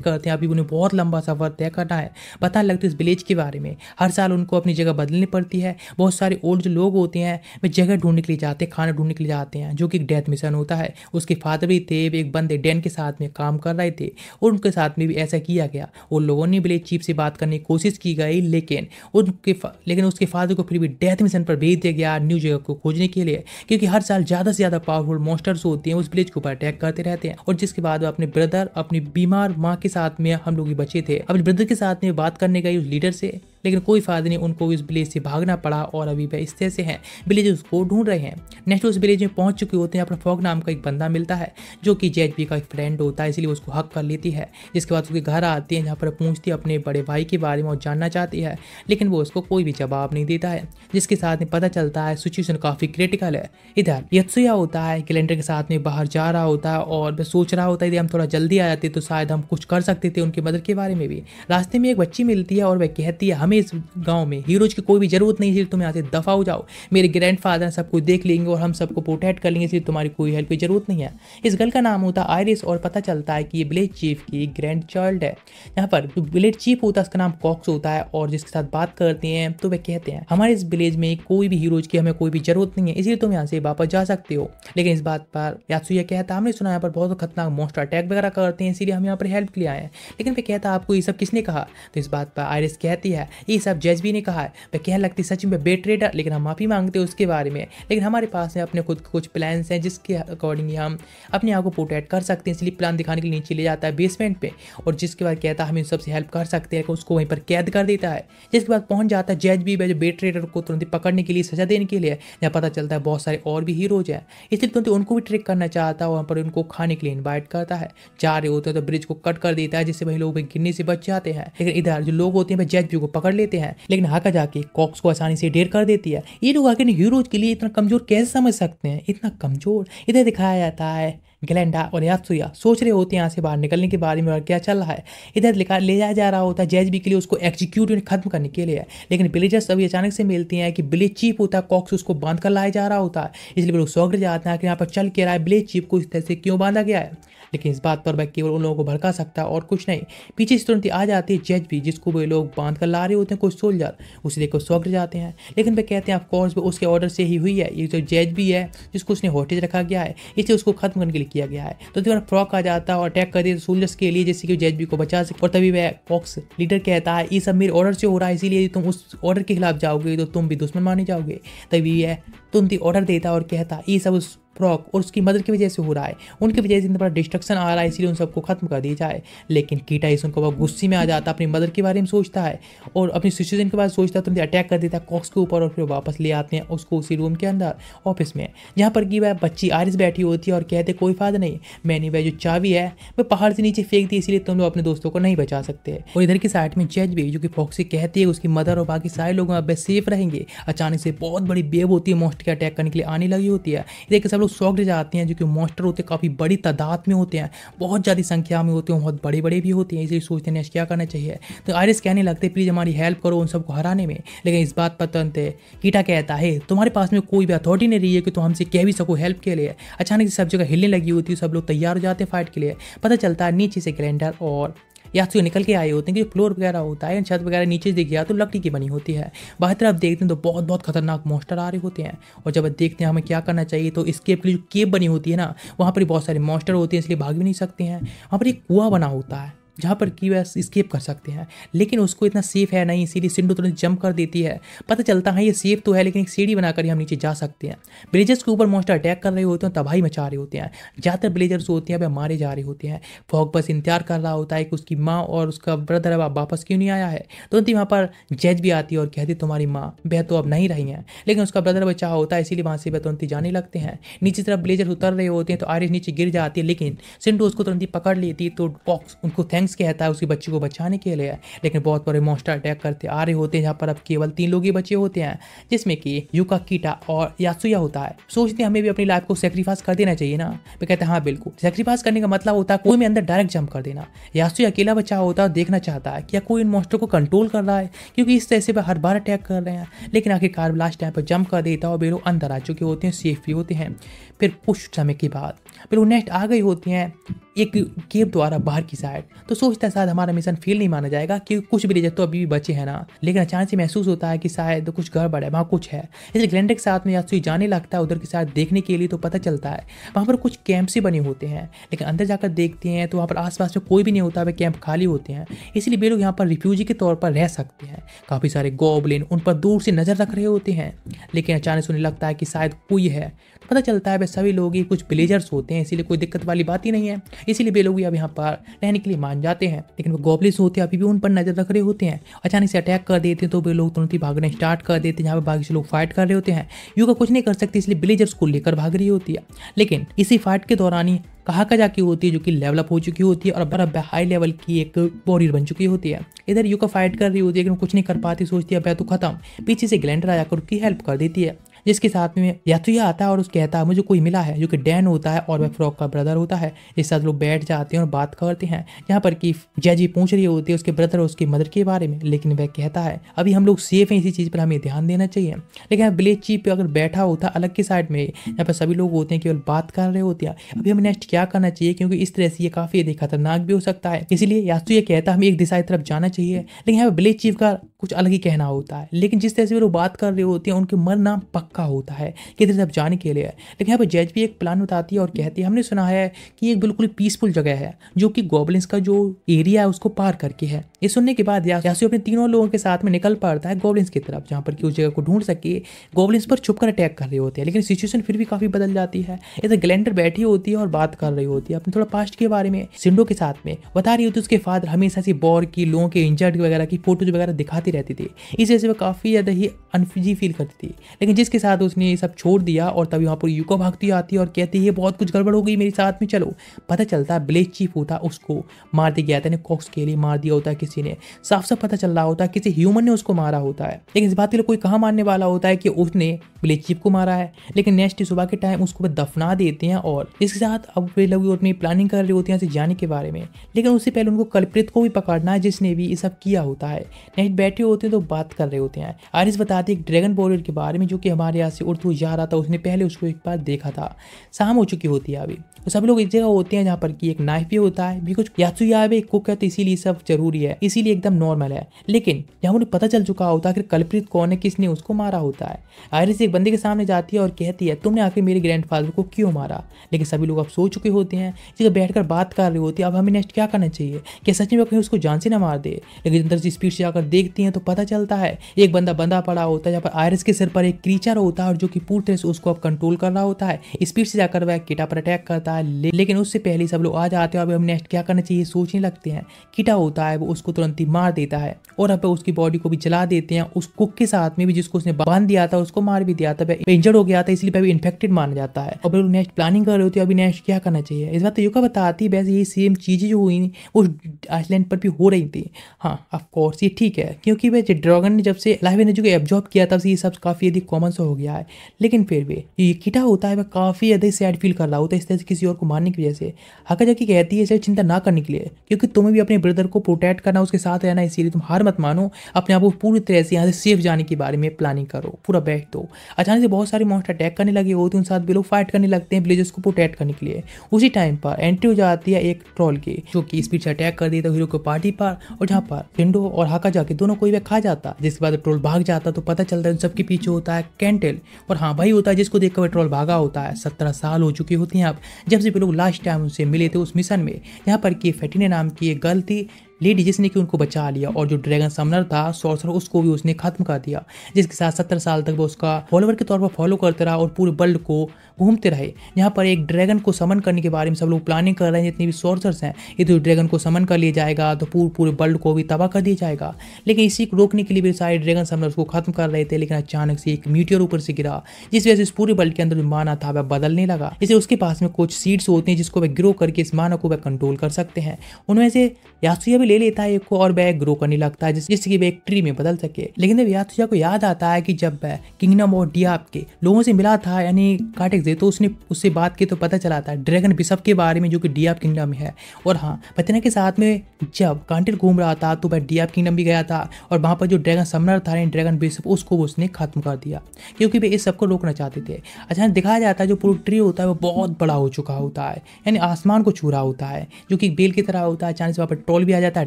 करते हैं। अभी उन्हें बहुत लंबा सफर तय करना है, पता लगता है इस विलेज के बारे में। हर साल उनको अपनी जगह बदलनी पड़ती है। बहुत सारे ओल्ड जो लोग होते हैं वे जगह ढूंढने के लिए जाते हैं, खाना ढूंढने के लिए जाते हैं, जो कि एक डेथ मिशन होता है। उसके फादर भी थे, एक बंदे डैन के साथ में काम कर रहे थे और उनके साथ में भी ऐसा किया गया। उन लोगों ने विलेज चीफ से बात करने की कोशिश की गई, लेकिन उसके फादर को फिर भी डेथ मिशन पर भेज दिया गया न्यू जगह को खोजने के लिए, क्योंकि हर साल ज़्यादा से ज़्यादा पावरफुल मॉन्स्टर्स होते हैं उस विलेज के ऊपर अटैक करते रहते हैं। और जिसके बाद वो अपने ब्रदर अपनी बीमार माँ के साथ में हम लोग बचे थे, अपने ब्रदर के साथ में बात करने गई उस लीडर से, लेकिन कोई फायदा नहीं, उनको इस विलेज से भागना पड़ा और अभी वह इस तरह से हैं, विलेज उसको ढूंढ रहे हैं। नेक्स्ट उस विलेज में पहुंच चुके होते हैं, अपना फॉग नाम का एक बंदा मिलता है जो कि जेजबी का एक फ्रेंड होता है, इसलिए उसको हक कर लेती है। जिसके बाद उसके घर आती है, जहाँ पर पूछती है अपने बड़े भाई के बारे में और जानना चाहती है, लेकिन वो उसको कोई भी जवाब नहीं देता है। जिसके साथ में पता चलता है सिचुएशन काफी क्रिटिकल है। इधर यत्सुया होता है कैलेंडर के साथ में बाहर जा रहा होता है और वह सोच रहा होता है यदि हम थोड़ा जल्दी आ जाते तो शायद हम कुछ कर सकते थे उनकी मदद के बारे में भी। रास्ते में एक बच्ची मिलती है और वह कहती है हमें इस गाँव में हीरोज की कोई भी जरूरत नहीं है, तुम यहाँ से दफा हो जाओ, मेरे ग्रैंडफादर सब कुछ देख लेंगे और हम सबको प्रोटेक्ट कर लेंगे, इसलिए तुम्हारी कोई हेल्प की जरूरत नहीं है। इस गर्ल का नाम होता है आयरिस और पता चलता है कि ये विलेज चीफ की ग्रैंड चाइल्ड है। यहाँ पर जो विलेज चीफ होता है उसका नाम कॉक्स होता है और जिसके साथ बात करते हैं तो वे कहते हैं हमारे इस विलेज में कोई भी हीरोज की हमें कोई भी जरूरत नहीं है, इसलिए तुम यहाँ से वापस जा सकते हो। लेकिन इस बात पर यात्सुया कहता है हमने सुना यहाँ पर बहुत खतरनाक मॉन्स्टर अटैक वगैरह करते हैं, इसीलिए हम यहाँ पर हेल्प के लिए आए हैं। लेकिन वे कहता है आपको ये सब किसने कहा? तो इस बात पर आयरिस कहती है ये सब जेजबी ने कहा है। वह कहने लगती सच में बे ट्रेडर, लेकिन हम माफी मांगते हैं उसके बारे में, लेकिन हमारे पास में अपने खुद कुछ प्लान्स हैं जिसके अकॉर्डिंग हम अपने आप को प्रोटेक्ट कर सकते हैं, इसलिए प्लान दिखाने के लिए नीचे ले जाता है बेसमेंट पे और जिसके बाद कहता है हम इन सबसे हेल्प कर सकते हैं, उसको वहीं पर कैद कर देता है। जिसके बाद पहुंच जाता है जेजबी जो बे ट्रेडर को तुरंत पकड़ने के लिए, सजा देने के लिए। जहाँ पता चलता है बहुत सारे और भी हीरोज हैं, इसलिए तुरंत उनको भी ट्रिक करना चाहता है, वहाँ पर उनको खाने के लिए इन्वाइट करता है। जा रहे होते हैं तो ब्रिज को कट कर देता है जिससे वही लोग गिरने से बच जाते हैं। लेकिन इधर जो लोग होते हैं जेजबी को पकड़ लेते हैं, लेकिन हाका जाके कॉक्स को आसानी से ढेर कर देती है। ये लोग आखिर हीरोज के लिए इतना कमजोर कैसे समझ सकते हैं, इतना कमजोर। इधर दिखाया जाता है ग्लेंडा और यात्सुया सोच रहे होते हैं यहाँ से बाहर निकलने के बारे में और क्या चल रहा है। इधर ले जाया जा रहा होता है जेजबी के लिए उसको एग्जीक्यूट खत्म करने के लिए, लेकिन विलेजर्स अभी अचानक से मिलती हैं कि विलेज चीफ होता है कॉक्स उसको बांध कर लाया जा रहा होता है, इसलिए लोग सौगड़ जाते हैं कि यहाँ पर चल के रहा है विलेज चीफ को इस तरह से क्यों बांधा गया है। लेकिन इस बात पर वह केवल उन लोगों को भड़का सकता है और कुछ नहीं। पीछे से तुरंत आ जाती है जेज भी, जिसको वे लोग बांध कर ला रहे होते हैं कुछ सोल्जर। उसे देखकर शॉक जाते हैं, लेकिन वे कहते हैं ऑफ कोर्स वो उसके ऑर्डर से ही हुई है। ये जो जेज भी है जिसको उसने हॉस्टेज रखा गया है, इसे उसको खत्म करने के लिए किया गया है। तो तुम्हारा फ्रॉक आ जाता है और अटैक कर देता सोल्जर्स के लिए, जैसे कि जेज भी को बचा सके। और तभी वह फॉक्स लीडर कहता है ये सब मेरे ऑर्डर से हो रहा है, इसीलिए तुम उस ऑर्डर के खिलाफ जाओगे तो तुम भी दुश्मन माने जाओगे। तभी यह तुरंत ऑर्डर देता है और कहता है ये सब उस फ्रॉक और उसकी मदर की वजह से हो रहा है, उनकी वजह से इतना बड़ा डिस्ट्रक्शन आ रहा है, इसलिए उन सबको खत्म कर दिया जाए। लेकिन कीटा इस उनको बहुत गुस्से में आ जाता है, अपनी मदर के बारे में सोचता है और अपनी सिचुएशन के बारे में सोचता है, तुरंत अटैक कर देता है कॉक्स के ऊपर और फिर वापस ले आते हैं उसको उसी रूम के अंदर ऑफिस में, जहाँ पर कि वह बच्ची आयरिस बैठी होती है और कहते कोई फायदा नहीं, मैंने वह जो चाबी है वह पहाड़ से नीचे फेंक दी, इसलिए तुम लोग अपने दोस्तों को नहीं बचा सकते। और इधर की साइड में जेज भी, जो कि फॉक्स से कहती है उसकी मदर और बाकी सारे लोग वहाँ पे सेफ रहेंगे, अचानक से बहुत बड़ी वेव होती है मॉन्स्टर के अटैक करने के लिए आने लगी होती है। इधर के सब लोग शॉक रह जाते हैं, जो कि मॉन्स्टर होते हैं काफ़ी बड़ी तादाद में होते हैं, बहुत ज़्यादा संख्या में होते हैं, बहुत बड़े बड़े भी होते हैं, इसलिए सोचते हैं क्या करना चाहिए। तो आयरिस कहने लगते प्लीज़ हमारी हेल्प करो उन सबको हराने में। लेकिन इस बात पर तुरंत कीटा कहता है तुम्हारे पास में कोई भी अथॉरिटी नहीं रही है कि तुम हमसे कह भी सको हेल्प के लिए। अचानक से सब जगह हिलने लगी होती है, सब लोग तैयार हो जाते हैं फाइट के लिए। पता चलता है नीचे से ग्लैंडर और यात्रियों निकल के आए होते हैं कि फ्लोर वगैरह होता है, छत वगैरह नीचे दिख गया तो लकड़ी की बनी होती है। बाहर तरफ देखते हैं तो बहुत बहुत खतरनाक मॉन्स्टर आ रहे होते हैं, और जब देखते हैं हमें क्या करना चाहिए तो स्केप के लिए जो केव बनी होती है ना, वहाँ पर बहुत सारे मॉन्स्टर होते हैं, इसलिए भाग भी नहीं सकते हैं। वहाँ पर एक कुआं बना होता है जहाँ पर कि वह स्केप कर सकते हैं, लेकिन उसको इतना सेफ है नहीं, इसीलिए सिंडो तुरंत जंप कर देती है। पता चलता है ये सेफ तो है, लेकिन एक सीढ़ी बनाकर ही हम नीचे जा सकते हैं। विलेजर्स के ऊपर मॉन्स्टर अटैक कर रहे होते हैं, तबाही मचा रहे होते हैं, ज़्यादातर विलेजर्स होते हैं वह मारे जा रहे होते हैं। फॉग बस इंतजार कर रहा होता है कि उसकी माँ और उसका ब्रदर अब वापस क्यों नहीं आया है। तुरंत ही वहाँ पर जेज भी आती है और कहती तुम्हारी माँ वह तो अब नहीं रही है, लेकिन उसका ब्रदर बचा होता है, इसीलिए वहाँ से वह तुरंत ही जाने लगते हैं। नीचे तरफ विलेजर्स उतर रहे होते हैं तो आयरिस नीचे गिर जाती है, लेकिन सिंडो उसको तुरंत ही पकड़ लेती है। तो फॉक्स उनको थैंक्स कहता है उसकी बच्ची को बचाने के लिए, लेकिन बहुत बड़े मॉन्स्टर अटैक करते आ रहे होते हैं, जहाँ पर अब केवल 3 लोग ही बचे होते हैं, जिसमें कि यूका, कीटा और यात्सुया होता है। सोचते हैं हमें भी अपनी लाइफ को सेक्रीफाइस कर देना चाहिए ना। वे कहते हैं हाँ बिल्कुल, सेक्रीफाइस करने का मतलब होता है कोई में अंदर डायरेक्ट जंप कर देना। यात्सुया अकेला बचा होता है और देखना चाहता है क्या कोई इन मॉन्स्टर को कंट्रोल कर रहा है, क्योंकि इस तरह से वह हर बार अटैक कर रहे हैं। लेकिन आखिरकार लास्ट टाइम पर जंप कर देता है और वे लोग अंदर आ चुके होते हैं, सेफ भी होते हैं। फिर कुछ समय के बाद फिर वो नेक्स्ट आ गई होती हैं एक केव द्वारा बाहर की साइड। तो सोचता है शायद हमारा मिशन फेल नहीं माना जाएगा, क्योंकि कुछ विलेजर तो अभी भी बचे हैं ना। लेकिन अचानक से महसूस होता है कि शायद कुछ गड़बड़ है, वहाँ कुछ है। इसलिए ग्लैंडर के साथ में यात्सुई जाने लगता है उधर के साथ देखने के लिए। तो पता चलता है वहाँ पर कुछ कैंप से बने होते हैं, लेकिन अंदर जाकर देखते हैं तो वहाँ पर आसपास में कोई भी नहीं होता, वे कैंप खाली होते हैं। इसलिए वे लोग यहाँ पर रिफ्यूजी के तौर पर रह सकते हैं। काफ़ी सारे गॉब्लिन उन पर दूर से नजर रख रहे होते हैं, लेकिन अचानक से उन्हें लगता है कि शायद कोई है। तो पता चलता है वे सभी लोग ही कुछ विलेजर्स होते हैं, इसीलिए कोई दिक्कत वाली बात ही नहीं है। इसीलिए वे लोग अब यहाँ पर रहने के लिए मान जाते हैं। लेकिन वो गॉब्लिन्स होते हैं अभी भी उन पर नजर रख रहे होते हैं। अचानक से अटैक कर देते हैं तो वे लोग तुरंत ही भागने स्टार्ट कर देते हैं, जहाँ पे बाकी से लोग फाइट कर रहे होते हैं। यूका कुछ नहीं कर सकती, इसलिए विलेजर्स को लेकर भाग रही होती है। लेकिन इसी फाइट के दौरान ही कहाका जाकी होती है, जो कि लेवल अप हो चुकी होती है और बड़ा हाई लेवल की एक वॉरियर बन चुकी होती है। इधर यूका फाइट कर रही होती है, लेकिन कुछ नहीं कर पाती, सोचती है अब तो खत्म। पीछे से ग्लैंडर आ जाकर उसकी हेल्प कर देती है, जिसके साथ में यात्रिया आता है और उसके कहता है मुझे कोई मिला है, जो कि डैन होता है और वह फ्रॉक का ब्रदर होता है। जिस साथ लोग बैठ जाते हैं और बात करते हैं, जहाँ पर कि जैजी पूछ रही होती है उसके ब्रदर और उसकी मदर के बारे में। लेकिन वह कहता है अभी हम लोग सेफ हैं, इसी चीज़ पर हमें ध्यान देना चाहिए। लेकिन विलेज चीफ अगर बैठा होता अलग की साइड में, यहाँ पर सभी लोग होते हैं केवल बात कर रहे होते हैं, अभी हमें नेक्स्ट क्या करना चाहिए, क्योंकि इस तरह से ये काफ़ी खतरनाक भी हो सकता है। इसीलिए यात्रिया कहता है हमें एक दिशा की तरफ जाना चाहिए। लेकिन यहाँ पर विलेज चीफ का कुछ अलग ही कहना होता है। लेकिन जिस तरह से वो लोग बात कर रहे होते हैं उनके मरना पक्का होता है किधर तरफ जाने के लिए। लेकिन यहाँ पर जज भी एक प्लान बताती है और कहती है हमने सुना है कि एक बिल्कुल पीसफुल जगह है जो कि गॉब्लिन्स का जो एरिया है उसको पार करके है। ये सुनने के बाद यासु अपने तीनों लोगों के साथ में निकल पड़ता है गॉब्लिन्स की तरफ, जहाँ पर कि उस जगह को ढूंढ सके। गॉब्लिन्स पर छुपकर अटैक कर रहे होते हैं, लेकिन सिचुएशन फिर भी काफी बदल जाती है। इधर ग्लैंडर बैठी होती है और बात कर रही होती है अपने थोड़ा पास्ट के बारे में। सिंडो के साथ में बता रही होती है उसके फादर हमेशा से बॉर की लोगों के इंजर्ड वगैरह की फोटोज वगैरह दिखाती रहती थी, इस वजह से वो काफी ज्यादा ही अनफिजी फील करती थी। लेकिन जिसके साथ उसने ये सब छोड़ दिया और तभी वहाँ पर यूको भागती आती है और कहती है बहुत कुछ गड़बड़ हो गई मेरे साथ में, चलो। पता चलता है विलेज चीफ होता उसको मार दिया गया था, कॉक्स के लिए मार दिया होता है किसी ने। साफ साफ पता चल रहा होता है किसी ह्यूमन ने उसको मारा होता है, लेकिन इस बात के लिए कोई कहाँ मानने वाला होता है कि उसने विलेज चीफ को मारा है। लेकिन नेक्स्ट सुबह के टाइम उसको दफना देते हैं और इसके साथ अब वे लोग अपनी प्लानिंग कर रहे होते हैं जाने के बारे में। लेकिन उससे पहले उनको कल्प्रित को भी पकड़ना है जिसने भी ये सब किया होता है। नेक्स्ट बैठे बैठे होते हैं तो बात कर रहे होते हैं। आयरिस बताती है एक ड्रैगन वॉरियर के बारे में जो कि हमारे यहाँ से उड़ते हुए जा रहा था, उसने पहले उसको एक बार देखा था। शाम हो चुकी होती है अभी, तो सभी लोग एक जगह होते हैं जहाँ पर कि एक नाइफ भी होता है भी, कुछ यात्सुयाबे कुक है तो इसीलिए सब जरूरी है, इसीलिए एकदम नॉर्मल है। लेकिन जहाँ उन्हें पता चल चुका होता है कि कल्प्रित कौन है, किसने उसको मारा होता है। आयरिस एक बंदे के सामने जाती है और कहती है तुमने आखिर मेरे ग्रैंडफादर को क्यों मारा। लेकिन सभी लोग अब सो चुके होते हैं, जगह बैठकर बात कर रहे होते हैं अब हमें नेक्स्ट क्या करना चाहिए, क्या सच में कहीं उसको जान से ना मार दे। लेकिन अंदर से स्पीड से जाकर देखती हैं तो पता चलता है एक बंदा बंधा पड़ा होता है, जहाँ पर आयरिस के सिर पर एक क्रीचर होता है और जो कि पूरी तरह से उसको अब कंट्रोल कर रहा होता है। स्पीड से जाकर वह कीटा पर अटैक करता है, लेकिन उससे पहले सब लोग आ जाते हैं। अब हम नेक्स्ट क्या करना चाहिए सोचने लगते हैं। कीटा होता है वो उसको तुरंत ही मार देता है और अब उसकी बॉडी को भी जला देते हैं। उस कुक के साथ में भी जिसको उसने बांध दिया था उसको मार भी दिया था, वह इंजर्ड हो गया था इसलिए वह इन्फेक्टेड माना जाता है। और नेक्स्ट प्लानिंग कर रहे होते हैं अभी नेक्स्ट क्या करना चाहिए। इस बात तो युका बताती है वैसे ये सेम चीजें जो हुई उस आइसलैंड पर भी हो रही थी। हाँ ऑफ कोर्स ये ठीक है क्योंकि वह ड्रैगन ने जब से लाइव एनर्जी को एब्जॉर्ब किया तब से ये सब काफी अधिक कॉमन सा हो गया है। लेकिन फिर भी ये कीटा होता है वह काफी अधिक सैड फील कर रहा होता है इस तरह से किसी और को मारने की वजह से। हाकाजाकी कहती है इसे चिंता ना करने के लिए क्योंकि तुम्हें भी अपने ब्रदर को प्रोटेक्ट करना, उसके साथ रहना, इसीलिए तुम हार मत मानो, अपने आप को पूरी तरह से यहाँ से सेफ जाने के बारे में प्लानिंग करो, पूरा बैठ दो। अचानक से बहुत सारे मॉन्स्टर अटैक करने लगे होते हैं, उन साथ भी लोग फाइट करने लगते हैं विलेजर्स को प्रोटेक्ट करने के लिए। उसी टाइम पर एंट्री हो जाती है एक ट्रॉल की जो कि स्पीड से अटैक कर देता है हीरो को पार्टी पर, और जहाँ पर टिंडो और हाकाजाकी दोनों को खा जाता। जिसके बाद ट्रोल भाग जाता तो पता चलता है सबके पीछे होता है कैंटेल, और हाँ भाई होता है जिसको देखकर ट्रोल भागा होता है। 17 साल हो चुकी होती हैं अब जब से लोग लास्ट टाइम उनसे मिले थे उस मिशन में, जहाँ पर कि फेटिने नाम की एक गर्ल थी लेडी जिसने कि उनको बचा लिया, और जो ड्रैगन समनर था सॉर्सर उसको भी उसने खत्म कर दिया, जिसके साथ 17 साल तक वो उसका फॉलोवर के तौर पर फॉलो करते रहा और पूरे वर्ल्ड को घूमते रहे। यहाँ पर एक ड्रैगन को समन करने के बारे में सब लोग प्लानिंग कर रहे हैं, जितने भी सॉर्सर्स हैं ये तो ड्रैगन को समन कर लिया जाएगा तो पूरे वर्ल्ड को भी तबाह कर दिया जाएगा। लेकिन इसी को रोकने के लिए भी सारे ड्रैगन समनर्स को खत्म कर रहे थे। लेकिन अचानक से एक मीटियोर ऊपर से गिरा जिस वजह से इस पूरे वर्ल्ड के अंदर जो माना था वह बदलने लगा। इसे उसके पास में कुछ सीड्स होते हैं जिसको वह ग्रो करके इस माना को वह कंट्रोल कर सकते हैं। उनमें से यात्सुया भी ले लेता है एक को और वह ग्रो करने लगता है जिससे कि वह एक ट्री में बदल सके। लेकिन जब यात्सुया को याद आता है कि जब वह किंगडम ऑफ डियाब के लोगों से मिला था यानी कार्टेक्स तो उसने उससे बात की तो पता चला था ड्रैगन बिशप के बारे में जो कि डियाब किंगडम में है। और हाँ पतना के साथ में जब कांटेल घूम रहा था तो वह डियाब किंगडम भी गया था और वहां पर जो ड्रैगन समनर था ड्रैगन बिशप उसको उसने खत्म कर दिया क्योंकि वे इस सबको रोकना चाहते थे। अचानक दिखाया जाता है जो पूरा ट्री होता है वो बहुत बड़ा हो चुका होता है यानी आसमान को छू रहा होता है जो कि बेल की तरह होता है। अचानक से वहाँ पर ट्रोल भी आ जाता है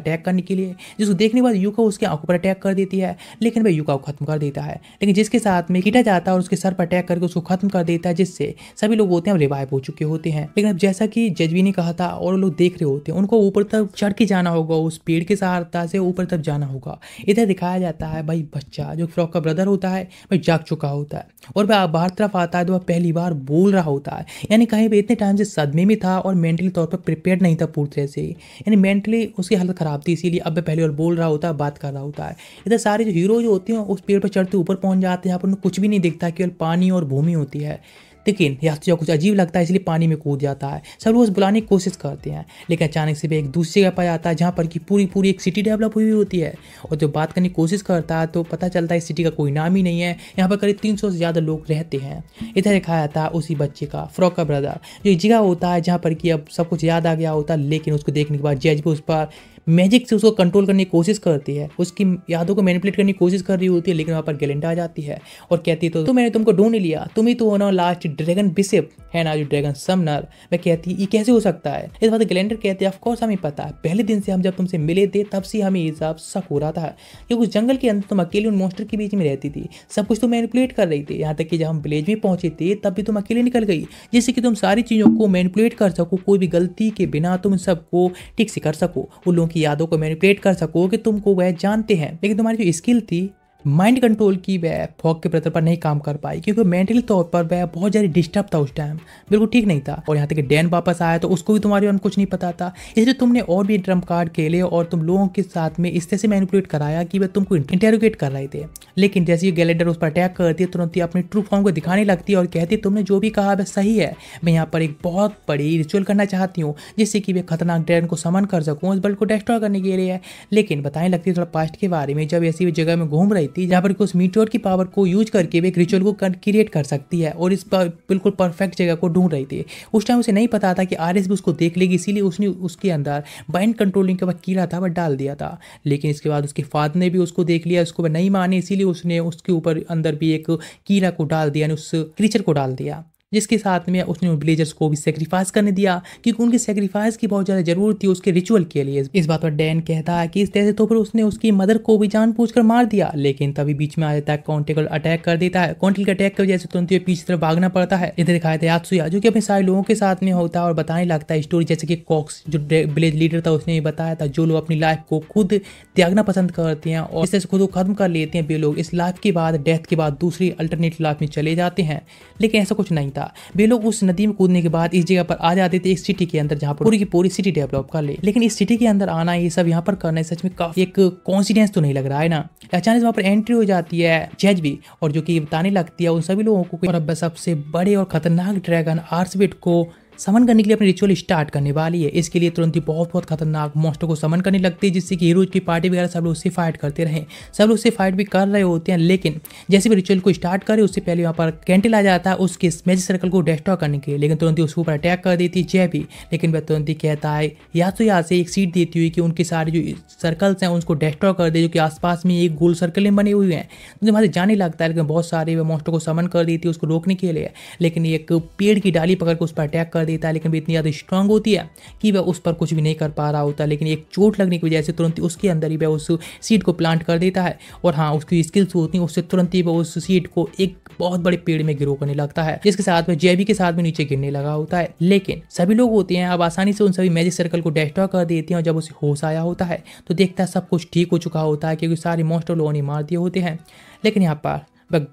अटैक करने के लिए, जिसको देखने के बाद युका उसके आंखों पर अटैक कर देती है लेकिन वह युका को खत्म कर देता है। लेकिन जिसके साथ में कीटा जाता है और उसके सर पर अटैक करके उसको खत्म कर देता है जिससे सभी लोग होते हैं रिवाइव हो चुके होते हैं। लेकिन अब जैसा कि जजवी ने कहा था और लोग देख रहे होते हैं उनको ऊपर तक चढ़ के जाना होगा, उस पेड़ के सहायता से ऊपर तक जाना होगा। इधर दिखाया जाता है भाई बच्चा जो फ्रॉक का ब्रदर होता है भाई जाग चुका होता है और वह बाहर तरफ आता है तो वह पहली बार बोल रहा होता है यानी कहीं भी इतने टाइम से सदमे में था और मेंटली तौर पर प्रिपेयर नहीं था पूरी तरह से, यानी मेंटली उसकी हालत खराब थी इसीलिए अब वह पहली बार बोल रहा होता है बात कर रहा होता है। इधर सारे जो हीरो जो होते हैं उस पेड़ पर चढ़ते ऊपर पहुंच जाते हैं, यहाँ पर उन्हें कुछ भी नहीं दिखता केवल पानी और भूमि होती है। लेकिन यात्रिया कुछ अजीब लगता है इसलिए पानी में कूद जाता है। सब लोग बुलाने की कोशिश करते हैं लेकिन अचानक से भी एक दूसरी जगह पर जाता है जहाँ पर कि पूरी एक सिटी डेवलप हुई होती है और जब बात करने की कोशिश करता है तो पता चलता है इस सिटी का कोई नाम ही नहीं है, यहाँ पर करीब 300 से ज़्यादा लोग रहते हैं। इधर दिखाया था उसी बच्चे का फ्रॉक का ब्रदर जो एक जगह होता है जहाँ पर कि अब सब कुछ याद आ गया होता है, लेकिन उसको देखने के बाद जज भी उस पर मैजिक से उसको कंट्रोल करने की कोशिश करती है, उसकी यादों को मैनिपुलेट करने की कोशिश कर रही होती है। लेकिन वहाँ पर गैलेंडा आ जाती है और कहती है तो मैंने तुमको ढूंढ लिया, तुम ही तो हो ना लास्ट ड्रैगन बिशप है ना जो ड्रैगन समनर। मैं कहती ये कैसे हो सकता है। इस बात गैलेंडर कहते हैं ऑफ कोर्स हमें पता है, पहले दिन से हम जब तुमसे मिले थे तब से हमें ये सब शक हो रहा था कि उस जंगल के अंदर तुम अकेले उन मॉन्स्टर के बीच में रहती थी, सब कुछ तो मैनिपुलेट कर रही थी। यहाँ तक कि जब हम विलेज में पहुंचे थे तब भी तुम अकेले निकल गई जिससे कि तुम सारी चीज़ों को मैनिपुलेट कर सको, कोई भी गलती के बिना तुम सबको ठीक से कर सको, उन लोगों की यादों को मैनिपुलेट कर सको कि तुमको वह जानते हैं। लेकिन तुम्हारी जो स्किल थी माइंड कंट्रोल की वह फॉग के ब्रदर पर नहीं काम कर पाई क्योंकि मेंटली तौर पर वह बहुत ज़्यादा डिस्टर्ब था, उस टाइम बिल्कुल ठीक नहीं था। और यहाँ तक कि डैन वापस आया तो उसको भी तुम्हारे और कुछ नहीं पता था, इसलिए तुमने और भी ट्रम्प कार्ड खेले और तुम लोगों के साथ में इस तरह से मैनिपुलेट कराया कि वह तुमको इंटेरोगेट कर रहे थे। लेकिन जैसे ही गैलेंडर उस पर अटैक करती है तुरंत ही अपने ट्रू फॉर्म को दिखाने लगती है और कहती है तुमने जो भी कहा वह सही है, मैं यहाँ पर एक बहुत बड़ी रिचुअल करना चाहती हूँ जिससे कि वे खतरनाक ड्रैगन को समन कर सकूँ, इस वर्ल्ड को डिस्ट्रॉय करने के लिए। लेकिन बताने लगती है थोड़ा पास्ट के बारे में, जब ऐसी जगह में घूम रही देती है, जहाँ पर उस मीटियोर की पावर को यूज करके वे एक रिचुअल को क्रिएट कर सकती है और इस पर बिल्कुल परफेक्ट जगह को ढूंढ रही थी। उस टाइम उसे नहीं पता था कि आरएस भी उसको देख लेगी, इसीलिए उसने उसके अंदर माइंड कंट्रोलिंग का कीड़ा था वह डाल दिया था। लेकिन इसके बाद उसके फादर ने भी उसको देख लिया, उसको वह नहीं माने, इसीलिए उसने उसके ऊपर अंदर भी एक कीड़ा को डाल दिया, उस क्रीचर को डाल दिया, जिसके साथ में उसने उन विलेजर्स को भी सेक्रीफाइस करने दिया क्योंकि उनके सेक्रीफाइस की बहुत ज़्यादा जरूरत थी उसके रिचुअल के लिए। इस बात पर डैन कहता है कि इस तरह से तो फिर उसने उसकी मदर को भी जानबूझकर मार दिया। लेकिन तभी बीच में आ जाता है कॉन्टेगल, अटैक कर देता है। कॉन्टेगल के अटैक की वजह से तुरंत पीछे तरफ भागना पड़ता है। इधर दिखाया था यात्सुया जो कि अपने सारे लोगों के साथ में होता है और बताने लगता है स्टोरी, जैसे कि कॉक्स जो विलेज लीडर था उसने बताया था जो लोग अपनी लाइफ को खुद त्यागना पसंद करते हैं और इस तरह से खुद को खत्म कर लेते हैं, वे लोग इस लाइफ के बाद, डेथ के बाद दूसरी अल्टरनेट लाइफ में चले जाते हैं। लेकिन ऐसा कुछ नहीं था, वे लोग उस नदी में कूदने के बाद इस जगह पर आ जाते थे, एक सिटी के अंदर, जहाँ पर पूरी की पूरी सिटी डेवलप कर ले। लेकिन इस सिटी के अंदर आना, ये सब यहाँ पर करना सच में काफी एक कॉन्सिडेंस तो नहीं लग रहा है ना। अचानक वहाँ पर एंट्री हो जाती है जज भी, और जो कि बताने लगती है उन सभी लोगों को और अब सबसे बड़े और खतरनाक ड्रैगन आर्चबिट को समन करने के लिए अपनी रिचुअल स्टार्ट करने वाली है। इसके लिए तुरंत ही बहुत खतरनाक मॉन्स्टर को समन करने लगती है, जिससे कि हीरोज की पार्टी वगैरह सब लोग उससे फाइट करते रहे। सब लोग उससे फाइट भी कर रहे होते हैं, लेकिन जैसे भी रिचुअल को स्टार्ट करे उससे पहले वहाँ पर कैंटिल आ जाता है उसके मैजिक सर्कल को डिस्ट्रॉय करने के लिए। लेकिन तुरंत ही उसके ऊपर अटैक कर देती है जय भी। लेकिन वह तुरंत ही कहता है या तो यहाँ से एक सीट देती हुई कि उनके सारे जो सर्कल्स हैं उसको डिस्ट्रॉय कर दे, जो कि आसपास में एक गोल सर्कल में बने हुए हैं। तो वहाँ से जाने लगता है, लेकिन बहुत सारे वह मॉन्स्टर को समन कर देती है उसको रोकने के लिए। लेकिन एक पेड़ की डाली पकड़ कर उस पर अटैक कर देता है, लेकिन इतनी स्ट्रांग होती है कि वह उस पर कुछ भी नहीं कर पा रहा होता। लेकिन एक चोट लगने की वजह से तुरंत उसके अंदर ही वह उस सीड को प्लांट कर देता है और हाँ, उसकी स्किल्स होती है, उससे तुरंत ही वह उस सीड को एक बहुत बड़े पेड़ में ग्रो करने लगता है, जिसके साथ में जेबी के साथ में नीचे गिरने लगा होता है। लेकिन सभी लोग होते हैं अब आसानी से उन सभी मैजिक सर्कल को डिस्ट्रॉय कर देते हैं और जब उसे होश आया होता है तो देखता है सब कुछ ठीक हो चुका होता है, क्योंकि सारे मॉन्स्टर लोगों ने मार दिए होते हैं। लेकिन यहाँ पर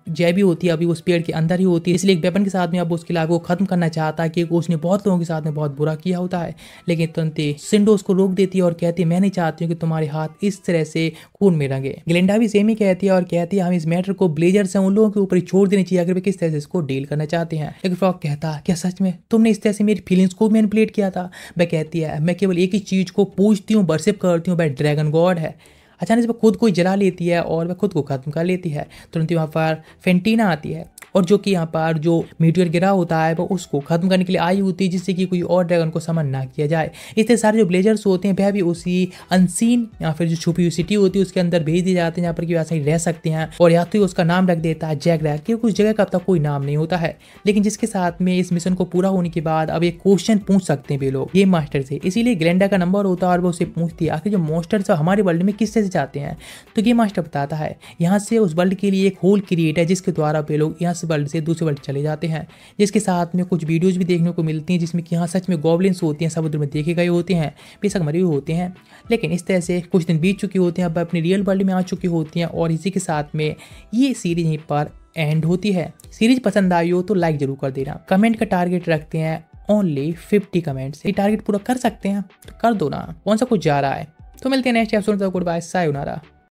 जय भी होती है अभी उस पेड़ के अंदर ही होती है, इसलिए एक वेपन के साथ में अब उसके लाइफ को खत्म करना चाहता है क्योंकि उसने बहुत लोगों के साथ में बहुत बुरा किया होता है। लेकिन तुरंत सिंडो उसको रोक देती है और कहती है मैं नहीं चाहती हूँ कि तुम्हारे हाथ इस तरह से खून में रंगे। ग्लिंडा भी सेम ही कहती है और कहती है हम इस मैटर को ब्लेजर से उन लोगों के ऊपर ही छोड़ देनी चाहिए अगर वे किस तरह से इसको डील करना चाहते हैं। लेकिन फ्रॉग कहता है क्या सच में तुमने इस तरह से मेरी फीलिंग्स को मैनिपुलेट किया था? वह कहती है मैं केवल एक ही चीज को पूछती हूँ, वर्शिप करती हूँ, वह ड्रैगन गॉड है। अचानक से वह खुद को जला लेती है और वह खुद को खत्म कर लेती है। तुरंत ही वहाँ पर फेंटीना आती है और जो कि यहाँ पर जो मीटियोर गिरा होता है वो उसको खत्म करने के लिए आई होती है, जिससे कि कोई और ड्रैगन को समन ना किया जाए। इससे सारे जो ब्लेजर्स होते हैं वह भी उसी अनसीन या फिर जो छुपी हुई सिटी होती है उसके अंदर भेज दिए जाते हैं, जहाँ पर कि वैसे ही रह सकते हैं। और या तो उसका नाम रख देता है जैक रैक, क्योंकि उस जगह का अब तक कोई नाम नहीं होता है। लेकिन जिसके साथ में इस मिशन को पूरा होने के बाद अब एक क्वेश्चन पूछ सकते हैं वे लोग गेम मास्टर से, इसीलिए ग्लेंडा का नंबर होता है और वो उसे पूछती है आखिर जो मॉन्स्टर्स हमारे वर्ल्ड में किस तरह से जाते हैं। तो गेम मास्टर बताता है यहाँ से उस वर्ल्ड के लिए एक होल क्रिएट है, जिसके द्वारा वे लोग यहाँ से वर्ल्ड से दूसरे वर्ल्ड चले जाते हैं। जिसके साथ में कुछ वीडियोज भी देखने को मिलती हैं जिसमें कि यहाँ सच में गॉब्लिन्स होती हैं, समुद्र में देखे गए होते हैं, बेशक मरे हुए होते हैं। लेकिन इस तरह से कुछ दिन बीत चुके होते हैं, अब अपनी रियल वर्ल्ड में आ चुकी होती हैं और इसी के साथ में ये सीरीज यहीं पर एंड होती है। सीरीज पसंद आई हो तो लाइक जरूर कर देना। कमेंट का टारगेट रखते हैं ओनली 50 कमेंट्स। ये टारगेट पूरा कर सकते हैं तो कर दो ना, कौन सा कुछ जा रहा है। तो मिलते हैं नेक्स्ट एपिसोड में, गुड बाय, सायोनारा।